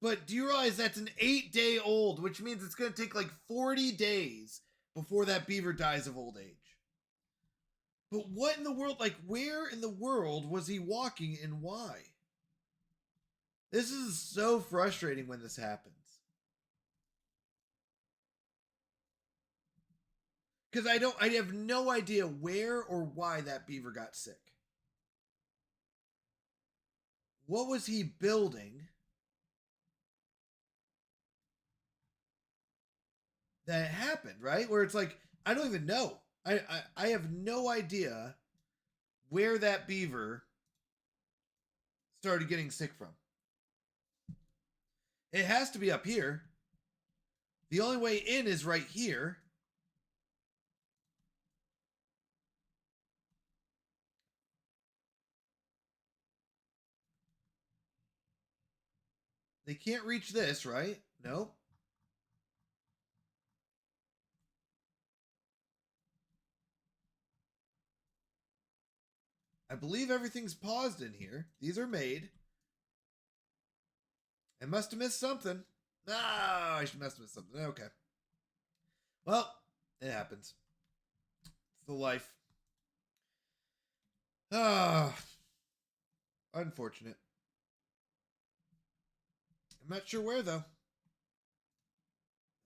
But do you realize that's an 8-day-old, which means it's going to take like 40 days before that beaver dies of old age. But what in the world, like where in the world was he walking and why? This is so frustrating when this happens. Because I have no idea where or why that beaver got sick. What was he building that happened, right? Where it's like, I don't even know. I have no idea where that beaver started getting sick from. It has to be up here. The only way in is right here. They can't reach this, right? Nope. I believe everything's paused in here. These are made. I must have missed something. Ah, I must have missed something. Okay. Well, it happens. It's the life. Ah, unfortunate. I'm not sure where, though.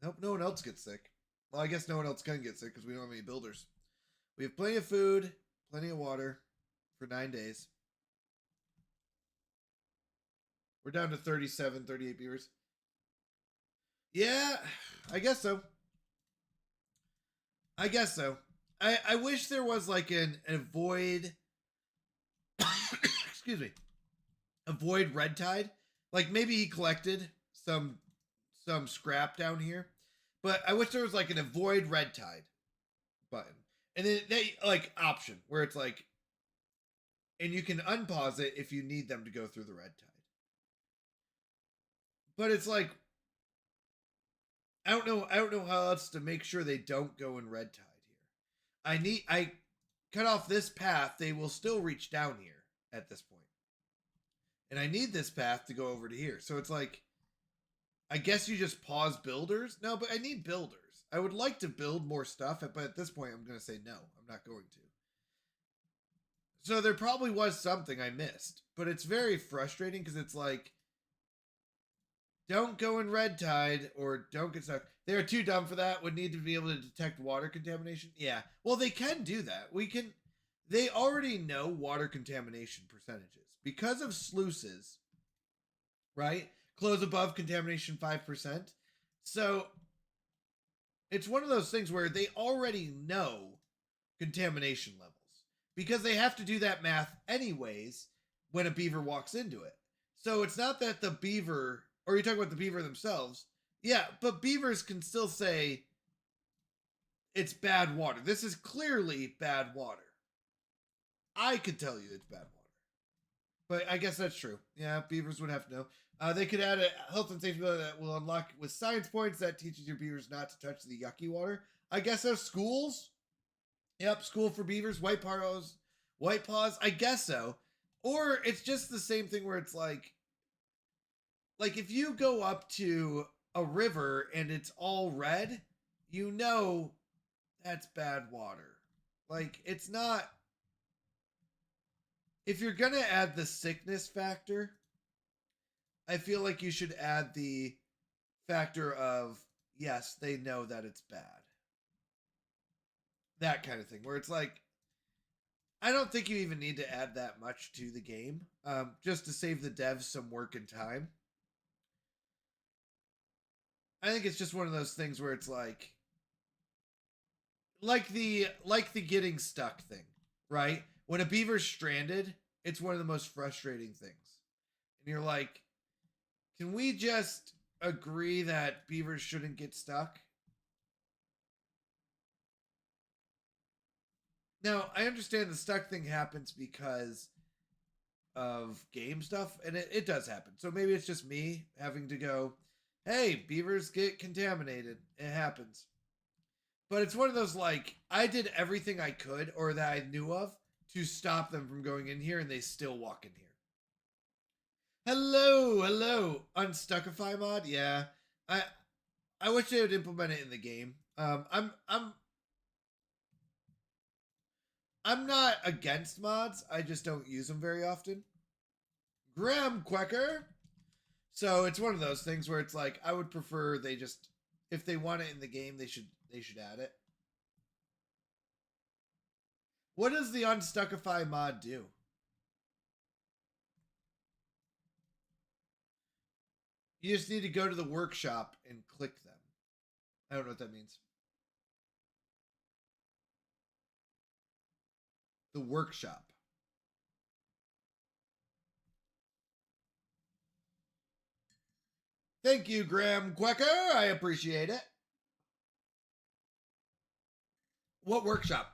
I hope no one else gets sick. Well, I guess no one else can get sick because we don't have any builders. We have plenty of food, plenty of water for 9 days. We're down to 37, 38 beavers. Yeah, I guess so. I guess so. I wish there was like an avoid excuse me, avoid red tide. Like maybe he collected some scrap down here, but I wish there was like an avoid red tide button, and then they like option where it's like, and you can unpause it if you need them to go through the red tide. But it's like I don't know how else to make sure they don't go in red tide here. I cut off this path, they will still reach down here at this point. And I need this path to go over to here. So it's like I guess you just pause builders? No, but I need builders. I would like to build more stuff, but at this point I'm going to say no. I'm not going to. So there probably was something I missed, but it's very frustrating because it's like don't go in red tide or don't get stuck. They're too dumb for that. Would need to be able to detect water contamination. Yeah. Well, they can do that. They already know water contamination percentages because of sluices, right? Close above contamination 5%. So it's one of those things where they already know contamination levels because they have to do that math anyways when a beaver walks into it. So it's not that the beaver, or you talk about the beaver themselves. Yeah, but beavers can still say it's bad water. This is clearly bad water. I could tell you it's bad water. But I guess that's true. Yeah, beavers would have to know. They could add a health and safety ability that will unlock with science points that teaches your beavers not to touch the yucky water. I guess so. Schools. Yep, school for beavers. White paws. White paws. I guess so. Or it's just the same thing where it's like if you go up to a river and it's all red, you know that's bad water. Like it's not. If you're gonna add the sickness factor, I feel like you should add the factor of yes, they know that it's bad. That kind of thing, where it's like, I don't think you even need to add that much to the game, just to save the devs some work and time. I think it's just one of those things where it's like the getting stuck thing, right? When a beaver's stranded, it's one of the most frustrating things. And you're like, can we just agree that beavers shouldn't get stuck? Now, I understand the stuck thing happens because of game stuff, and it does happen. So maybe it's just me having to go, hey, beavers get contaminated. It happens. But it's one of those like, I did everything I could or that I knew of to stop them from going in here, and they still walk in here. Hello. Unstuckify mod? Yeah. I wish they would implement it in the game. I'm not against mods. I just don't use them very often. Graham Quacker. So it's one of those things where it's like I would prefer they just, if they want it in the game, they should add it. What does the Unstuckify mod do? You just need to go to the workshop and click them. I don't know what that means. The workshop. Thank you, Graham Quacker. I appreciate it. What workshop?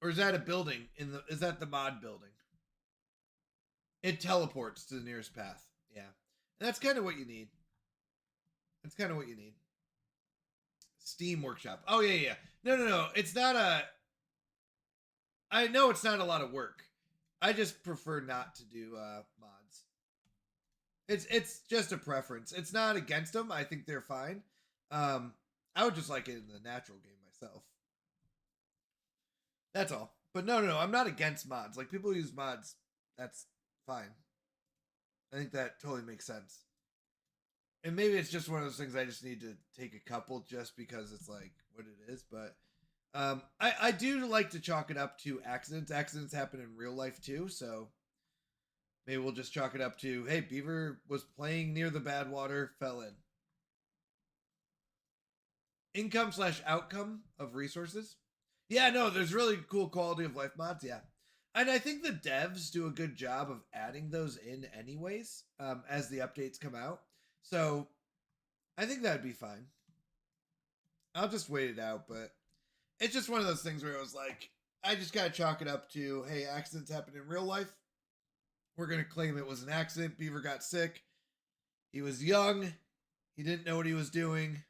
Or is that a building is that the mod building? It teleports to the nearest path. Yeah. And that's kind of what you need. That's kind of what you need. Steam Workshop. Oh yeah. No. It's not a I know it's not a lot of work. I just prefer not to do mods. It's just a preference. It's not against them. I think they're fine. I would just like it in the natural game myself. That's all. But no. I'm not against mods. Like people use mods. That's fine. I think that totally makes sense. And maybe it's just one of those things I just need to take a couple just because it's like what it is. But I do like to chalk it up to accidents. Accidents happen in real life too. So maybe we'll just chalk it up to, hey, Beaver was playing near the bad water, fell in. income slash outcome of resources. Yeah, no, there's really cool quality of life mods. Yeah. And I think the devs do a good job of adding those in anyways, as the updates come out. So I think that'd be fine. I'll just wait it out, but it's just one of those things where it was like, I just gotta chalk it up to, hey, accidents happen in real life. We're gonna claim it was an accident. Beaver got sick. He was young. He didn't know what he was doing.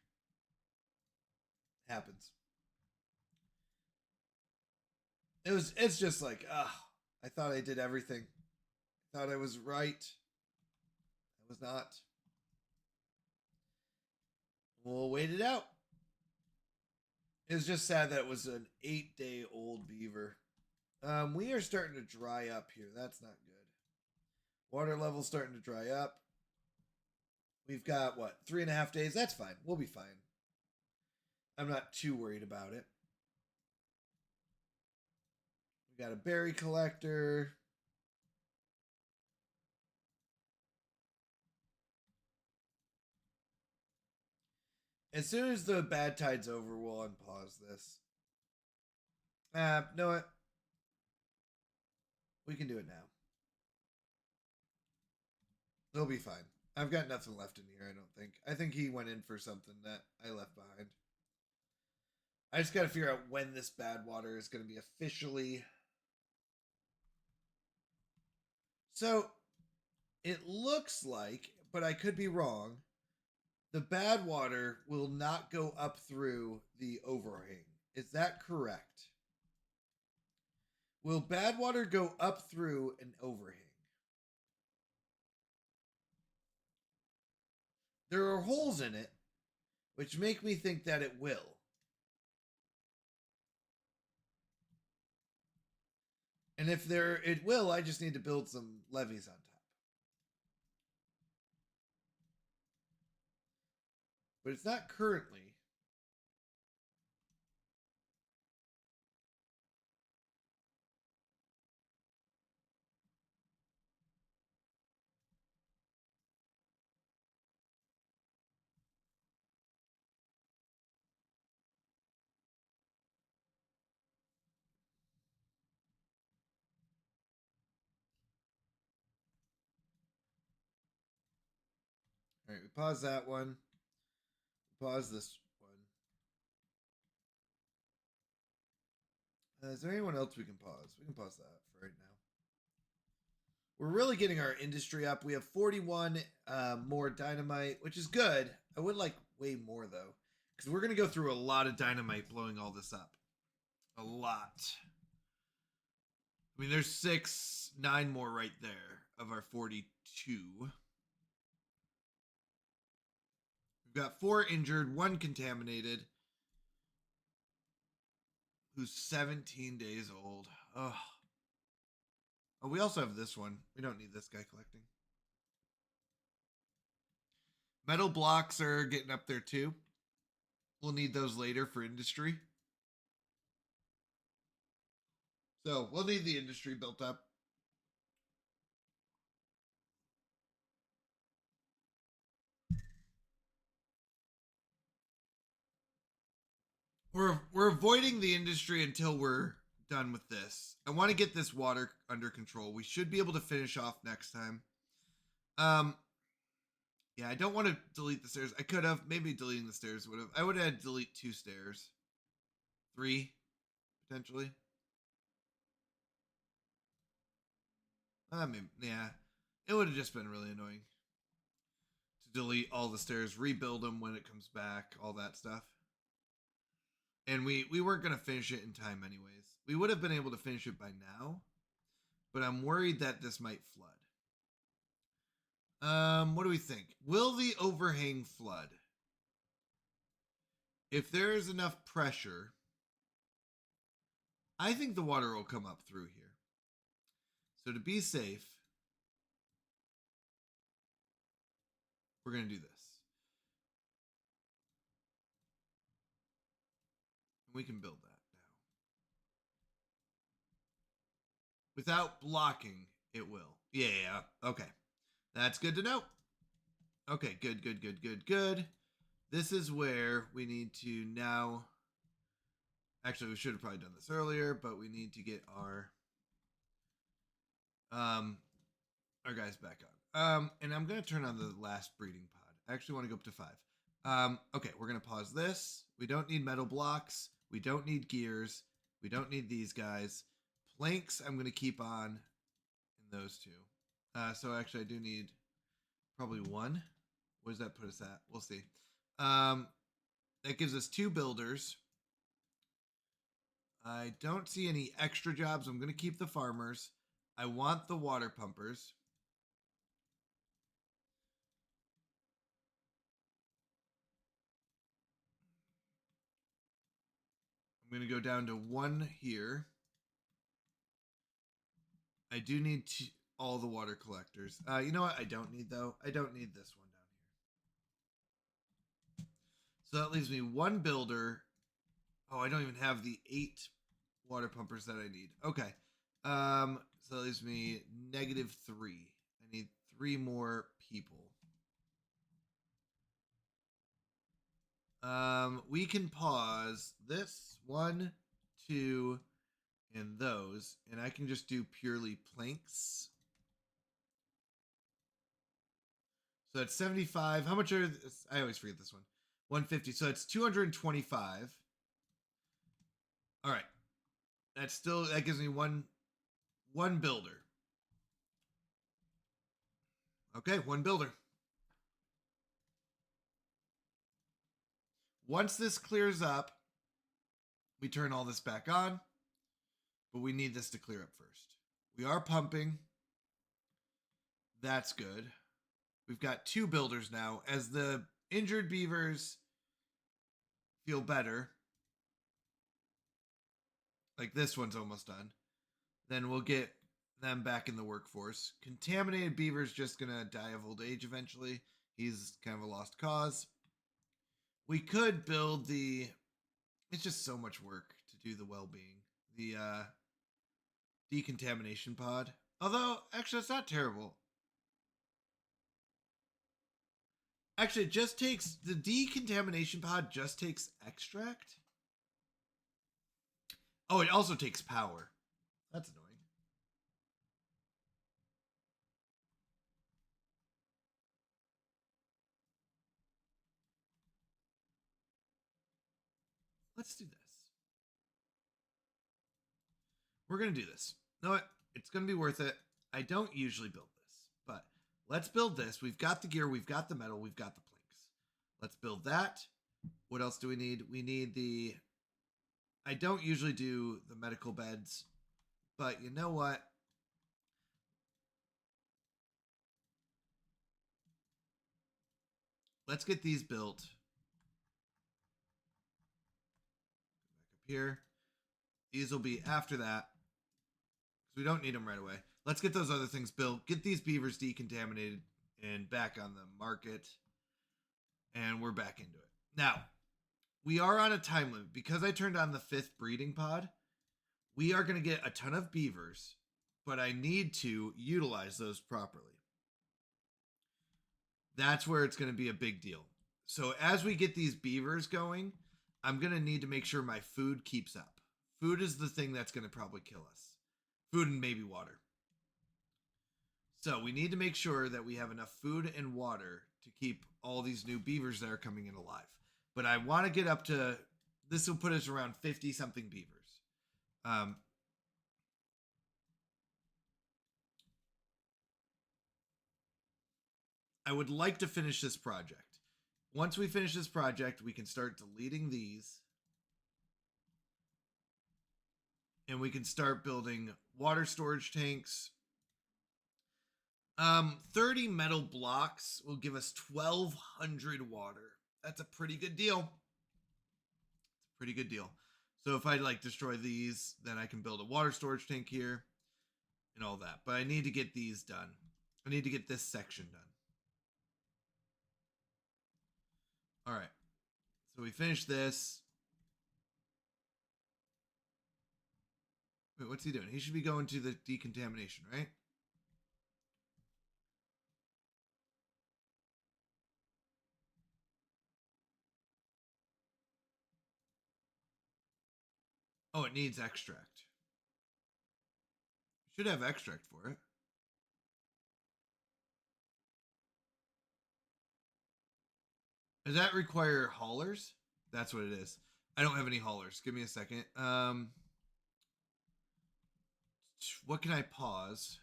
Happens. It's just like, I thought I did everything. I thought I was right. I was not. We'll wait it out. It was just sad that it was an 8-day-old beaver. We are starting to dry up here. That's not good. Water level's starting to dry up. We've got, what, 3.5 days? That's fine. We'll be fine. I'm not too worried about it. We got a berry collector. As soon as the bad tide's over, we'll unpause this. Know what? We can do it now. They'll be fine. I've got nothing left in here, I don't think. I think he went in for something that I left behind. I just got to figure out when this bad water is going to be officially. So, it looks like, but I could be wrong, the bad water will not go up through the overhang. Is that correct? Will bad water go up through an overhang? There are holes in it, which make me think that it will. And if it will, I just need to build some levees on top. But it's not currently. All right, we pause that one. Pause this one. Is there anyone else we can pause? We can pause that for right now. We're really getting our industry up. We have 41 more dynamite, which is good. I would like way more, though, because we're going to go through a lot of dynamite blowing all this up. A lot. I mean, there's 9 more right there of our 42. We've got 4 injured, 1 contaminated, who's 17 days old. Ugh. Oh, we also have this one. We don't need this guy collecting. Metal blocks are getting up there too. We'll need those later for industry. So we'll need the industry built up. We're avoiding the industry until we're done with this. I want to get this water under control. We should be able to finish off next time. Yeah, I don't want to delete the stairs. I could have. Maybe deleting the stairs would have. I would have had to delete 2 stairs. 3, potentially. I mean, yeah. It would have just been really annoying to delete all the stairs, rebuild them when it comes back, all that stuff. And we weren't going to finish it in time anyways. We would have been able to finish it by now, but I'm worried that this might flood. What do we think? Will the overhang flood? If there is enough pressure, I think the water will come up through here. So to be safe, we're going to do this. And we can build that now. Without blocking, it will. Yeah. Okay. That's good to know. Okay, good. this is where we need to now. Actually, we should have probably done this earlier, but we need to get our guys back on. And I'm gonna turn on the last breeding pod. I actually want to go up to 5. Okay, we're gonna pause this. We don't need metal blocks. We don't need gears. We don't need these guys. Planks, I'm gonna keep on in those two. So actually, I do need probably 1. What does that put us at? We'll see. That gives us 2 builders. I don't see any extra jobs. I'm gonna keep the farmers. I want the water pumpers. I'm going to go down to 1 here. I do need all the water collectors. You know what? I don't need, though. I don't need this one down here. So that leaves me 1 builder. Oh, I don't even have the 8 water pumpers that I need. Okay. So that leaves me -3. I need 3 more people. We can pause this 1, 2, and those, and I can just do purely planks. So that's 75. How much are this? I always forget this one. 150. So it's 225. All right. That gives me one builder. Okay, 1 builder. Once this clears up, we turn all this back on, but we need this to clear up first. We are pumping. That's good. We've got 2 builders now. As the injured beavers feel better, like this one's almost done, then we'll get them back in the workforce. Contaminated beaver's just gonna die of old age eventually. He's kind of a lost cause. We could build it's just so much work to do the well-being. The decontamination pod. Although, actually, it's not terrible. Actually, it just takes, the decontamination pod just takes extract. Oh, it also takes power. That's annoying. Let's do this. We're going to do this. You know what? It's going to be worth it. I don't usually build this, but let's build this. We've got the gear. We've got the metal. We've got the planks. Let's build that. What else do we need? We need I don't usually do the medical beds, but you know what? Let's get these built. Back up here. These will be after that, because we don't need them right away. Let's get those other things built. Get these beavers decontaminated and back on the market. And we're back into it. Now, we are on a time limit. Because I turned on the 5th breeding pod, we are going to get a ton of beavers, but I need to utilize those properly. That's where it's going to be a big deal. So as we get these beavers going, I'm going to need to make sure my food keeps up. Food is the thing that's going to probably kill us. Food and maybe water. So we need to make sure that we have enough food and water to keep all these new beavers that are coming in alive. But I want to get up to, this will put us around 50 something beavers. I would like to finish this project. Once we finish this project, we can start deleting these. And we can start building water storage tanks. 30 metal blocks will give us 1,200 water. That's a pretty good deal. It's a pretty good deal. So if I destroy these, then I can build a water storage tank here and all that. But I need to get these done. I need to get this section done. All right. So we finished this. Wait, what's he doing? He should be going to the decontamination, right? Oh, it needs extract. Should have extract for it. Does that require haulers? That's what it is. I don't have any haulers. Give me a second. What can I pause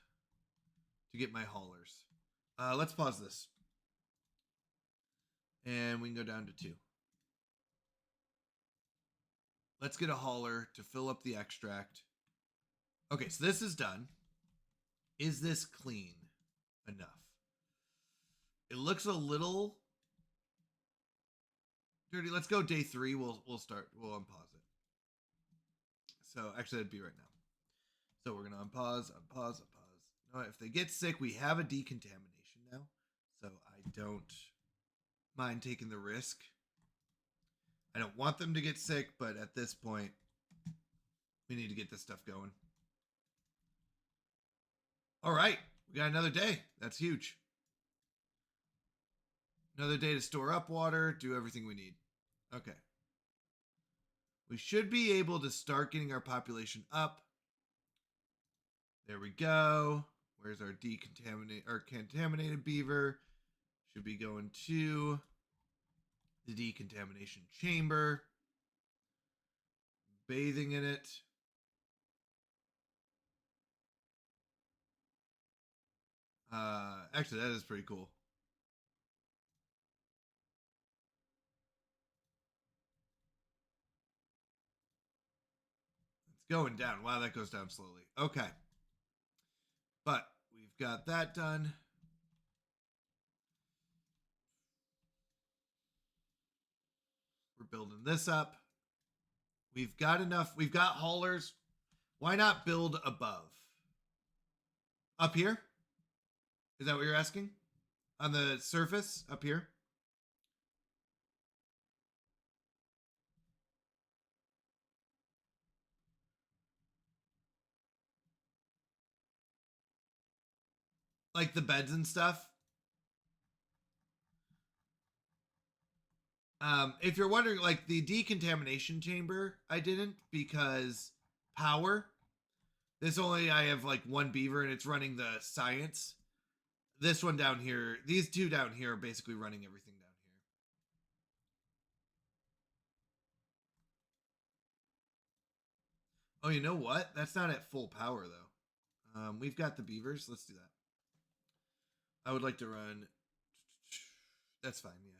to get my haulers? Let's pause this. And we can go down to 2. Let's get a hauler to fill up the extract. Okay, so this is done. Is this clean enough? It looks a little dirty. Let's go day 3. We'll unpause it. So actually that'd be right now. So we're gonna unpause. No, if they get sick, we have a decontamination now. So I don't mind taking the risk. I don't want them to get sick, but at this point, we need to get this stuff going. All right, we got another day. That's huge. Another day to store up water, do everything we need. Okay. We should be able to start getting our population up. There we go. Where's our contaminated beaver? Should be going to the decontamination chamber. Bathing in it. Actually, that is pretty cool. It's going down. Wow, that goes down slowly. Okay. But we've got that done. We're building this up. We've got enough. We've got haulers. Why not build above? Up here? Is that what you're asking? On the surface up here? Like the beds and stuff? If you're wondering, like the decontamination chamber, I didn't because power. I have like 1 beaver and it's running the science. This one down here, these 2 down here are basically running everything down here. Oh, you know what? That's not at full power though. We've got the beavers. Let's do that. I would like to run. That's fine, yeah.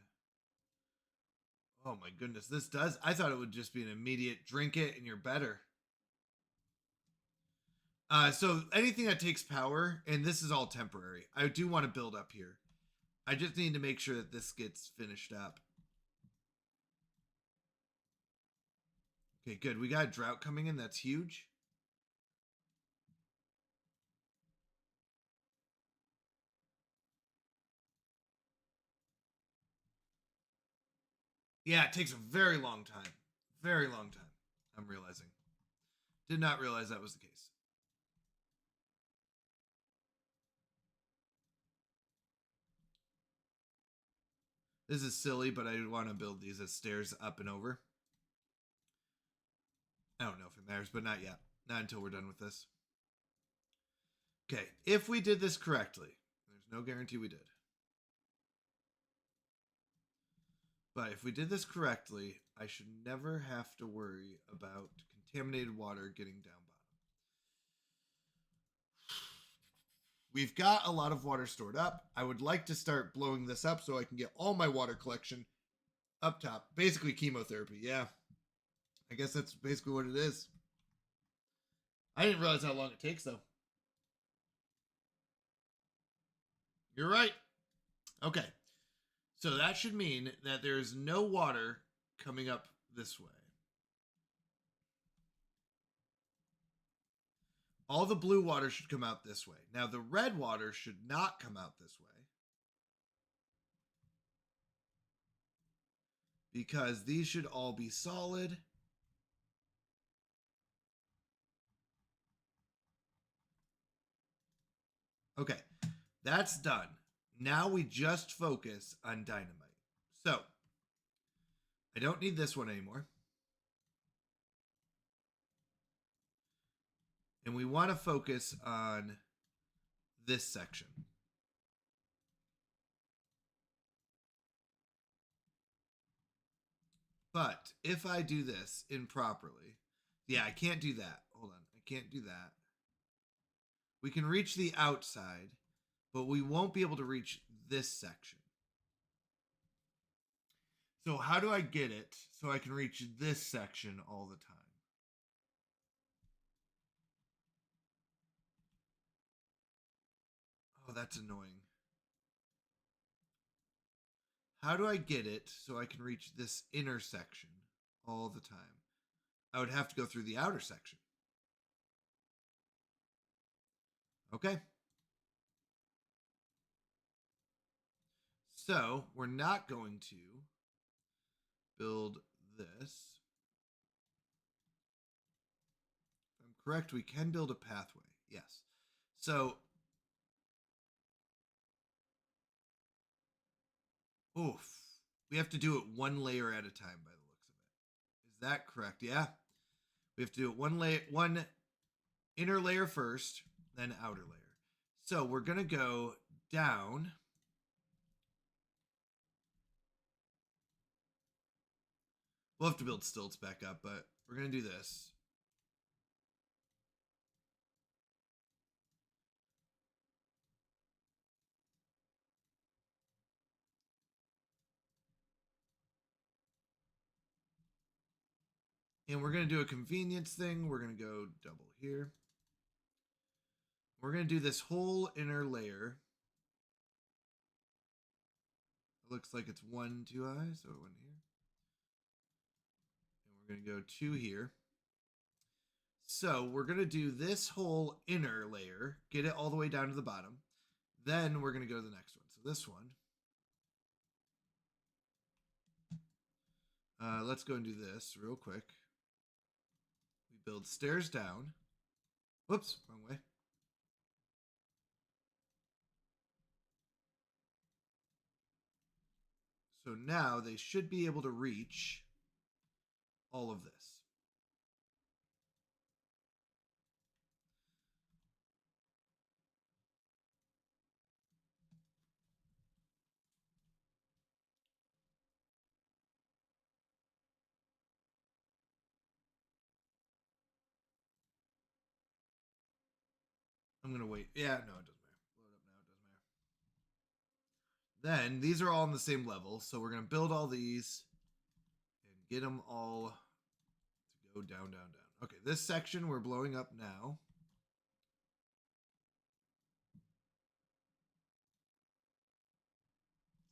Oh my goodness, this does. I thought it would just be an immediate drink it and you're better. So anything that takes power, and this is all temporary. I do want to build up here. I just need to make sure that this gets finished up. Okay, good. We got a drought coming in. That's huge. Yeah, it takes a very long time. Very long time. I'm realizing. Did not realize that was the case. This is silly, but I want to build these as stairs up and over. I don't know if it matters, but not yet. Not until we're done with this. Okay, if we did this correctly, there's no guarantee we did. But if we did this correctly, I should never have to worry about contaminated water getting down bottom. We've got a lot of water stored up. I would like to start blowing this up so I can get all my water collection up top. Basically chemotherapy, yeah. I guess that's basically what it is. I didn't realize how long it takes, though. You're right. Okay. So that should mean that there's no water coming up this way. All the blue water should come out this way. Now, the red water should not come out this way, because these should all be solid. Okay, that's done. Now we just focus on dynamite. So, I don't need this one anymore. And we want to focus on this section. But if I do this improperly, yeah, I can't do that. Hold on. I can't do that. We can reach the outside, but we won't be able to reach this section. So how do I get it so I can reach this section all the time? Oh, that's annoying. How do I get it so I can reach this intersection all the time? I would have to go through the outer section. Okay. So we're not going to build this. If I'm correct, we can build a pathway. Yes. So, oof. We have to do it one layer at a time by the looks of it. Is that correct? Yeah. We have to do it one inner layer first, then outer layer. So we're going to go down. We'll have to build stilts back up, but we're going to do this. And we're going to do a convenience thing. We're going to go double here. We're going to do this whole inner layer. It looks like it's 1 2 high, so it went here. And we're going to go 2 here. So we're going to do this whole inner layer, get it all the way down to the bottom. Then we're going to go to the next one. So this one. Let's go and do this real quick. We build stairs down. Whoops, wrong way. So now they should be able to reach all of this. I'm going to wait. Yeah, no, it doesn't matter. Load up now. It doesn't matter. Then these are all on the same level. So we're going to build all these and get them all to go down, down, down. Okay, this section we're blowing up now.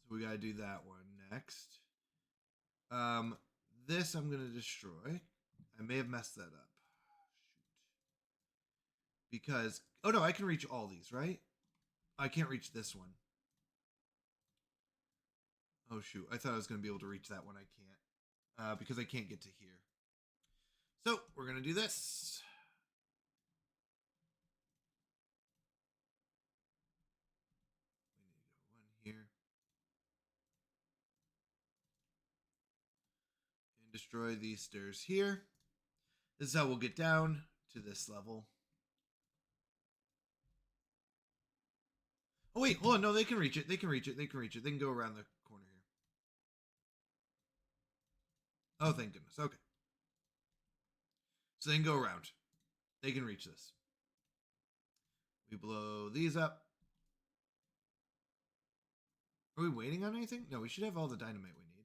So we got to do that one next. This I'm going to destroy. I may have messed that up. Shoot. Because, oh no, I can reach all these, right? I can't reach this one. Oh shoot, I thought I was going to be able to reach that one. I can't. Because I can't get to here. So, we're going to do this. We need to go 1 here. And destroy these stairs here. This is how we'll get down to this level. Oh wait, hold on. No, they can reach it. They can reach it. They can reach it. They can go around the corner here. Oh, thank goodness. Okay. So they can go around. They can reach this. We blow these up. Are we waiting on anything? No, we should have all the dynamite we need.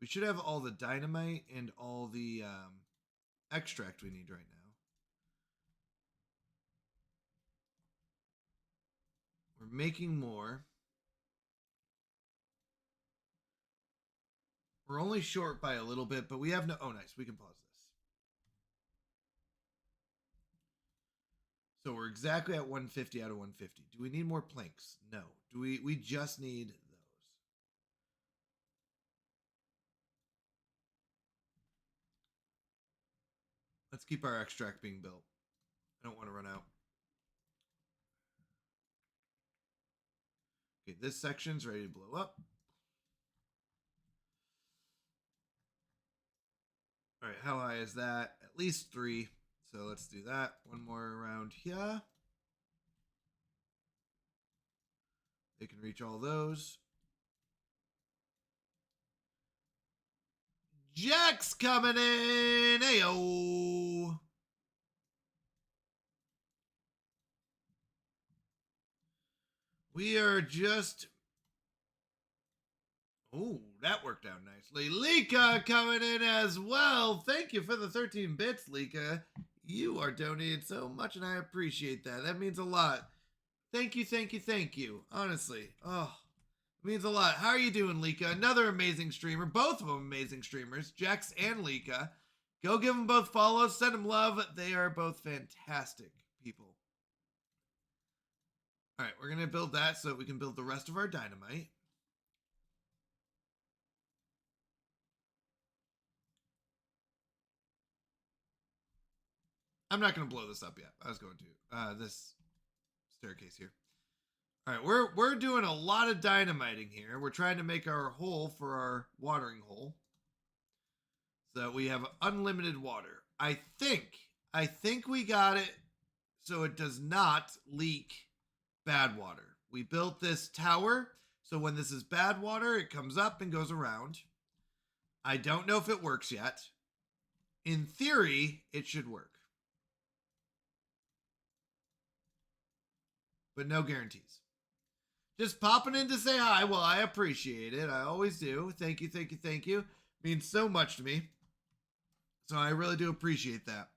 We should have all the dynamite and all the extract we need right now. We're making more. We're only short by a little bit, but we have no... Oh, nice. We can pause this. So we're exactly at 150 out of 150. Do we need more planks? No. Do we just need those. Let's keep our extract being built. I don't want to run out. Okay, this section's ready to blow up. All right, how high is that? At least 3. So let's do that. One more around here. They can reach all those. Jack's coming in. Ayo. We are just. Oh, that worked out nicely. Lika coming in as well. Thank you for the 13 bits, Lika. You are donated so much, and I appreciate that. That means a lot. Thank you, thank you, thank you. Honestly. Oh, it means a lot. How are you doing, Lika? Another amazing streamer. Both of them amazing streamers. Jax and Lika. Go give them both follows. Send them love. They are both fantastic people. All right, we're going to build that so that we can build the rest of our dynamite. I'm not going to blow this up yet. I was going to. This staircase here. All right, we're doing a lot of dynamiting here. We're trying to make our hole for our watering hole so that we have unlimited water. I think we got it so it does not leak bad water. We built this tower so when this is bad water, it comes up and goes around. I don't know if it works yet. In theory, it should work. But no guarantees. Just popping in to say hi. Well, I appreciate it. I always do. Thank you, thank you, thank you. Means so much to me. So I really do appreciate that.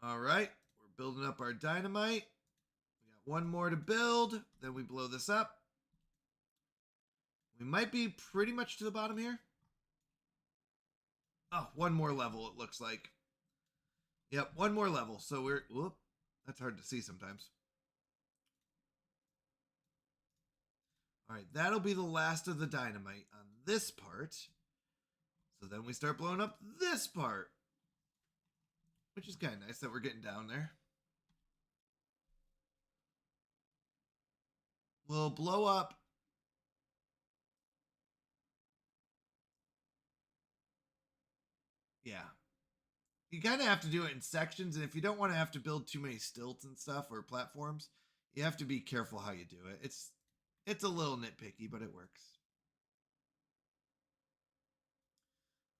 All right. We're building up our dynamite. We got one more to build. Then we blow this up. We might be pretty much to the bottom here. Oh, one more level, it looks like. Yep, one more level. So we're, whoop, that's hard to see sometimes. All right, that'll be the last of the dynamite on this part. So then we start blowing up this part, which is kind of nice that we're getting down there. We'll blow up. Yeah. You kind of have to do it in sections, and if you don't want to have to build too many stilts and stuff or platforms, you have to be careful how you do it. It's a little nitpicky, but it works.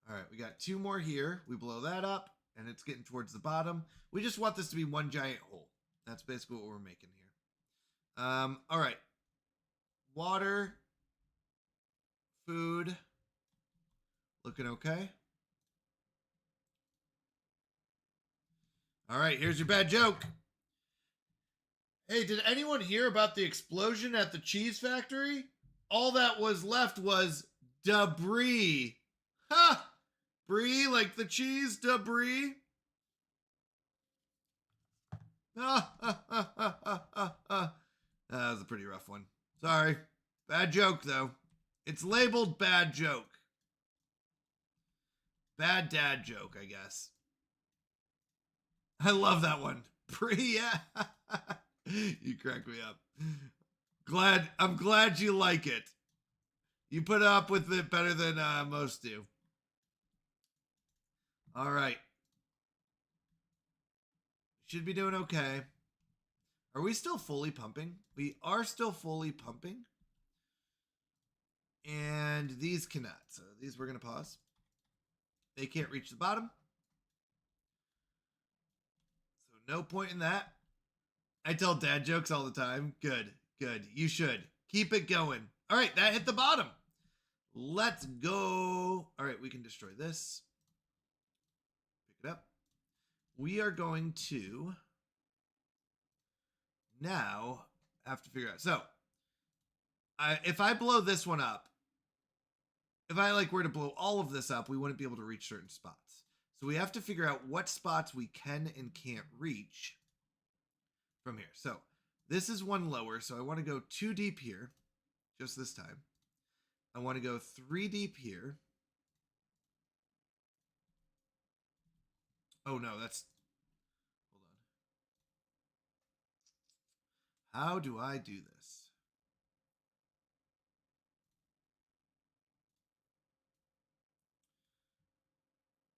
All right, we got 2 more here. We blow that up, and it's getting towards the bottom. We just want this to be one giant hole. That's basically what we're making here. All right. Water, food, looking okay. All right, here's your bad joke. Hey, did anyone hear about the explosion at the cheese factory? All that was left was debris. Ha! Brie, like the cheese, debris. That was a pretty rough one. Sorry. Bad joke, though. It's labeled bad joke. Bad dad joke, I guess. I love that one. Brie, yeah. You crack me up. I'm glad you like it. You put up with it better than most do. All right. Should be doing okay. Are we still fully pumping? We are still fully pumping. And these cannot. So these we're going to pause. They can't reach the bottom. So no point in that. I tell dad jokes all the time. Good, good. You should. Keep it going. All right, that hit the bottom. Let's go. All right, we can destroy this. Pick it up. We are going to now have to figure out. So, if I blow this one up, if I were to blow all of this up, we wouldn't be able to reach certain spots. So we have to figure out what spots we can and can't reach from here. So this is one lower, so I want to go 2 deep here, just this time. I want to go 3 deep here. Oh no, that's, hold on. How do I do this?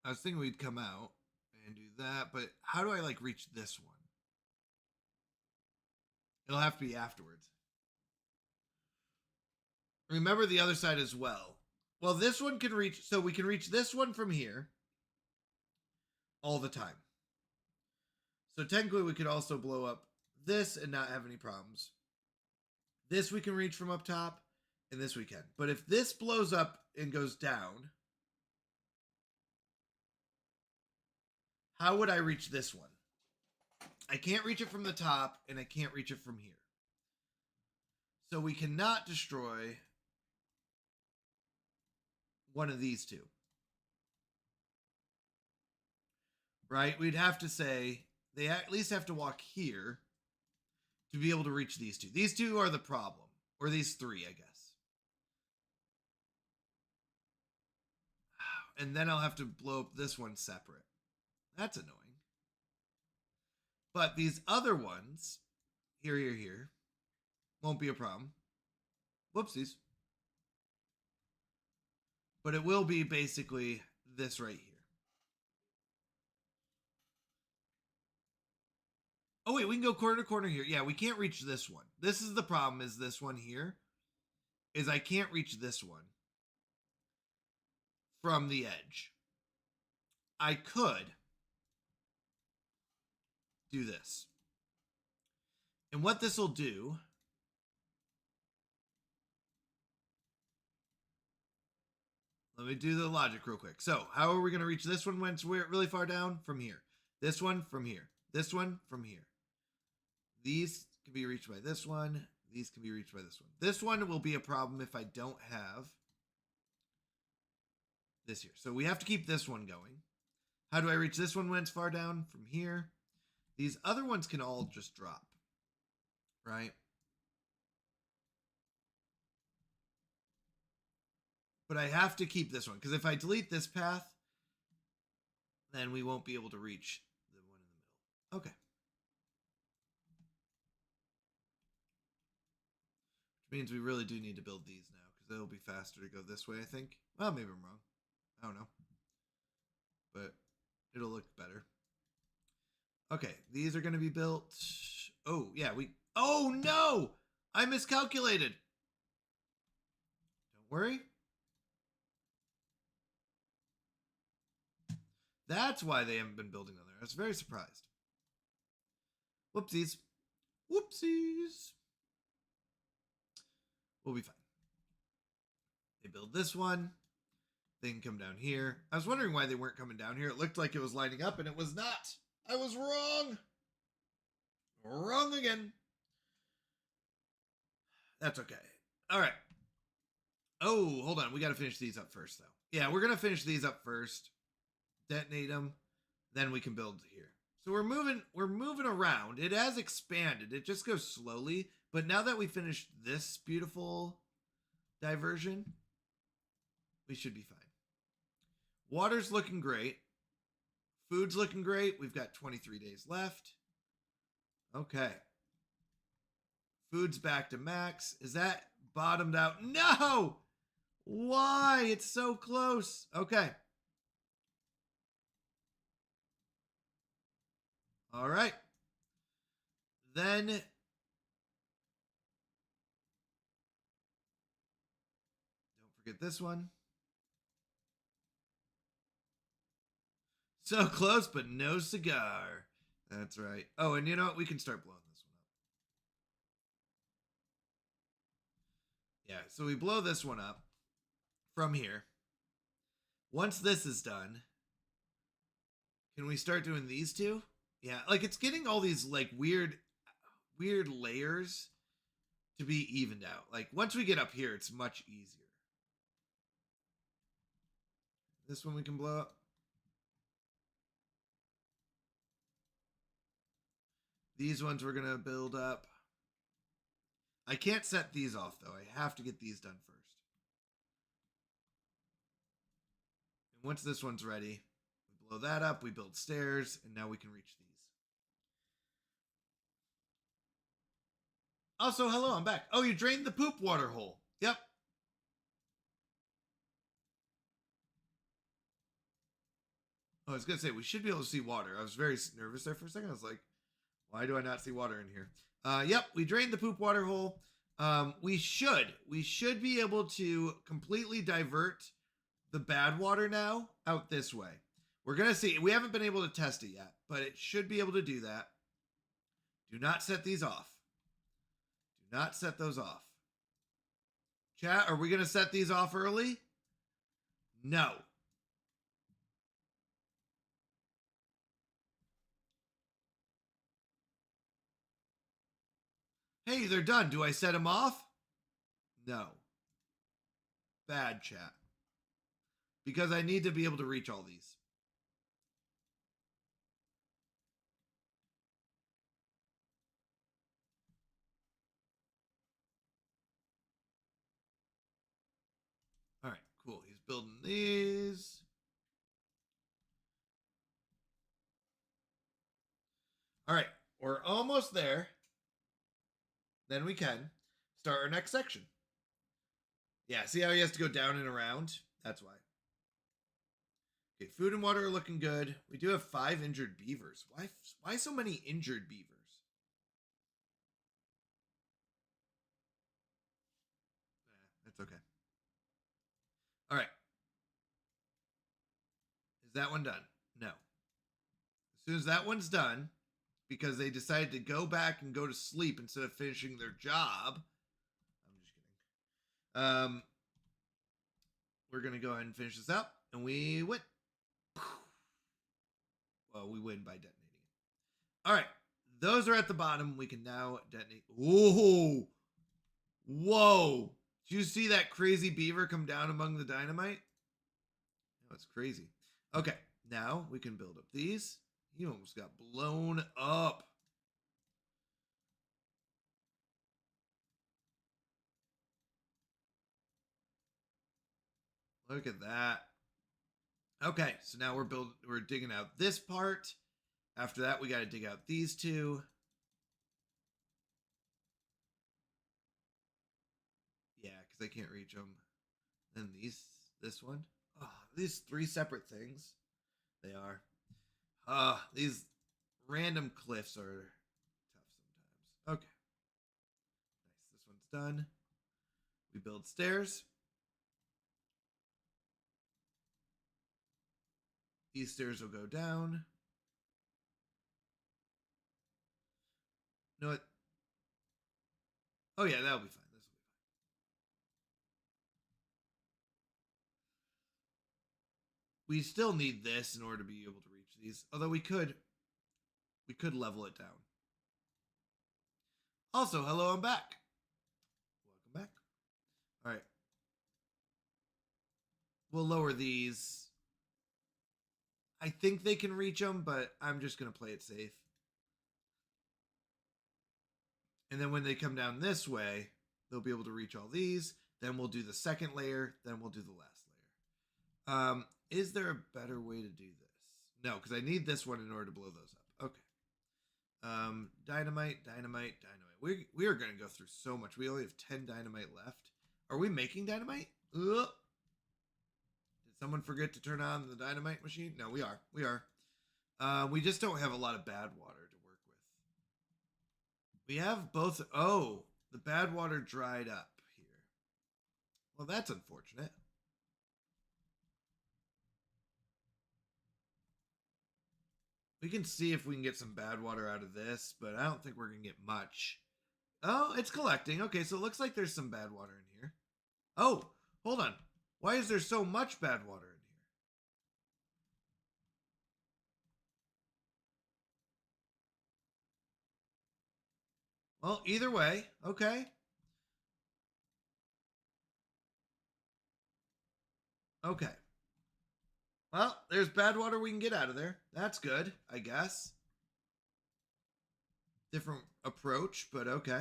I was thinking we'd come out and do that, but how do I like reach this one? It'll have to be afterwards. Remember the other side as well. Well, this one can reach, so we can reach this one from here all the time. So technically we could also blow up this and not have any problems. This we can reach from up top, and this we can. But if this blows up and goes down, how would I reach this one? I can't reach it from the top, and I can't reach it from here. So we cannot destroy one of these two. Right? We'd have to say they at least have to walk here to be able to reach these two. These two are the problem. Or these three, I guess. And then I'll have to blow up this one separate. That's annoying. But these other ones, here, won't be a problem. Whoopsies. But it will be basically this right here. Oh, wait, we can go corner to corner here. Yeah, we can't reach this one. This is the problem, is this one here. Is I can't reach this one from the edge. I could do this. And what this will do, let me do the logic real quick. So how are we going to reach this one when it's really far down? From here. This one from here. This one from here. These can be reached by this one. These can be reached by this one. This one will be a problem if I don't have this here. So we have to keep this one going. How do I reach this one when it's far down? From here. These other ones can all just drop. Right? But I have to keep this one, because if I delete this path, then we won't be able to reach the one in the middle. Okay. Which means we really do need to build these now, because it'll be faster to go this way, I think. Well, maybe I'm wrong. I don't know. But it'll look better. Okay, these are going to be built. Oh, yeah, oh, no! I miscalculated. Don't worry. That's why they haven't been building on there. I was very surprised. Whoopsies. Whoopsies. We'll be fine. They build this one. They can come down here. I was wondering why they weren't coming down here. It looked like it was lining up, and it was not. I was wrong. Wrong again. That's okay. All right. Oh, hold on. We got to finish these up first, though. Yeah, we're going to finish these up first. Detonate them. Then we can build here. So we're moving around. It has expanded. It just goes slowly. But now that we finished this beautiful diversion, we should be fine. Water's looking great. Food's looking great. We've got 23 days left. Okay. Food's back to max. Is that bottomed out? No! Why? It's so close. Okay. All right. Then don't forget this one. So close, but no cigar. That's right. Oh, and you know what? We can start blowing this one up. Yeah, so we blow this one up from here. Once this is done, can we start doing these two? Yeah, like it's getting all these like weird layers to be evened out. Like once we get up here, it's much easier. This one we can blow up. These ones we're going to build up. I can't set these off, though. I have to get these done first. And once this one's ready, we blow that up, we build stairs, and now we can reach these. Also, hello, I'm back. Oh, you drained the poop water hole. Yep. Oh, I was gonna say we should be able to see water. I was very nervous there for a second. I was like, why do I not see water in here? Yep, we drained the poop water hole. We should be able to completely divert the bad water now out this way. We're gonna see. We haven't been able to test it yet, but it should be able to do that. Do not set these off. Do not set those off. Chat, are we gonna set these off early? No. Hey, they're done. Do I set them off? No. Bad, chat. Because I need to be able to reach all these. All right, cool. He's building these. All right, we're almost there. Then we can start our next section. Yeah, see how he has to go down and around? That's why. Okay, food and water are looking good. We do have 5 injured beavers. Why so many injured beavers? That's okay. All right. Is that one done? No. As soon as that one's done, because they decided to go back and go to sleep instead of finishing their job. I'm just kidding. We're gonna go ahead and finish this up, and we win. Well, we win by detonating it. All right, those are at the bottom. We can now detonate. Whoa, whoa! Did you see that crazy beaver come down among the dynamite? That's crazy. Okay, now we can build up these. He almost got blown up. Look at that. Okay, so now we're digging out this part. After that, we got to dig out these two. Yeah, because I can't reach them. Then this one. Oh, these 3 separate things. They are. These random cliffs are tough sometimes. Okay. Nice. This one's done. We build stairs. These stairs will go down. You know what? Oh yeah, that'll be fine. This will be fine. We still need this in order to be able to reach these. Although we could level it down. Also, hello, I'm back. Welcome back. All right. We'll lower these. I think they can reach them, but I'm just going to play it safe. And then when they come down this way, they'll be able to reach all these. Then we'll do the second layer. Then we'll do the last layer. Is there a better way to do this? No, because I need this one in order to blow those up. Okay. Dynamite. We are going to go through so much. We only have 10 dynamite left. Are we making dynamite? Did someone forget to turn on the dynamite machine? No, we are. We just don't have a lot of bad water to work with. We have both. Oh, the bad water dried up here. Well, that's unfortunate. We can see if we can get some bad water out of this, but I don't think we're going to get much. Oh, it's collecting. Okay, so it looks like there's some bad water in here. Oh, hold on. Why is there so much bad water in here? Well, either way, okay. Okay. Well, there's bad water we can get out of there. That's good, I guess. Different approach, but okay.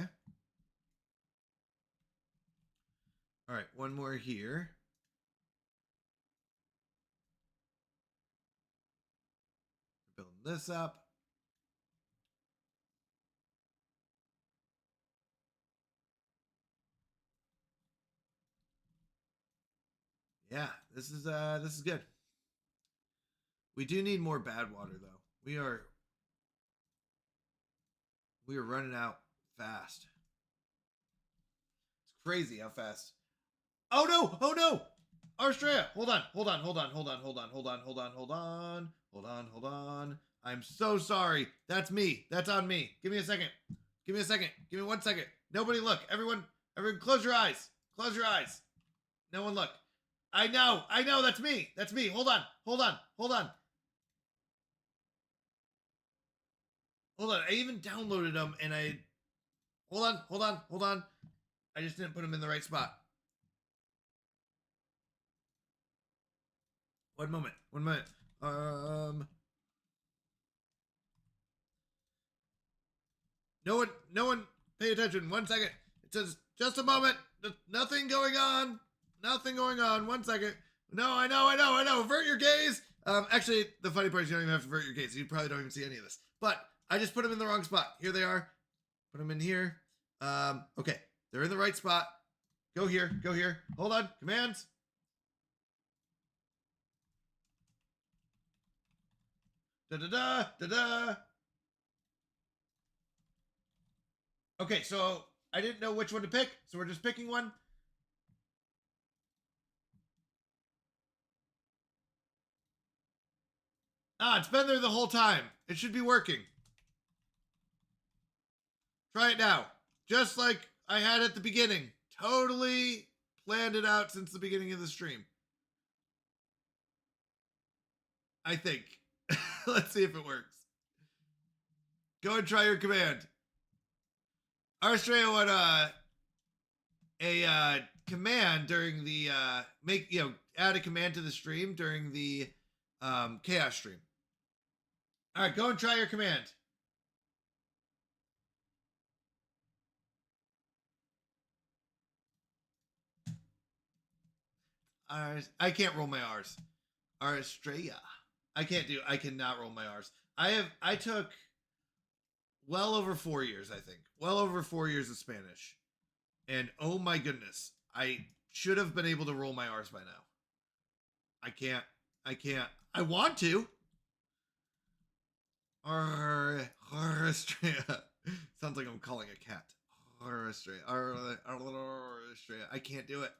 All right, one more here. We're building this up. Yeah, this is good. We do need more bad water though. We are running out fast. It's crazy how fast. Oh no! Oh no! Australia! Hold on. I'm so sorry. That's me. That's on me. Give me a second. Give me 1 second. Nobody look. Everyone close your eyes. Close your eyes. No one look. I know. That's me. Hold on. I even downloaded them and I. Hold on. I just didn't put them in the right spot. One moment. No one pay attention. 1 second. It says just a moment. Nothing going on. 1 second. No, I know. Avert your gaze. Actually, the funny part is you don't even have to avert your gaze. You probably don't even see any of this. But I just put them in the wrong spot. Here they are. Put them in here. Okay. They're in the right spot. Go here. Hold on. Commands. Da-da-da. Okay, so I didn't know which one to pick, so we're just picking one. It's been there the whole time. It should be working. Try it now. Just like I had at the beginning. Totally planned it out since the beginning of the stream. I think. Let's see if it works. Go and try your command. Australia would a command during the add a command to the stream during the chaos stream. All right, go and try your command. I can't roll my R's. Australia. I cannot roll my R's. I took well over 4 years, I think. Well over 4 years of Spanish. And oh my goodness, I should have been able to roll my R's by now. I can't. I want to. Australia. Sounds like I'm calling a cat. Australia. I can't do it.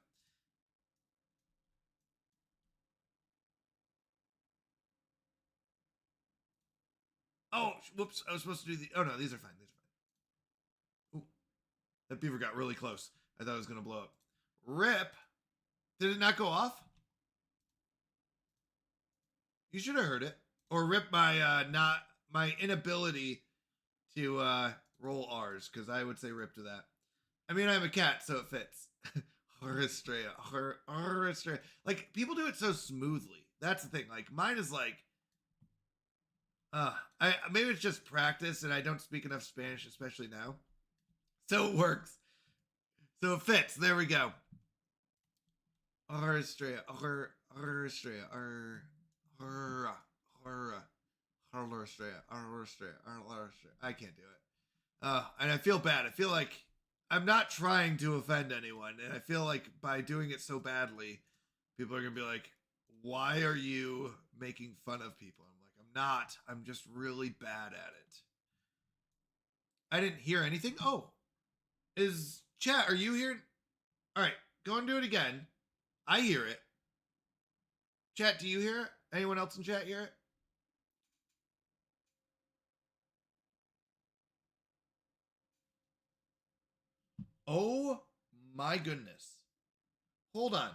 Oh, whoops. I was supposed to do the... Oh, no, these are fine. Ooh, that beaver got really close. I thought it was going to blow up. Rip. Did it not go off? You should have heard it. Or rip my my inability to roll R's, because I would say rip to that. I mean, I'm a cat, so it fits. Australia. Like, people do it so smoothly. That's the thing. Like, mine is like... maybe it's just practice and I don't speak enough Spanish, especially now. So it works. So it fits. There we go. Australia. I can't do it. And I feel bad. I feel like I'm not trying to offend anyone, and I feel like by doing it so badly, people are gonna be like, "Why are you making fun of people?" I'm like, "I'm not. I'm just really bad at it." I didn't hear anything. Oh, is chat? Are you here? All right, go and do it again. I hear it. Chat, do you hear it? Anyone else in chat hear it? Oh my goodness. Hold on.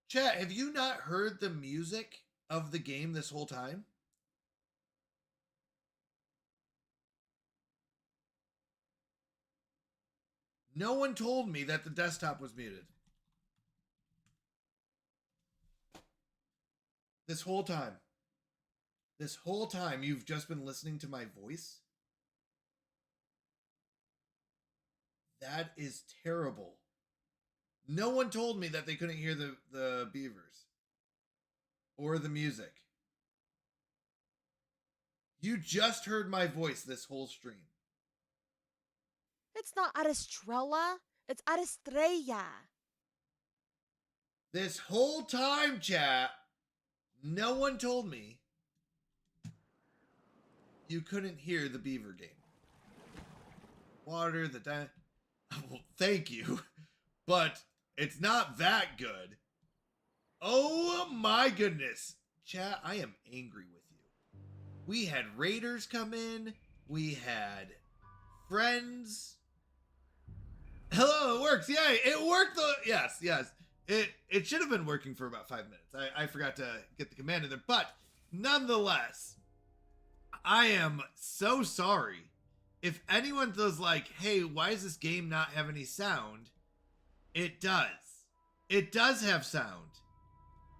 Chat, have you not heard the music of the game this whole time? No one told me that the desktop was muted. This whole time. This whole time you've just been listening to my voice? That is terrible. No one told me that they couldn't hear the beavers. Or the music. You just heard my voice this whole stream. It's not Aristrella. It's Aristrella. This whole time, chat, No one told me you couldn't hear the Beaver game. Water, well, thank you, but it's not that good. Oh my goodness. Chat, I am angry with you. We had raiders come in. We had friends. Hello, it works. Yay, it worked. Yes. It should have been working for about 5 minutes. I forgot to get the command in there, but nonetheless, I am so sorry. If anyone was like, hey, why does this game not have any sound? It does. It does have sound.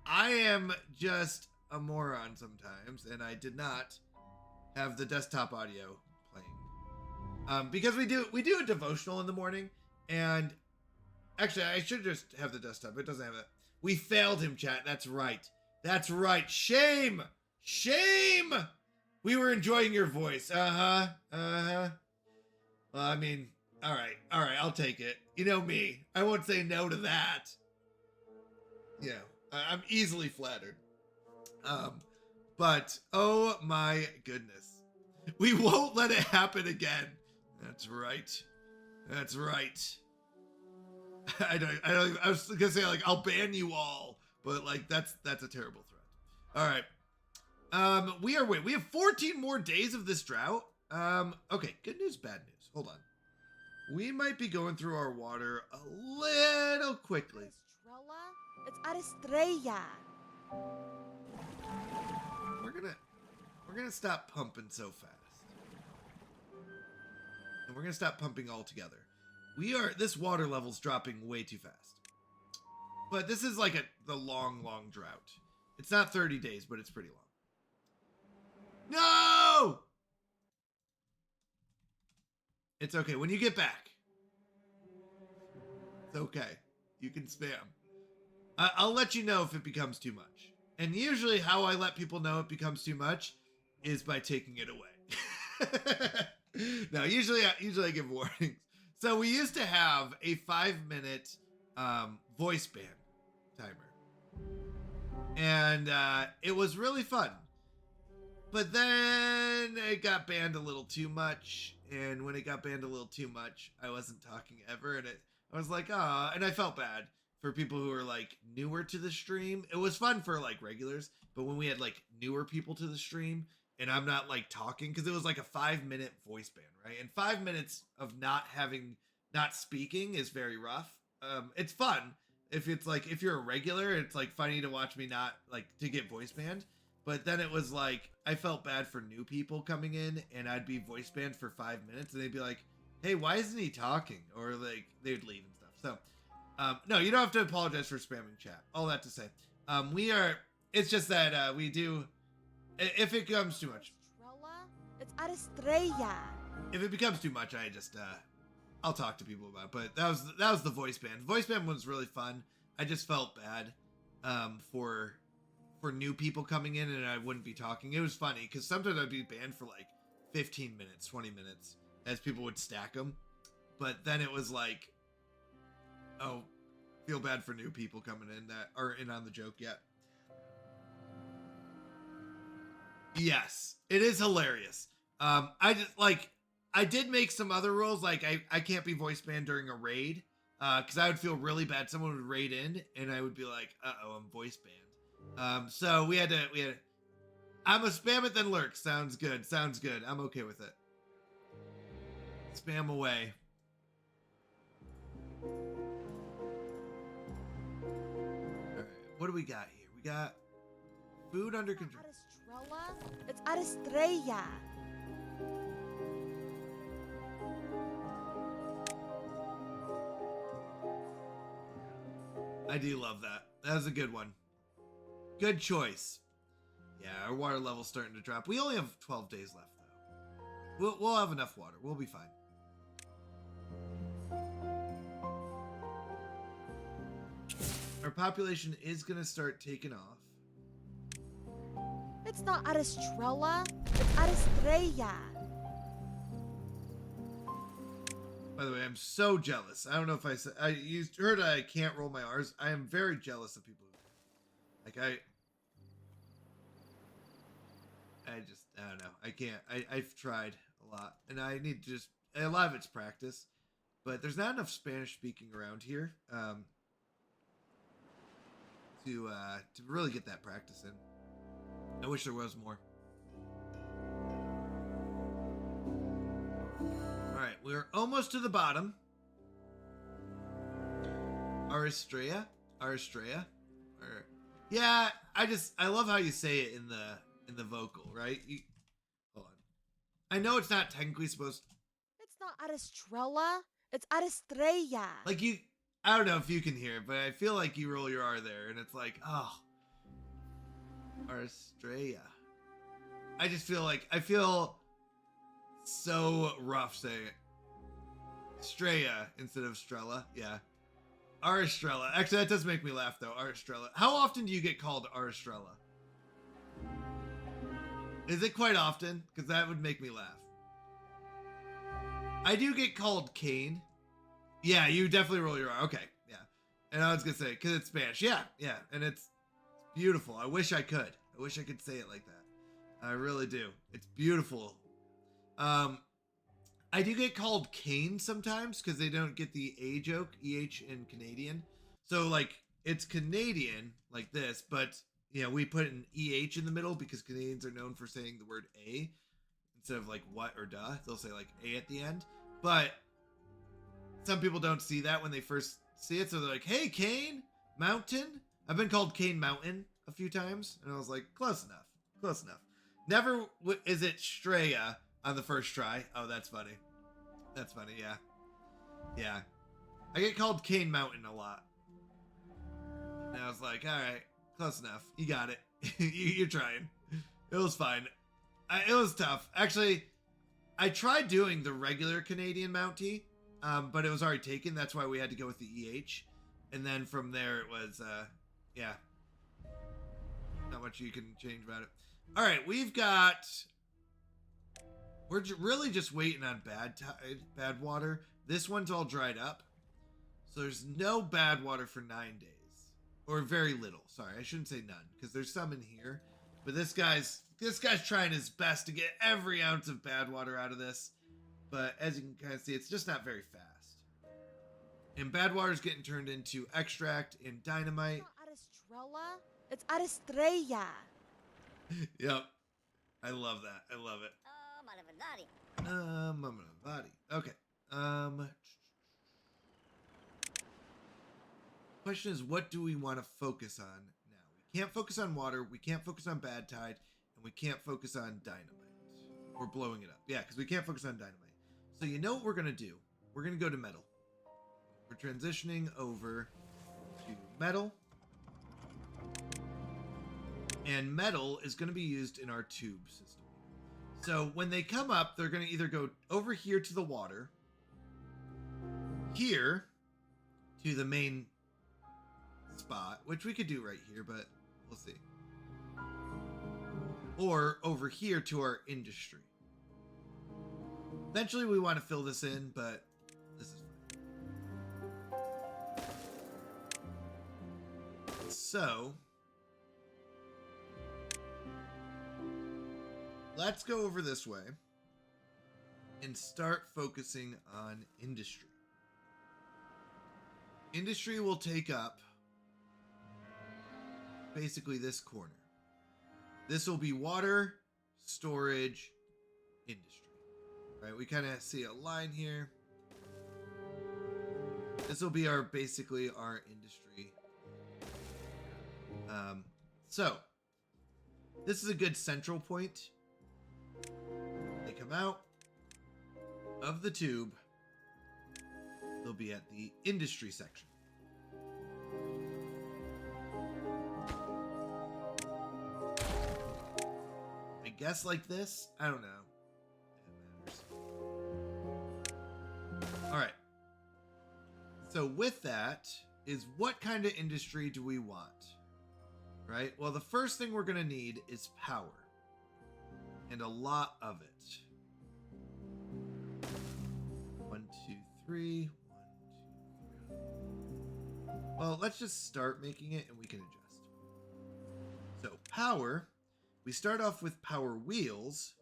I am just a moron sometimes, and I did not have the desktop audio playing. Because we do a devotional in the morning, and actually I should just have the desktop. It doesn't have it. We failed him, chat. That's right. That's right. Shame. Shame. We were enjoying your voice. Well, I mean, all right, I'll take it. You know me. I won't say no to that. Yeah, I'm easily flattered. But oh my goodness. We won't let it happen again. That's right. That's right. I was gonna say, like, I'll ban you all, but like that's a terrible threat. All right. We have 14 more days of this drought. Okay, good news, bad news. Hold on. We might be going through our water a little quickly. Estrella? It's Arestrella. We're gonna stop pumping so fast. And we're gonna stop pumping altogether. This water level's dropping way too fast. But this is like the long drought. It's not 30 days, but it's pretty long. No! It's okay. When you get back, it's okay. You can spam. I'll let you know if it becomes too much. And usually how I let people know it becomes too much is by taking it away. No, usually I give warnings. So we used to have a 5-minute voice ban timer. And it was really fun. But then it got banned a little too much. And when it got banned a little too much, I wasn't talking ever. And I was like, ah, and I felt bad for people who are like newer to the stream. It was fun for like regulars, but when we had like newer people to the stream and I'm not like talking, because it was like a 5-minute voice ban, right? And 5 minutes of not speaking is very rough. It's fun if you're a regular, it's like funny to watch me not like to get voice banned. But then it was like, I felt bad for new people coming in and I'd be voice banned for 5 minutes and they'd be like, hey, why isn't he talking? Or like they'd leave and stuff. So, no, you don't have to apologize for spamming chat. All that to say, it's just that we do, if it becomes too much. Estrella? It's Arestrella. If it becomes too much, I just, I'll talk to people about it. But that was the voice ban. Voice ban was really fun. I just felt bad, for new people coming in and I wouldn't be talking. It was funny because sometimes I'd be banned for like 15 minutes, 20 minutes as people would stack them. But then it was like, oh, feel bad for new people coming in that are in on the joke yet. Yes, it is hilarious. I did make some other rules. Like I can't be voice banned during a raid. Cause I would feel really bad. Someone would raid in and I would be like, uh-oh, I'm voice banned. So we had I'm a spam it then lurk. Sounds good. I'm okay with it. Spam away. All right, what do we got here? We got food under control. Arestrella? It's Arestrella. I do love that. That was a good one. Good choice. Yeah, our water level's starting to drop. We only have 12 days left, though. We'll have enough water. We'll be fine. Our population is going to start taking off. It's not Arestrella. It's Arestrella. By the way, I'm so jealous. I don't know if I said... You heard I can't roll my R's. I am very jealous of people who... Like, I don't know. I can't. I've tried a lot, and I need to just a lot of it's practice, but there's not enough Spanish speaking around here to really get that practice in. I wish there was more. All right, we're almost to the bottom. Aristrea. Yeah, I love how you say it in the vocal, right? Hold on. I know it's not technically supposed. It's not Aristrella. It's Aristrella. Like I don't know if you can hear it, but I feel like you roll your R there, and it's like, oh, Aristrea. I feel so rough saying it. Straya instead of Strella, yeah. Aristrella. Actually, that does make me laugh though. Aristrella. How often do you get called Aristrella? Is it quite often? Because that would make me laugh. I do get called Kane. Yeah, you definitely roll your R. Okay, yeah. And I was gonna say, because it's Spanish. Yeah, and it's beautiful. I wish I could. I wish I could say it like that. I really do. It's beautiful. I do get called Kane sometimes because they don't get the A joke, EH in Canadian. So like it's Canadian like this, but we put an EH in the middle because Canadians are known for saying the word A instead of like what or duh. They'll say like A at the end. But some people don't see that when they first see it. So they're like, hey, Kane Mountain. I've been called Kane Mountain a few times. And I was like, close enough. Close enough. Never is it Straya on the first try. Oh, that's funny. That's funny, yeah. Yeah. I get called Kane Mountain a lot. And I was like, all right, close enough. You got it. You're trying. It was fine. It was tough. Actually, I tried doing the regular Canadian Mountie, but it was already taken. That's why we had to go with the EH. And then from there, it was, yeah. Not much you can change about it. All right, we've got... We're really just waiting on bad water. This one's all dried up. So there's no bad water for 9 days. Or very little. Sorry, I shouldn't say none. Because there's some in here. But this guy's trying his best to get every ounce of bad water out of this. But as you can kind of see, it's just not very fast. And bad water is getting turned into extract and dynamite. It's not Aristrella. It's Aristrella. Yep. I love that. I love it. Body. Okay. Question is, what do we want to focus on now? We can't focus on water. We can't focus on bad tide, and we can't focus on dynamite or blowing it up. Yeah, because we can't focus on dynamite. So you know what we're gonna do? We're gonna go to metal. We're transitioning over to metal, and metal is going to be used in our tube system. So when they come up, they're going to either go over here to the water, here to the main spot, which we could do right here, but we'll see. Or over here to our industry. Eventually we want to fill this in, but this is fine. So let's go over this way and start focusing on industry. Industry will take up basically this corner. This will be water, storage, industry. Right? We kind of see a line here. This will be basically our industry. So this is a good central point. They come out of the tube. They'll be at the industry section. I guess like this? I don't know. It matters. All right. So with that is what kind of industry do we want? Right? Well, the first thing we're going to need is power. And a lot of it. 1, 2, 3. 1, 2, 3. Well, let's just start making it and we can adjust. So power We start off with power wheels,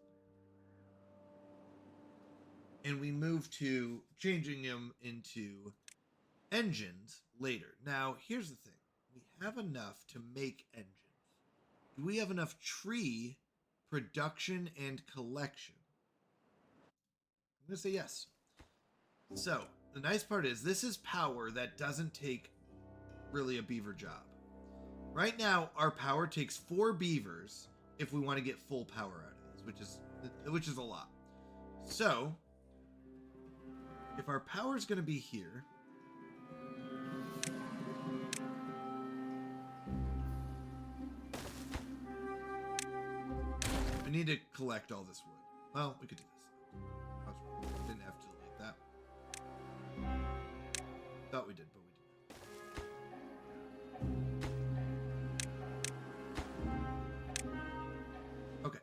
and we move to changing them into engines later. Now, here's the thing. We have enough to make engines. Do we have enough tree production and collection? I'm going to say yes. So, the nice part is this is power that doesn't take really a beaver job. Right now, our power takes 4 beavers if we want to get full power out of this, which is a lot. So, if our power is going to be here, we need to collect all this wood. Well, we could do this. I was wrong. Didn't have to delete that. Thought we did, but we didn't. Okay.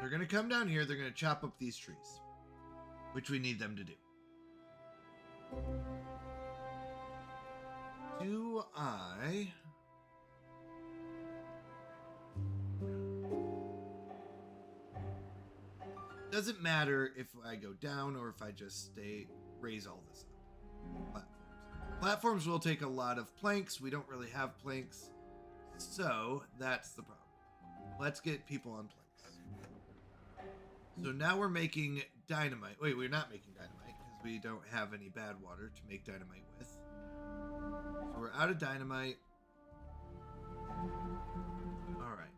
They're going to come down here. They're going to chop up these trees, which we need them to do. Do I... Doesn't matter if I go down or if I just raise all this up. Platforms will take a lot of planks. We don't really have planks. So that's the problem. Let's get people on planks. So now we're making dynamite. Wait, we're not making dynamite because we don't have any bad water to make dynamite with. So we're out of dynamite. All right.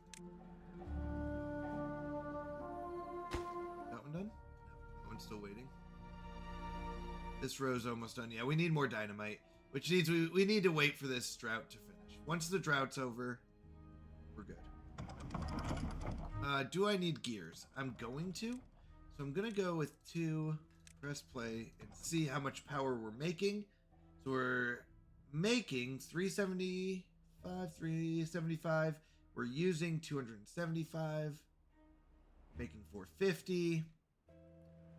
That one done? No, that one's still waiting. This row's almost done. Yeah, we need more dynamite, which means we need to wait for this drought to finish. Once the drought's over, we're good. Do I need gears? I'm going to. So I'm going to go with 2, press play, and see how much power we're making. So we're making 375, 375. We're using 275. Making 450.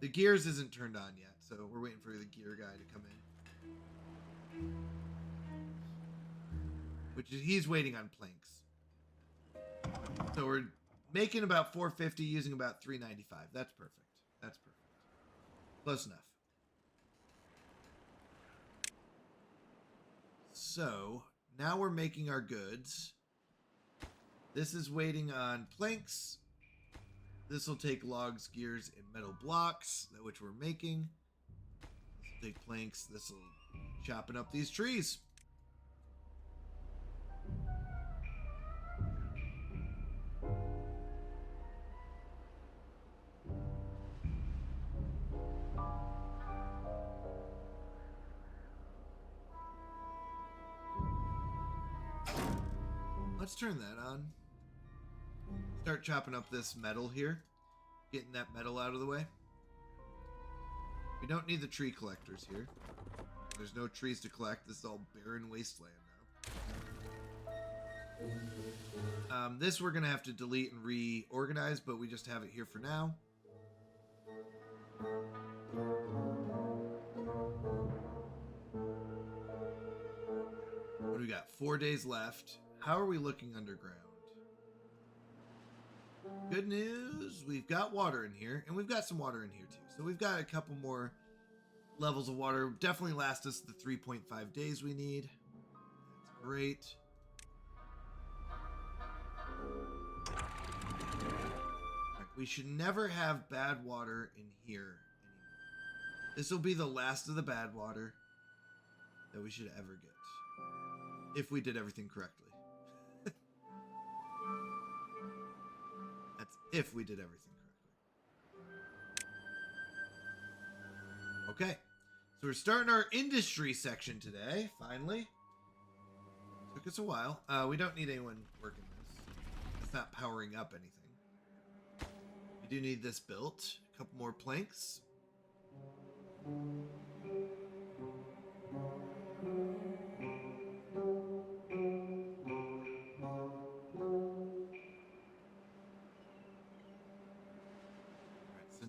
The gears isn't turned on yet, so we're waiting for the gear guy to come in. Which is, he's waiting on planks. So we're making about 450, using about 395. That's perfect. That's perfect. Close enough. So now we're making our goods. This is waiting on planks. This will take logs, gears, and metal blocks, which we're making. This will take planks. This will chopping up these trees. Let's turn that on. Start chopping up this metal here. Getting that metal out of the way. We don't need the tree collectors here. There's no trees to collect. This is all barren wasteland now. This we're going to have to delete and reorganize, but we just have it here for now. What do we got? 4 days left. How are we looking underground? Good news, we've got water in here, and we've got some water in here too. So we've got a couple more levels of water. Definitely last us the 3.5 days we need. That's great. Right, we should never have bad water in here anymore. This will be the last of the bad water that we should ever get. If we did everything correctly. That's if we did everything correctly. Okay. So we're starting our industry section today, finally. Took us a while. We don't need anyone working this. It's not powering up anything. We do need this built. A couple more planks.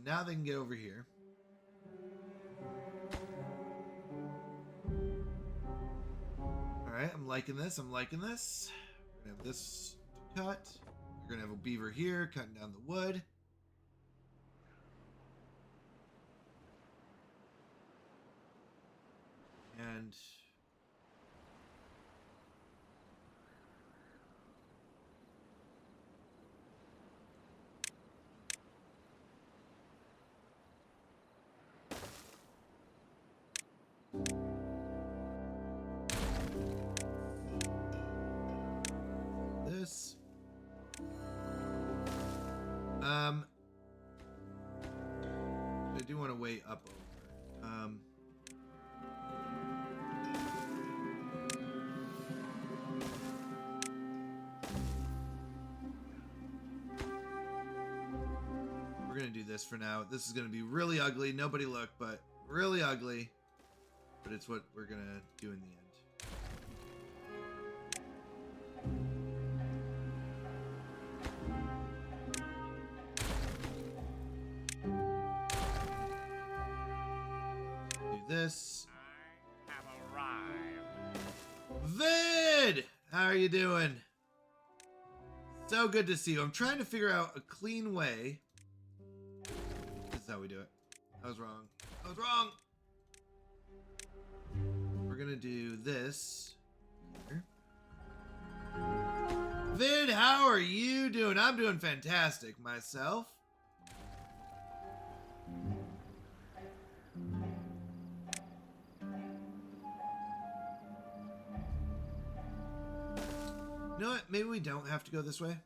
Now they can get over here. Alright, I'm liking this. I'm liking this. We're gonna have this cut. You're gonna have a beaver here cutting down the wood. And this. I do want to weigh up over. We're gonna do this for now. This is gonna be really ugly. Nobody look, but really ugly. But it's what we're gonna do in the end. This. I have arrived. Vid! How are you doing? So good to see you. I'm trying to figure out a clean way. This is how we do it. I was wrong. I was wrong! We're gonna do this. Here. Vid, how are you doing? I'm doing fantastic myself. You know what? Maybe we don't have to go this way.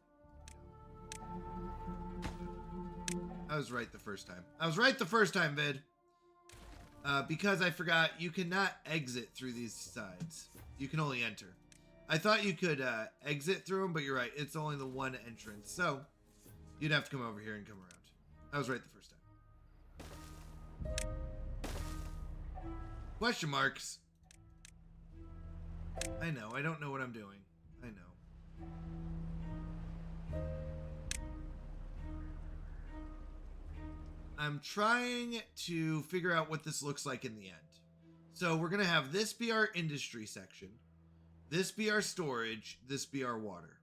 I was right the first time. I was right the first time, Vid. Because I forgot you cannot exit through these sides. You can only enter. I thought you could exit through them, but you're right. It's only the one entrance. So you'd have to come over here and come around. I was right the first time. Question marks. I know. I don't know what I'm doing. I know. I'm trying to figure out what this looks like in the end. So we're going to have this be our industry section. This be our storage. This be our water.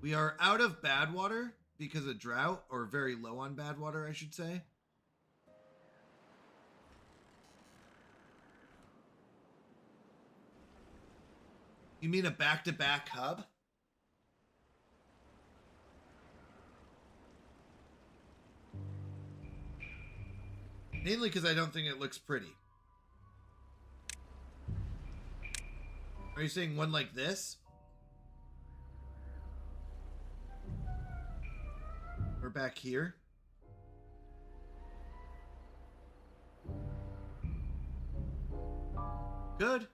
We are out of bad water because of drought, or very low on bad water, I should say. You mean a back-to-back hub? Mainly because I don't think it looks pretty. Are you saying one like this? Or back here? Good.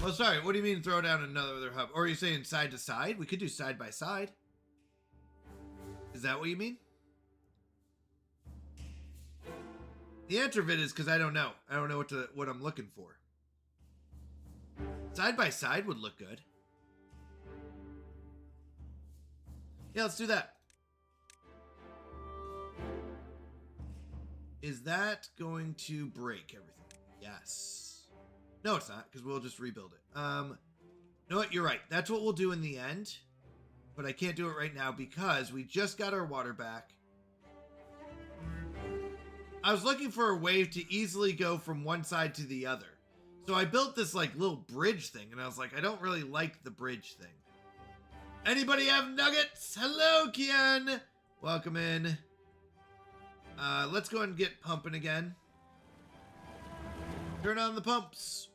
Well, sorry, what do you mean throw down another hub? Or are you saying side to side? We could do side by side. Is that what you mean? The answer of it is because I don't know. I don't know what I'm looking for. Side by side would look good. Yeah, let's do that. Is that going to break everything? Yes. No, it's not, because we'll just rebuild it. You know what? You're right. That's what we'll do in the end. But I can't do it right now because we just got our water back. I was looking for a way to easily go from one side to the other. So I built this like little bridge thing, and I was like, I don't really like the bridge thing. Anybody have nuggets? Hello, Kian. Welcome in. Let's go ahead and get pumping again. Turn on the pumps.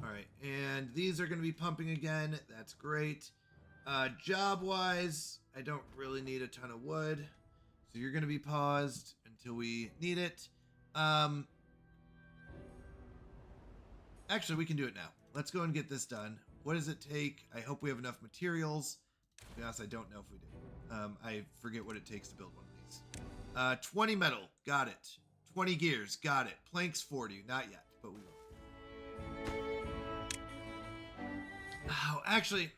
All right, and these are going to be pumping again. That's great. Job-wise, I don't really need a ton of wood, so you're going to be paused until we need it. Actually, we can do it now. Let's go and get this done. What does it take? I hope we have enough materials. To be honest, I don't know if we do. I forget what it takes to build one of these. 20 metal. Got it. 20 gears. Got it. Planks 40. Not yet, but we will. Oh, actually...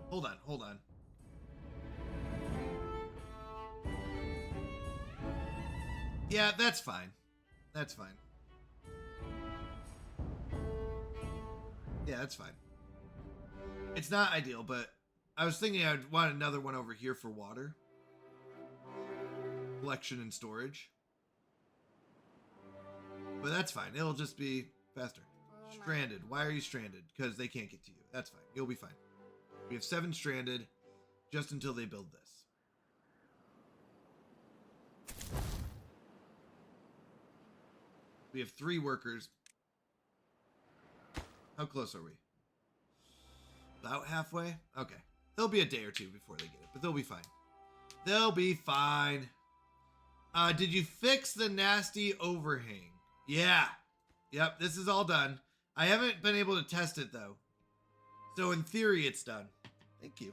Hold on. Yeah, that's fine. That's fine. Yeah, that's fine. It's not ideal, but I was thinking I'd want another one over here for water. Collection and storage. But that's fine. It'll just be faster. Stranded. Why are you stranded? Because they can't get to you. That's fine. You'll be fine. We have 7 stranded just until they build this. We have 3 workers. How close are we? About halfway? Okay. There'll be a day or two before they get it, but they'll be fine. They'll be fine. Did you fix the nasty overhang? Yeah. Yep, this is all done. I haven't been able to test it, though. So in theory, it's done. Thank you.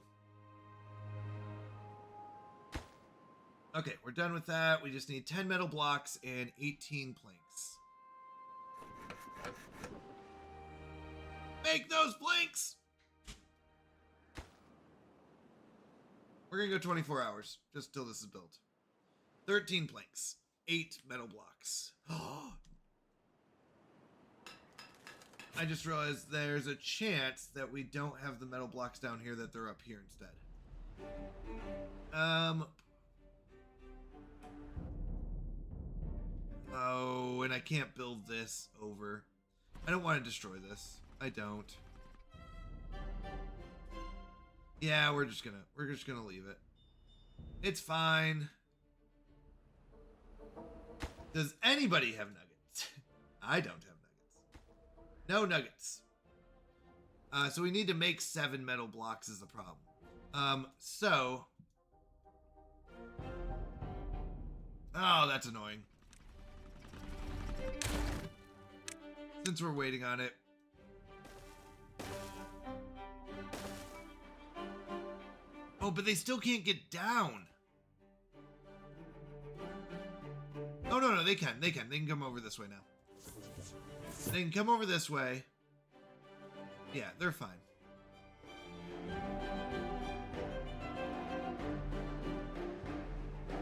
Okay, we're done with that. We just need 10 metal blocks and 18 planks. Make those planks! We're gonna go 24 hours, just till this is built. 13 planks, 8 metal blocks. I just realized there's a chance that we don't have the metal blocks down here, that they're up here instead. Oh, and I can't build this over. I don't want to destroy this. I don't. Yeah, we're just gonna leave it. It's fine. Does anybody have nuggets? I don't have nuggets. No nuggets. So we need to make 7 metal blocks is the problem. So. Oh, that's annoying. Since we're waiting on it. Oh, but they still can't get down. Oh, no, they can. They can come over this way now. They can come over this way. Yeah, they're fine.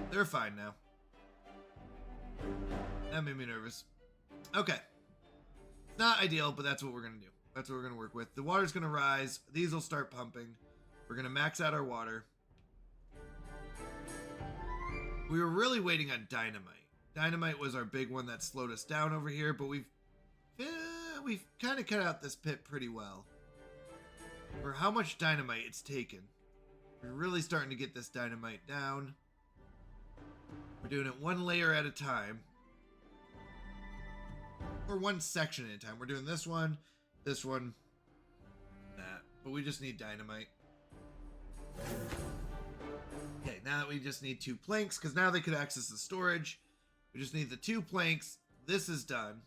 They're fine now. That made me nervous. Okay. Not ideal, but that's what we're going to do. That's what we're going to work with. The water's going to rise. These will start pumping. We're going to max out our water. We were really waiting on dynamite. Dynamite was our big one that slowed us down over here, but we've kind of cut out this pit pretty well. For how much dynamite it's taken. We're really starting to get this dynamite down. We're doing it 1 layer at a time. Or 1 section at a time. We're doing this one, that. But we just need dynamite. Okay, now that we just need 2 planks, because now they could access the storage. We just need the 2 planks. This is done.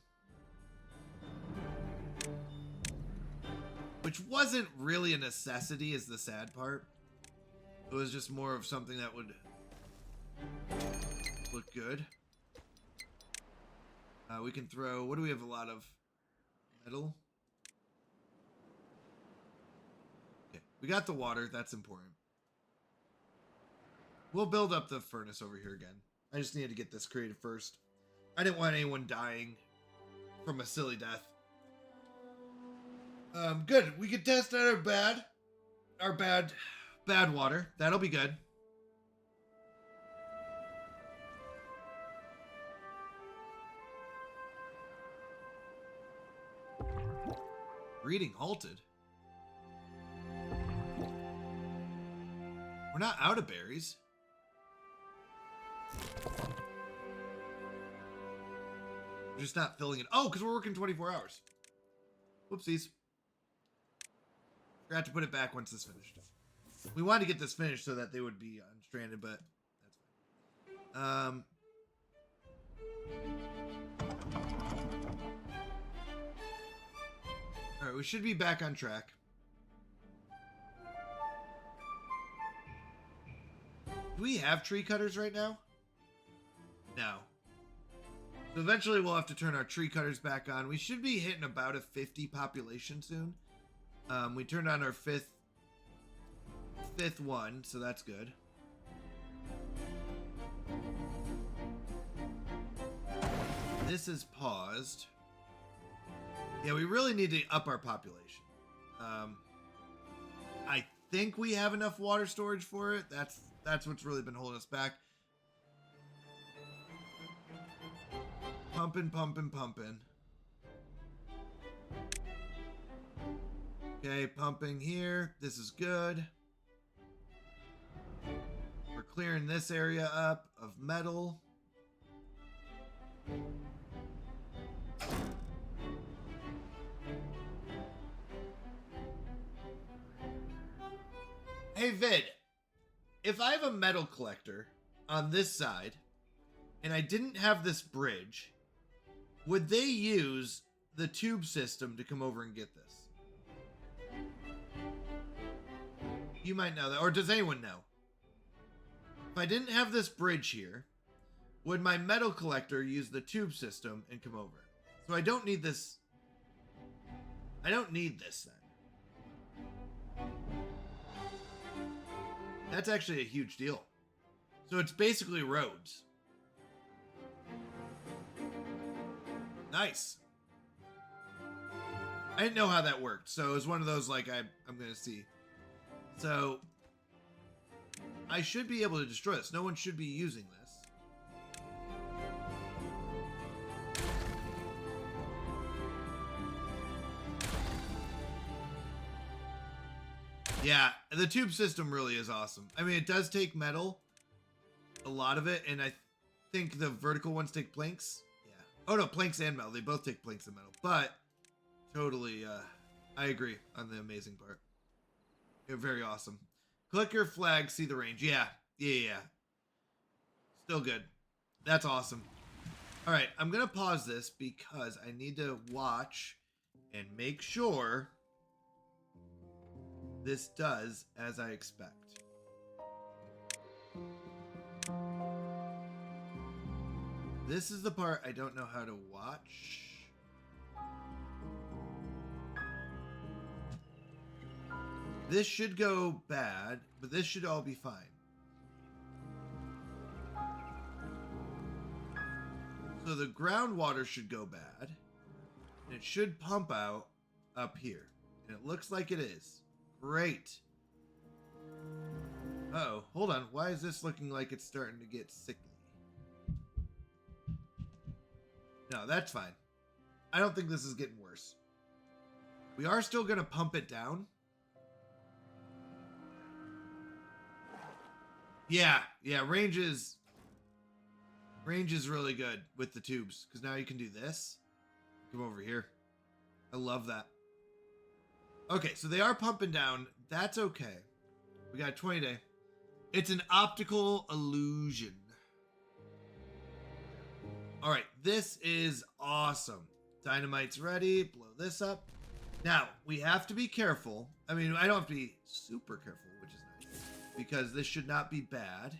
Which wasn't really a necessity, is the sad part. It was just more of something that would look good. We can throw... What do we have a lot of? Metal? Okay, we got the water. That's important. We'll build up the furnace over here again. I just needed to get this created first. I didn't want anyone dying from a silly death. Good. We can test out our bad water. That'll be good. Breeding halted. We're not out of berries. We're just not filling it. Oh, because we're working 24 hours. Whoopsies. Forgot to put it back once this finished. We wanted to get this finished so that they would be unstranded, but that's fine. Alright, we should be back on track. Do we have tree cutters right now? No. So eventually we'll have to turn our tree cutters back on. We should be hitting about a 50 population soon. We turned on our fifth one, so that's good. This is paused. Yeah, we really need to up our population. I think we have enough water storage for it. That's what's really been holding us back. Pumping. Okay, pumping here. This is good. We're clearing this area up of metal. Hey, Vid, if I have a metal collector on this side and I didn't have this bridge, would they use the tube system to come over and get this? You might know that, or does anyone know? If I didn't have this bridge here, would my metal collector use the tube system and come over? So I don't need this. I don't need this then. That's actually a huge deal. So it's basically roads. Nice. I didn't know how that worked, so it was one of those like I'm gonna see. So I should be able to destroy this. No one should be using this. Yeah, the tube system really is awesome. I mean, it does take metal, a lot of it, and I think the vertical ones take planks. Yeah. Oh no, planks and metal. They both take planks and metal. But totally, I agree on the amazing part. They're very awesome. Click your flag, see the range. Yeah. Still good. That's awesome. All right, I'm gonna pause this because I need to watch and make sure this does as I expect. This is the part I don't know how to watch. This should go bad, but this should all be fine. So the groundwater should go bad, and it should pump out up here. And it looks like it is. Great. Uh-oh, hold on. Why is this looking like it's starting to get sickly? No, that's fine. I don't think this is getting worse. We are still going to pump it down. Yeah, range is really good with the tubes, because now you can do this. Come over here. I love that. Okay, so they are pumping down. That's okay. We got 20 day. It's an optical illusion. All right, this is awesome. Dynamite's ready. Blow this up. Now, we have to be careful. I mean, I don't have to be super careful, which is nice, because this should not be bad.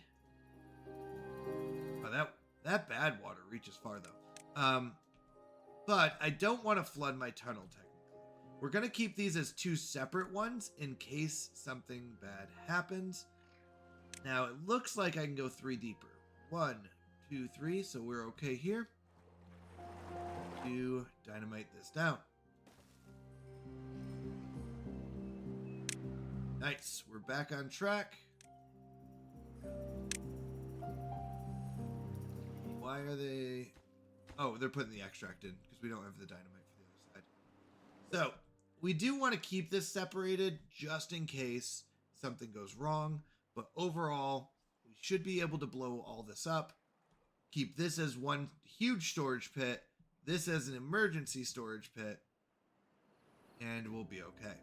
Oh, that bad water reaches far, though. But I don't want to flood my tunnel, technically. We're going to keep these as two separate ones in case something bad happens. Now, it looks like I can go 3 deeper. 1, 2, 3, so we're okay here. 2, dynamite this down. Nice, we're back on track. Why are they... Oh, they're putting the extract in because we don't have the dynamite for the other side. So, we do want to keep this separated just in case something goes wrong. But overall, we should be able to blow all this up. Keep this as one huge storage pit. This as an emergency storage pit. And we'll be okay.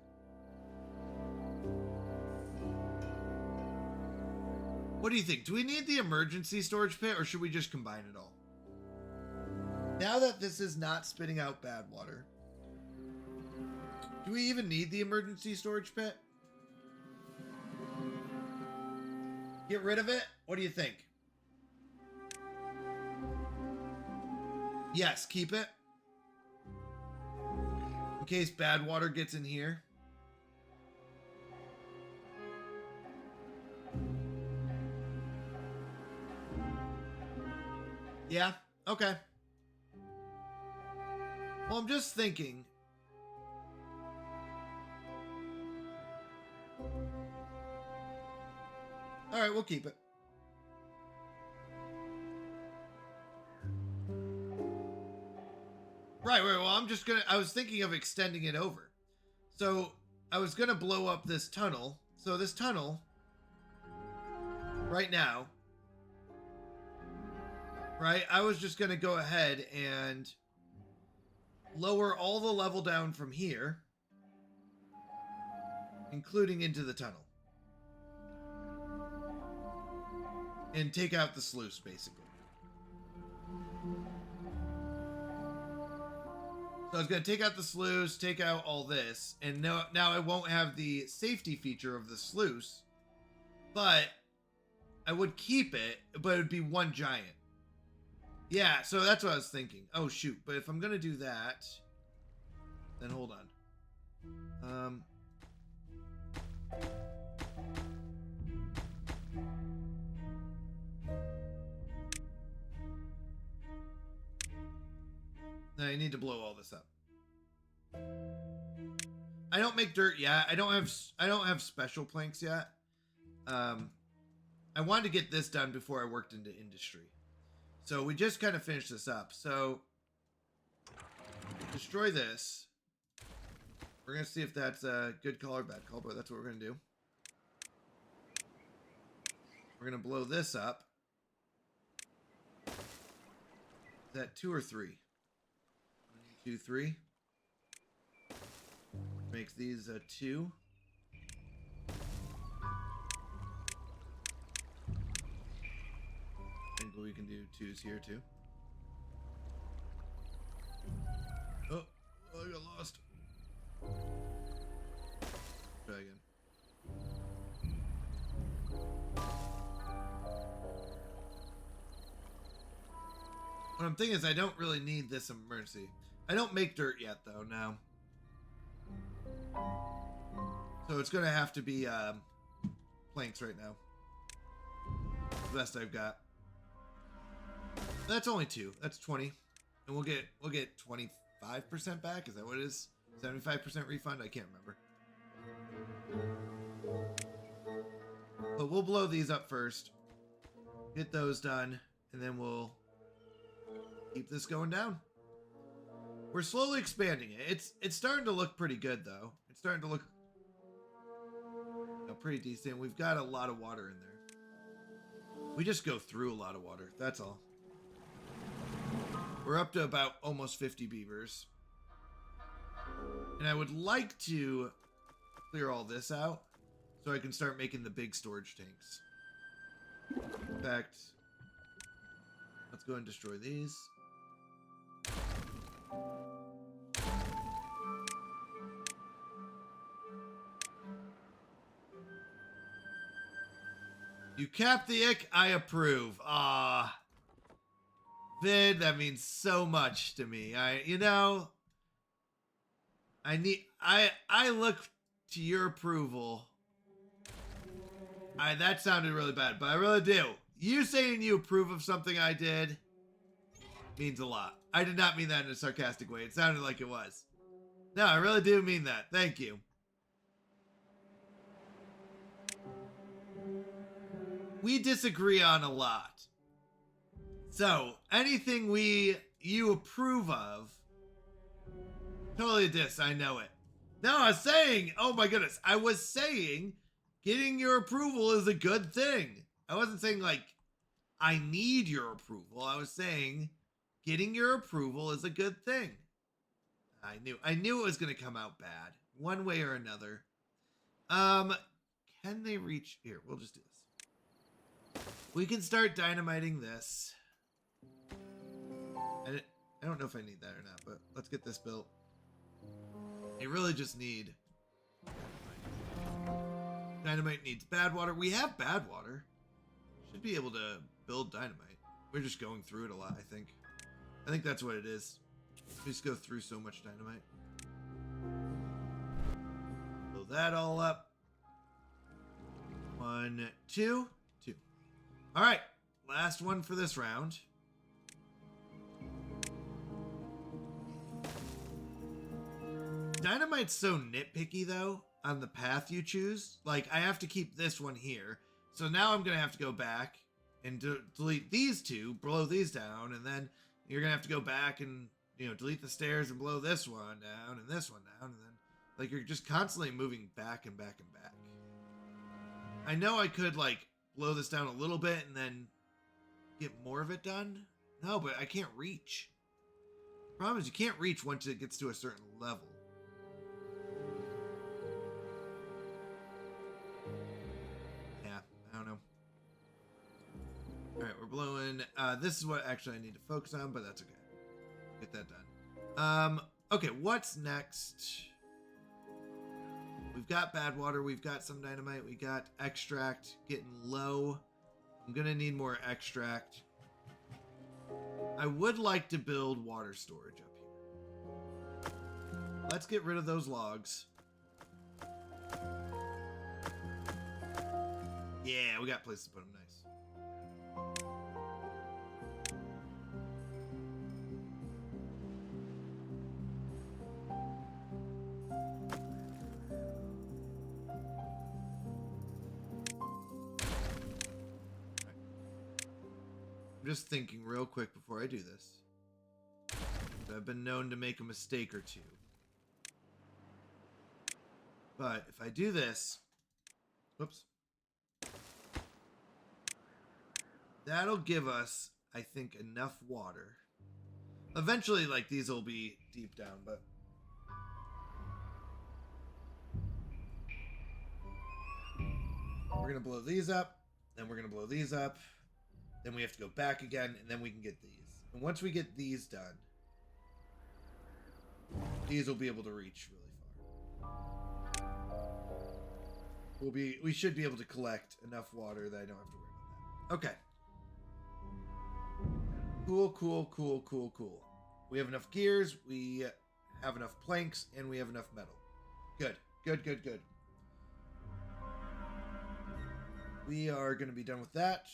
What do you think? Do we need the emergency storage pit or should we just combine it all? Now that this is not spitting out bad water, do we even need the emergency storage pit? Get rid of it? What do you think? Yes, keep it. In case bad water gets in here. Yeah, okay. Well, I'm just thinking. All right, we'll keep it. Right, well, I was thinking of extending it over. So I was gonna blow up this tunnel. So this tunnel, right now, right, I was just gonna go ahead and lower all the level down from here, including into the tunnel. And take out the sluice, basically. So I was going to take out the sluice, take out all this, and now I won't have the safety feature of the sluice, but I would keep it, but it would be one giant. Yeah, so that's what I was thinking. Oh, shoot. But if I'm going to do that, then hold on. Now I need to blow all this up. I don't make dirt yet. I don't have special planks yet. I wanted to get this done before I worked into industry. So we just kind of finished this up. So destroy this. We're gonna see if that's a good call or bad call, but that's what we're gonna do. We're gonna blow this up. Is that 2 or 3? 1, 2, 3. Makes these 2. I think we can do 2s here too. Oh, I got lost. Try again. What I'm thinking is I don't really need this emergency. I don't make dirt yet though now. So it's gonna have to be planks right now. The best I've got. That's only 2. That's 20. And we'll get 25% back. Is that what it is? 75% refund? I can't remember. But we'll blow these up first. Get those done. And then we'll keep this going down. We're slowly expanding it. It's starting to look pretty good though. It's starting to look pretty decent. We've got a lot of water in there. We just go through a lot of water. That's all. We're up to about almost 50 beavers. And I would like to clear all this out so I can start making the big storage tanks. In fact, let's go and destroy these. You cap the ick, I approve. Ah, Vid, that means so much to me. I look to your approval. That sounded really bad, but I really do. You saying you approve of something I did means a lot. I did not mean that in a sarcastic way. It sounded like it was. No, I really do mean that. Thank you. We disagree on a lot. So, anything you approve of, totally a diss, I know it. No, I was saying, oh my goodness, I was saying getting your approval is a good thing. I wasn't saying like, I need your approval. I was saying getting your approval is a good thing. I knew it was going to come out bad, one way or another. Can they reach here? We'll just do this. We can start dynamiting this. I don't know if I need that or not, but let's get this built. You really just need dynamite needs bad water. We have bad water. Should be able to build dynamite. We're just going through it a lot, I think. I think that's what it is. We just go through so much dynamite. Build that all up. 1, 2, 2. All right, last one for this round. Dynamite's so nitpicky though on the path you choose. Like I have to keep this one here. So now I'm going to have to go back and delete these two, blow these down, and then you're going to have to go back and, delete the stairs and blow this one down and this one down, and then, like, you're just constantly moving back and back and back. I know I could, like, blow this down a little bit and then get more of it done. No, but I can't reach. The problem is you can't reach once it gets to a certain level. Yeah, I don't know. Alright, we're blowing. This is what actually I need to focus on, but that's okay. Get that done. Okay, what's next? We've got bad water. We've got some dynamite. We got extract getting low. I'm going to need more extract. I would like to build water storage up here. Let's get rid of those logs. Yeah, we got places to put them. Nice. I'm just thinking real quick before I do this. I've been known to make a mistake or two. But if I do this, whoops, that'll give us, I think, enough water. Eventually, like, these will be deep down, but we're gonna blow these up, then we're gonna blow these up, then we have to go back again, and then we can get these. And once we get these done, these will be able to reach really far. We should be able to collect enough water that I don't have to worry about that. Okay. Cool. We have enough gears, we have enough planks, and we have enough metal. Good. We are going to be done with that.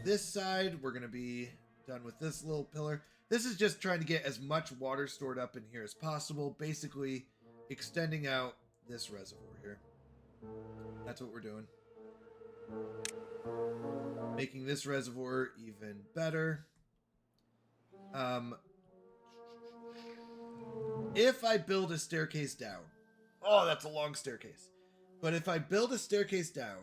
This side, we're going to be done with this little pillar. This is just trying to get as much water stored up in here as possible. Basically, extending out this reservoir here. That's what we're doing. Making this reservoir even better. If I build a staircase down. Oh, that's a long staircase. But if I build a staircase down,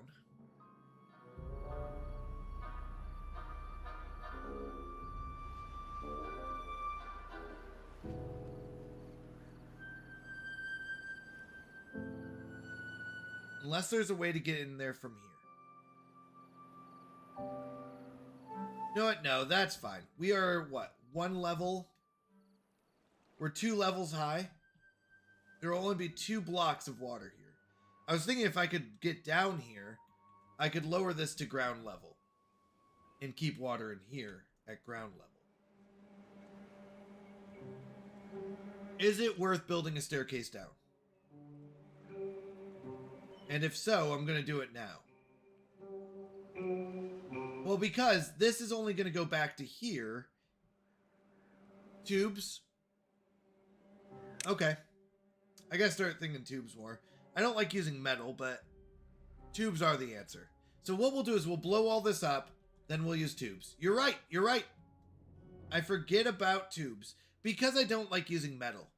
unless there's a way to get in there from here. You know what? No, that's fine. We are, what, one level? We're 2 levels high. There will only be 2 blocks of water here. I was thinking if I could get down here, I could lower this to ground level and keep water in here at ground level. Is it worth building a staircase down? And if so, I'm going to do it now. Well, because this is only going to go back to here. Tubes. Okay. I gotta start thinking tubes more. I don't like using metal, but tubes are the answer. So what we'll do is we'll blow all this up, then we'll use tubes. You're right. I forget about tubes because I don't like using metal.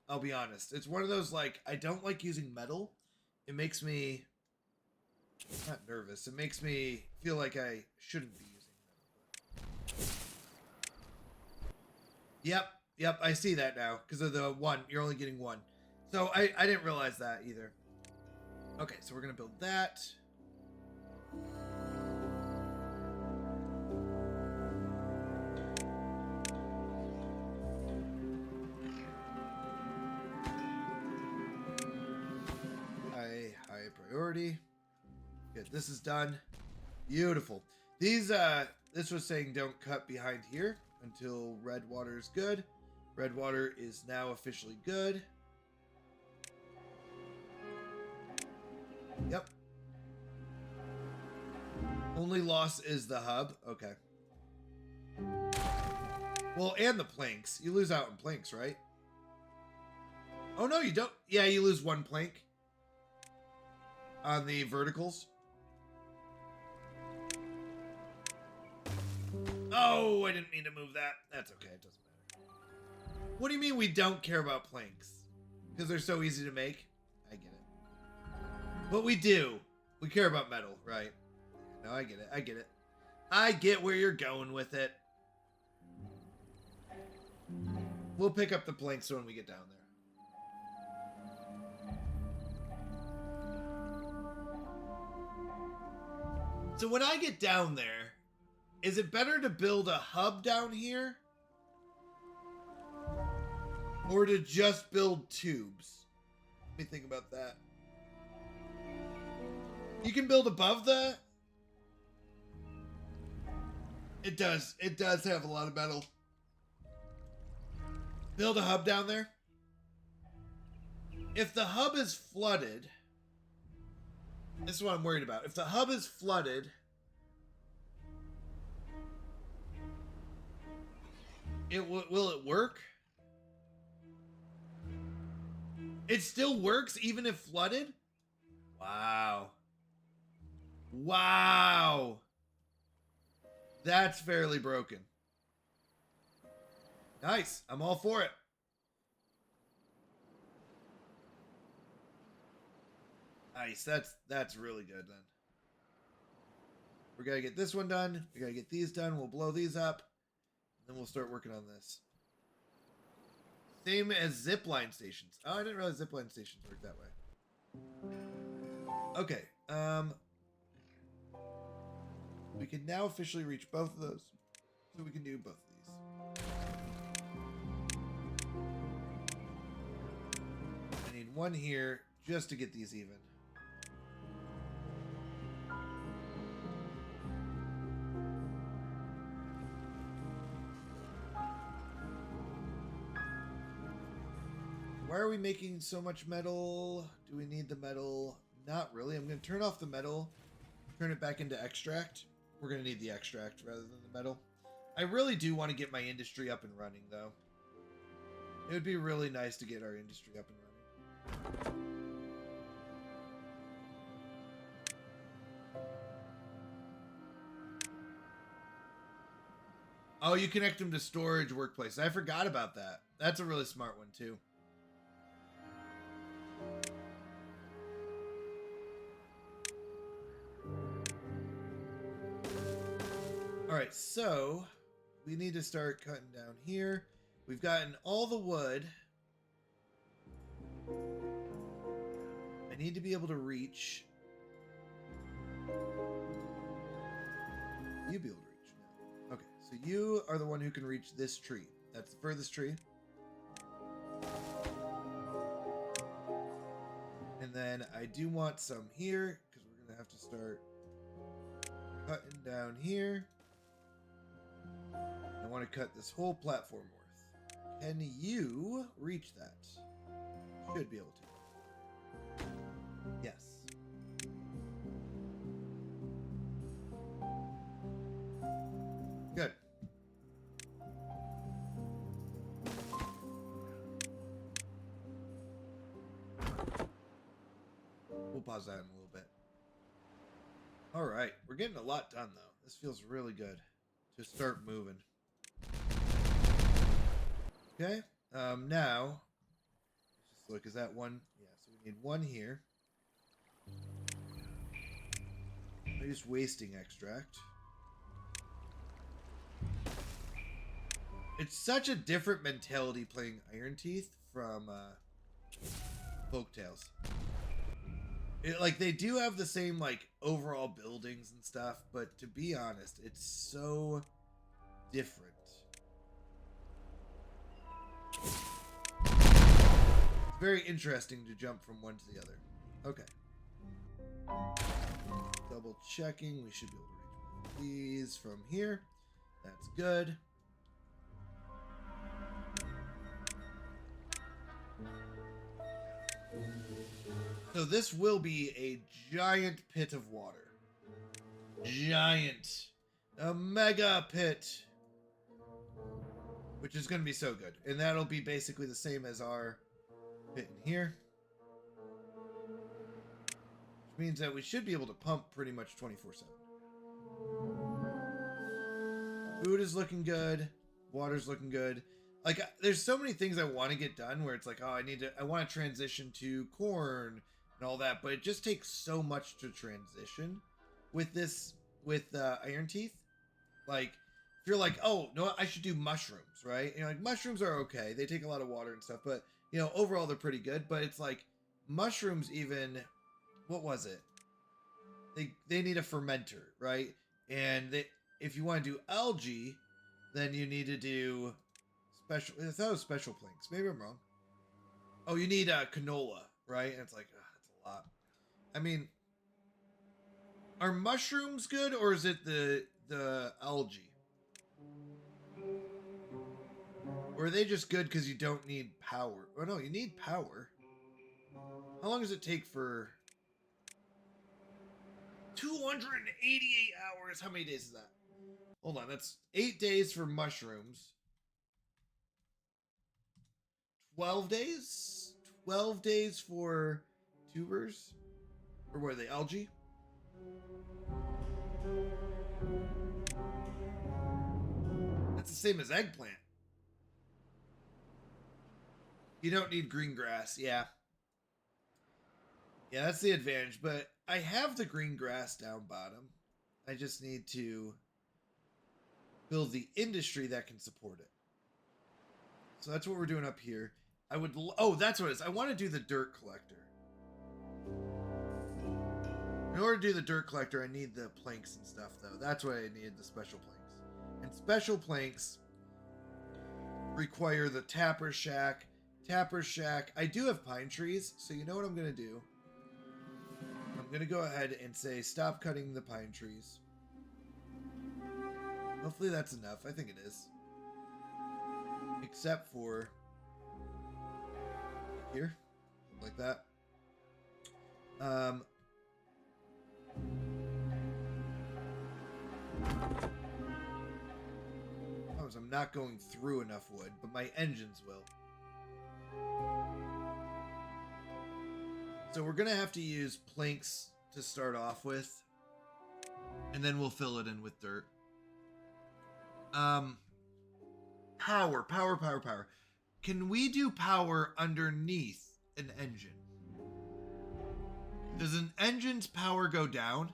I'll be honest. It's one of those, like, I don't like using metal. It makes me not nervous. It makes me feel like I shouldn't be using metal. Yep, I see that now. Because of the 1. You're only getting 1. So I didn't realize that either. Okay, so we're going to build that. High priority. Good, this is done. Beautiful. These, this was saying don't cut behind here until red water is good. Red water is now officially good. Yep. Only loss is the hub. Okay. Well, and the planks. You lose out on planks, right? Oh, no, you don't. Yeah, you lose 1 plank on the verticals. Oh, I didn't mean to move that. That's okay. It doesn't matter. What do you mean we don't care about planks? Because they're so easy to make? I get it. But we do. We care about metal, right? No, I get it. I get it. I get where you're going with it. We'll pick up the planks when we get down there. So when I get down there, is it better to build a hub down here? Or to just build tubes? Let me think about that. You can build above that? It does. It does have a lot of metal. Build a hub down there. If the hub is flooded... This is what I'm worried about. If the hub is flooded... Will it work? It still works even if flooded? Wow. Wow. That's fairly broken. Nice. I'm all for it. Nice. That's really good then. We gotta get this one done. We gotta get these done. We'll blow these up. Then we'll start working on this. Same as zipline stations. Oh, I didn't realize zipline stations work that way. Okay. We can now officially reach both of those. So we can do both of these. I need one here just to get these even. Why are we making so much metal? Do we need the metal? Not really. I'm going to turn off the metal. Turn it back into extract. We're going to need the extract rather than the metal. I really do want to get my industry up and running, though. It would be really nice to get our industry up and running. Oh, you connect them to storage workplace. I forgot about that. That's a really smart one, too. Alright, so we need to start cutting down here. We've gotten all the wood. I need to be able to reach. You be able to reach now. Okay, so you are the one who can reach this tree. That's the furthest tree. And then I do want some here, because we're going to have to start cutting down here. I want to cut this whole platform worth. Can you reach that? Should be able to. Yes. Good. We'll pause that in a little bit. All right. We're getting a lot done, though. This feels really good to start moving. Okay. Now, just look, is that one? Yeah, so we need one here. I'm just wasting extract. It's such a different mentality playing Iron Teeth from Folktales. Like, they do have the same, like, overall buildings and stuff, but to be honest, it's so different. It's very interesting to jump from one to the other. Okay. Double checking. We should be able to reach these from here. That's good. So this will be a giant pit of water. Giant. A mega pit. Which is going to be so good. And that'll be basically the same as our pit in here. Which means that we should be able to pump pretty much 24/7. Food is looking good. Water's looking good. Like, there's so many things I want to get done where it's like, oh, I want to transition to corn and all that, but it just takes so much to transition with Iron Teeth. Like, if you're like, oh, no, I should do mushrooms, right? You know, like, mushrooms are okay. They take a lot of water and stuff, but, you know, overall they're pretty good. But it's like, mushrooms even, what was it? They need a fermenter, right? And if you want to do algae, then you need to do special. I thought it was special planks. Maybe I'm wrong. Oh, you need canola, right? And it's like, that's a lot. I mean, are mushrooms good, or is it the algae? Or are they just good because you don't need power? Oh no, you need power. How long does it take for 288 hours? How many days is that? Hold on, that's 8 days for mushrooms. 12 days? 12 days for tubers? Or what are they, algae? That's the same as eggplant. You don't need green grass, yeah. Yeah, that's the advantage, but I have the green grass down bottom. I just need to build the industry that can support it. So that's what we're doing up here. Oh, that's what it is. I want to do the dirt collector. In order to do the dirt collector, I need the planks and stuff, though. That's why I need the special planks. And special planks require the tapper shack. Tapper shack. I do have pine trees, so you know what I'm going to do? I'm going to go ahead and say stop cutting the pine trees. Hopefully that's enough. I think it is. Except for here. Like that. I'm not going through enough wood, but my engines will. So we're going to have to use planks to start off with. And then we'll fill it in with dirt. Power. Can we do power underneath an engine? Does an engine's power go down,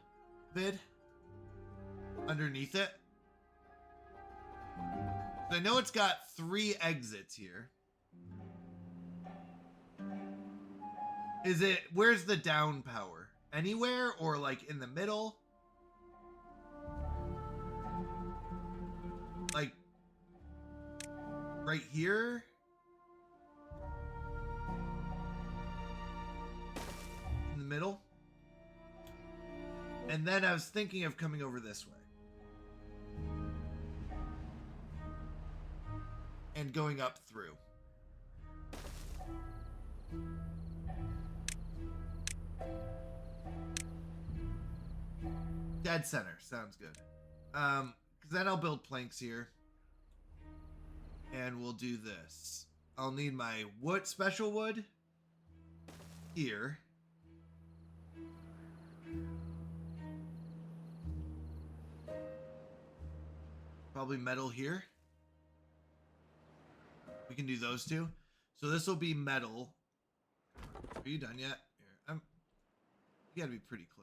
Vid? Underneath it? I know it's got 3 exits here. Where's the down power? Anywhere or like in the middle? Like right here? In the middle? And then I was thinking of coming over this way. And going up through. Dead center. Sounds good. Because then I'll build planks here. And we'll do this. I'll need my wood, special wood here. Probably metal here. We can do those two. So this will be metal. Are you done yet? Here, you gotta be pretty close.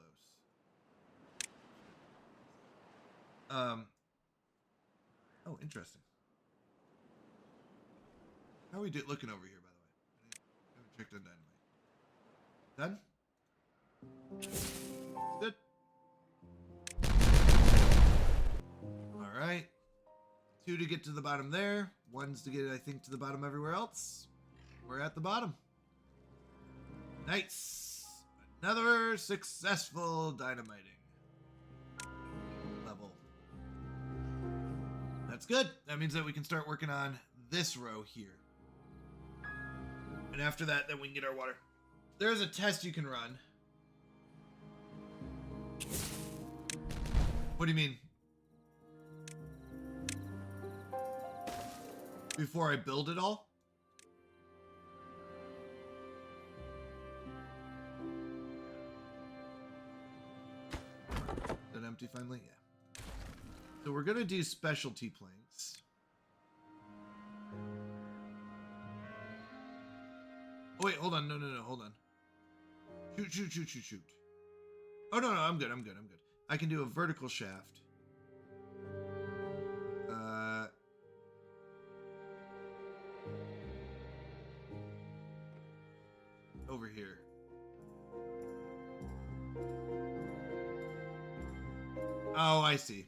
Oh, interesting. How are we looking over here, by the way? I haven't checked on dynamite. Done? Good. All right. 2 to get to the bottom there. 1's to get, I think, to the bottom everywhere else. We're at the bottom. Nice. Another successful dynamiting level. That's good. That means that we can start working on this row here. And after that, then we can get our water. There's a test you can run. What do you mean? Before I build it all? Is that empty finally? Yeah. So we're going to do specialty planks. Oh, wait, hold on. No, hold on. Shoot. Oh, no, I'm good. I can do a vertical shaft. Over here. Oh, I see.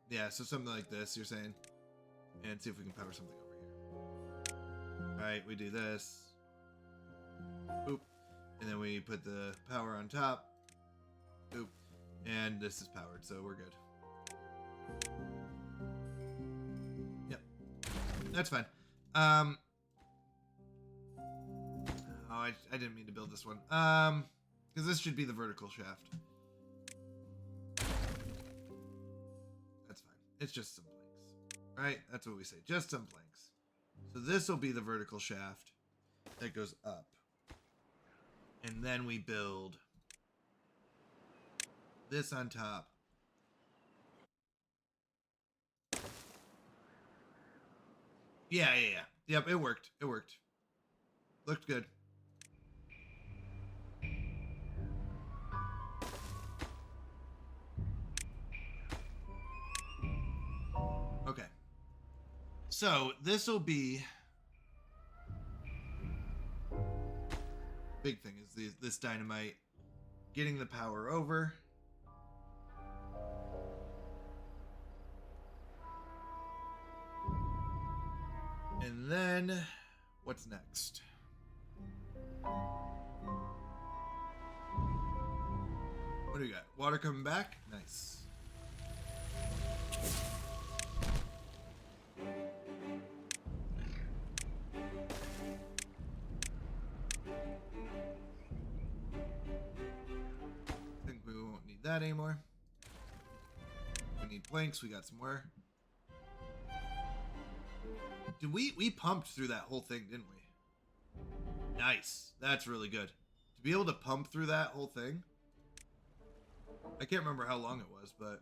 Yeah, so something like this, you're saying? And see if we can power something over here. Alright, we do this. Boop. And then we put the power on top. Boop. And this is powered, so we're good. Yep. That's fine. Oh, I didn't mean to build this one. Because this should be the vertical shaft. That's fine. It's just some planks. Right? That's what we say. Just some planks. So this will be the vertical shaft that goes up. And then we build this on top. Yeah. Yep, it worked. Looked good. Okay. So this will be big thing is this dynamite getting the power over. And then what's next? What do we got? Water coming back? Nice. Think we won't need that anymore. We need planks. We got some more. Did we pumped through that whole thing, didn't we? Nice. That's really good. To be able to pump through that whole thing. I can't remember how long it was, but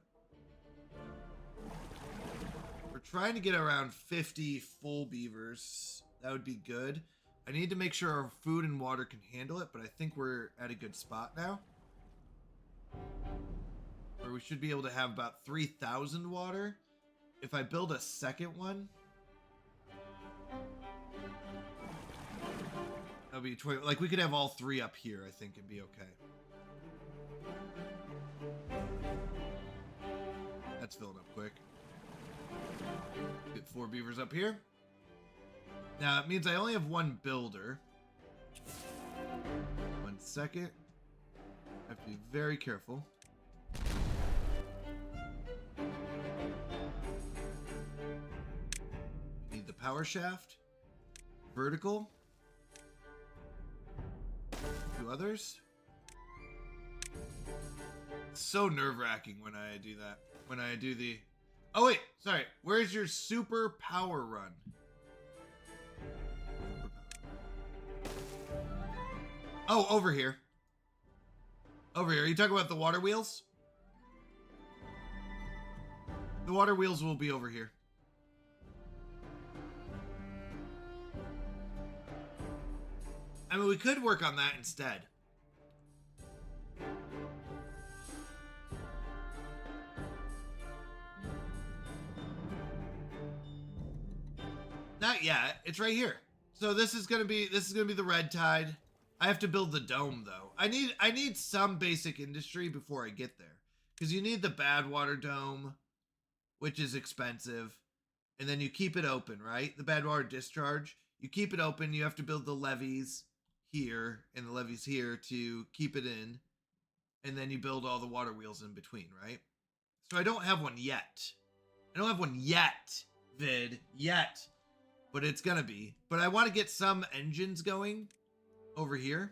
we're trying to get around 50 full beavers. That would be good. I need to make sure our food and water can handle it, but I think we're at a good spot now. Where we should be able to have about 3,000 water. If I build a second one, that'll be 20. Like, we could have all three up here, I think, and be okay. That's filling up quick. Get 4 beavers up here. Now, it means I only have 1 builder. 1 second. I have to be very careful. Need the power shaft. Vertical. 2 others. It's so nerve-wracking when I do that. When I do the... Oh, wait. Sorry. Where's your super power run? Oh, over here. Over here. Are you talking about the water wheels? The water wheels will be over here. I mean, we could work on that instead. Not yet. It's right here. So this is gonna be the red tide. I have to build the dome though. I need some basic industry before I get there. Because you need the bad water dome, which is expensive. And then you keep it open, right? The bad water discharge. You keep it open, you have to build the levees here and the levees here to keep it in. And then you build all the water wheels in between, right? So I don't have one yet. I don't have one yet, Vid, yet. But it's gonna be. But I want to get some engines going over here.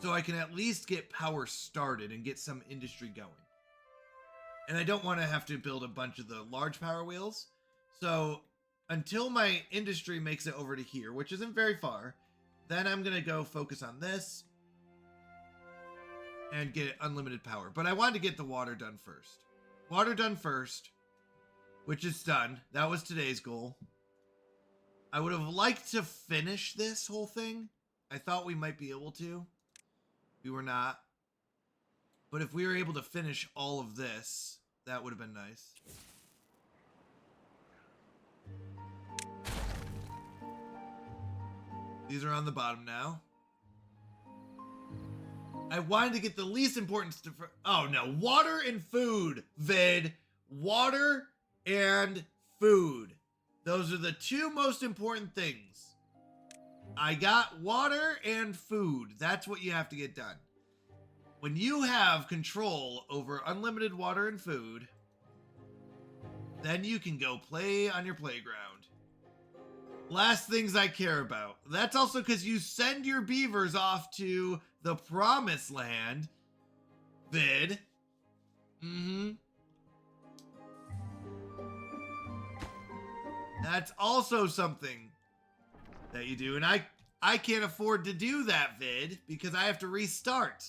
So I can at least get power started and get some industry going. And I don't want to have to build a bunch of the large power wheels. So until my industry makes it over to here, which isn't very far. Then I'm going to go focus on this and get unlimited power. But I wanted to get the water done first. Water done first, which is done. That was today's goal. I would have liked to finish this whole thing. I thought we might be able to. We were not. But if we were able to finish all of this, that would have been nice. These are on the bottom now. I wanted to get the least important stuff. Oh no, water and food, Vid. Water and food. Those are the two most important things. I got water and food. That's what you have to get done. When you have control over unlimited water and food, then you can go play on your playground. Last things I care about. That's also because you send your beavers off to the promised land, Vid. That's also something that you do. And I can't afford to do that, Vid, because I have to restart.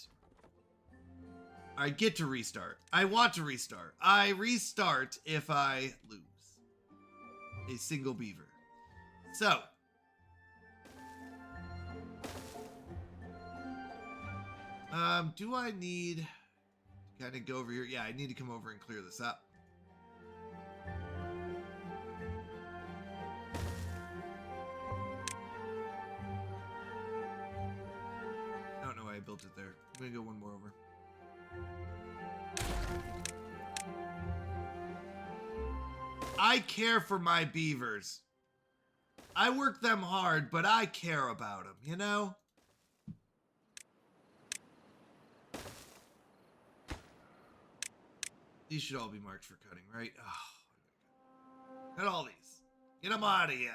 I get to restart. I want to restart. I restart if I lose a single beaver. So, do I need to kind of go over here? Yeah, I need to come over and clear this up. I don't know why I built it there. I'm gonna go one more over. I care for my beavers. I work them hard, but I care about them, you know? These should all be marked for cutting, right? Oh, cut all these. Get them out of here.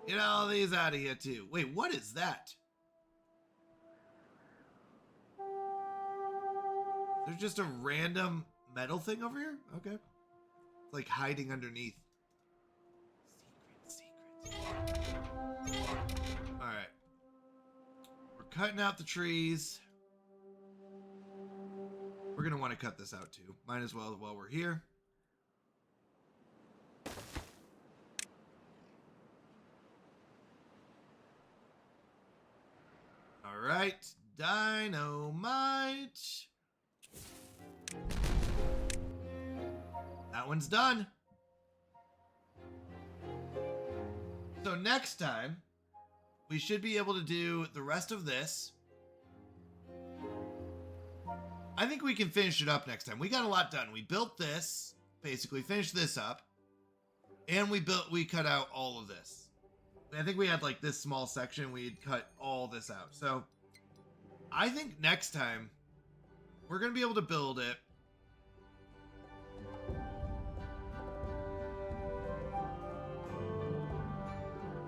Get all these out of here, too. Wait, what is that? There's just a random metal thing over here? Okay. It's like hiding underneath. Alright. We're cutting out the trees. We're going to want to cut this out too. Might as well while we're here. Alright. Dynamite. That one's done. So next time, we should be able to do the rest of this. I think we can finish it up next time. We got a lot done. We built this, basically finished this up, and we cut out all of this. I think we had like this small section. We'd cut all this out. So I think next time we're going to be able to build it.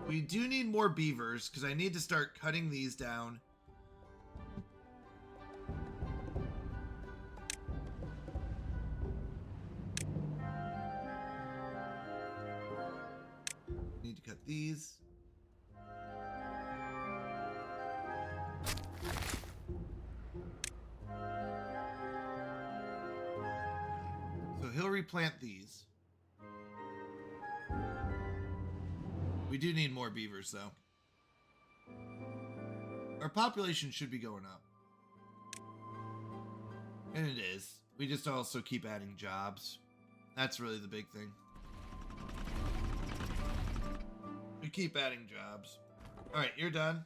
We do need more beavers because I need to start cutting these down. Need to cut these. So he'll replant these. We do need more beavers, though. Our population should be going up. And it is. We just also keep adding jobs. That's really the big thing. We keep adding jobs. Alright, you're done.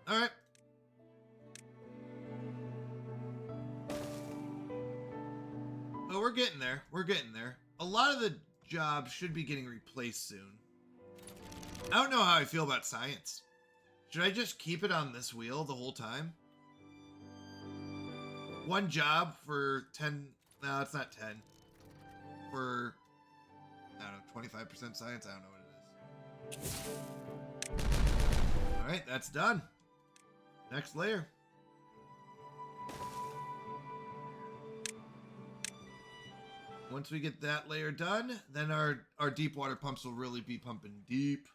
Alright. Well, we're getting there. We're getting there. A lot of the jobs should be getting replaced soon. I don't know how I feel about science. Should I just keep it on this wheel the whole time? One job for 10... No, it's not 10. For, I don't know, 25% science? I don't know what it is. Alright, that's done. Next layer. Once we get that layer done, then our deep water pumps will really be pumping deep.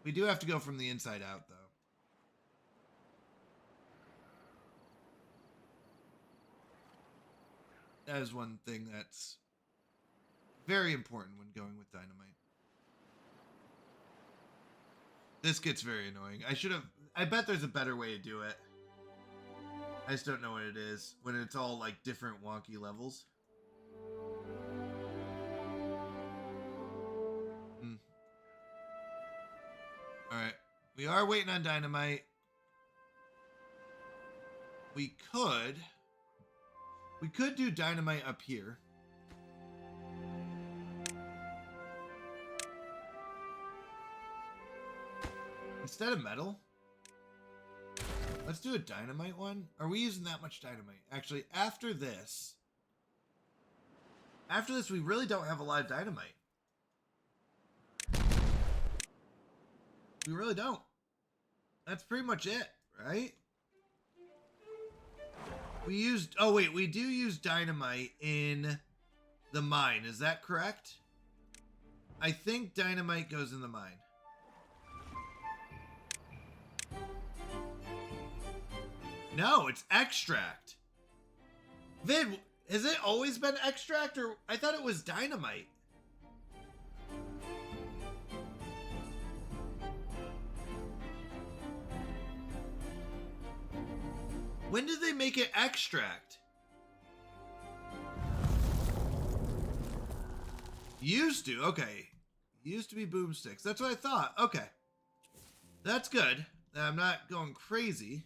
We do have to go from the inside out, though. That is one thing that's very important when going with dynamite. This gets very annoying. I bet there's a better way to do it. I just don't know what it is when it's all like different wonky levels. Alright. We are waiting on dynamite. We could do dynamite up here. Instead of metal. Let's do a dynamite one. Are we using that much dynamite? Actually, after this, we really don't have a lot of dynamite. We really don't. That's pretty much it, right? We do use dynamite in the mine. Is that correct? I think dynamite goes in the mine. No, it's extract. Vid, has it always been extract, or I thought it was dynamite? When did they make it extract? Used to, okay. Used to be boomsticks. That's what I thought. Okay. That's good. I'm not going crazy.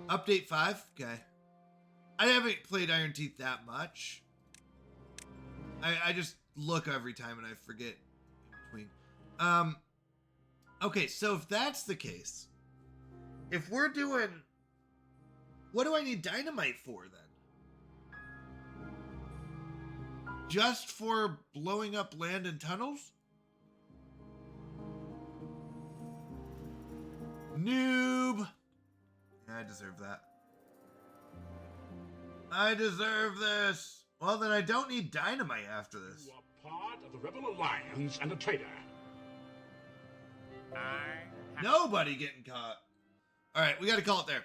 Update 5? Okay. I haven't played Iron Teeth that much. I just look every time and I forget in between. Okay, so if that's the case, if we're doing... What do I need dynamite for then? Just for blowing up land and tunnels? Noob! I deserve that. I deserve this. Well, then I don't need dynamite after this. You are part of the Rebel Alliance and a traitor. Nobody getting caught. All right, we got to call it there.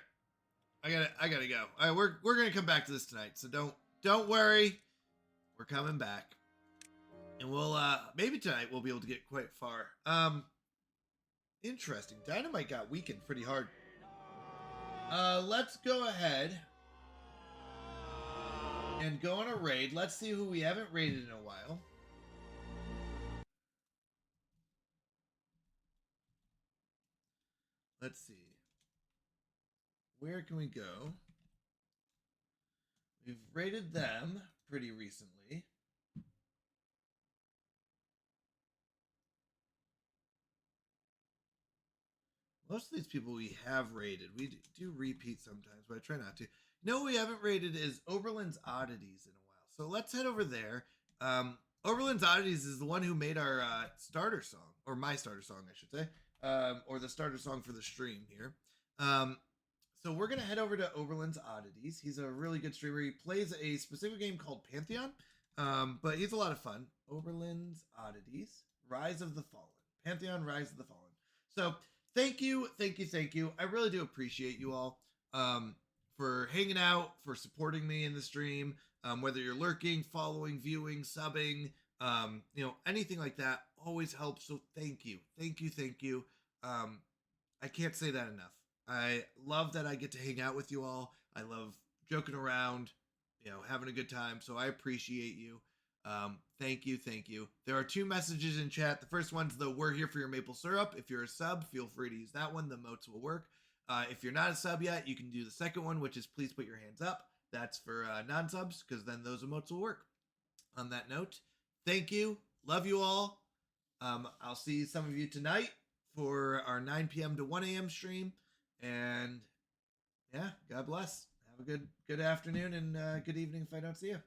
I gotta go. All right, we're gonna come back to this tonight, so don't worry. We're coming back, and we'll maybe tonight we'll be able to get quite far. Interesting. Dynamite got weakened pretty hard. Let's go ahead and go on a raid. Let's see who we haven't raided in a while. Let's see. Where can we go? We've raided them pretty recently. Most of these people we have raided. We do repeat sometimes, but I try not to. No, we haven't raided is Oberlin's Oddities in a while. So let's head over there. Oberlin's Oddities is the one who made our starter song, or my starter song, I should say, or the starter song for the stream here. So we're going to head over to Oberlin's Oddities. He's a really good streamer. He plays a specific game called Pantheon, but he's a lot of fun. Oberlin's Oddities, Rise of the Fallen. Pantheon, Rise of the Fallen. So thank you. I really do appreciate you all for hanging out, for supporting me in the stream, whether you're lurking, following, viewing, subbing, anything like that always helps. So thank you. I can't say that enough. I love that I get to hang out with you all. I love joking around, having a good time. So I appreciate you. Thank you. There are 2 messages in chat. The first one's the "We're here for your maple syrup." If you're a sub, feel free to use that one. The emotes will work. If you're not a sub yet, you can do the second one, which is "Please put your hands up." That's for non-subs, because then those emotes will work. On that note, thank you. Love you all. I'll see some of you tonight for our 9 p.m. to 1 a.m. stream. And yeah, God bless. Have a good afternoon and good evening if I don't see you.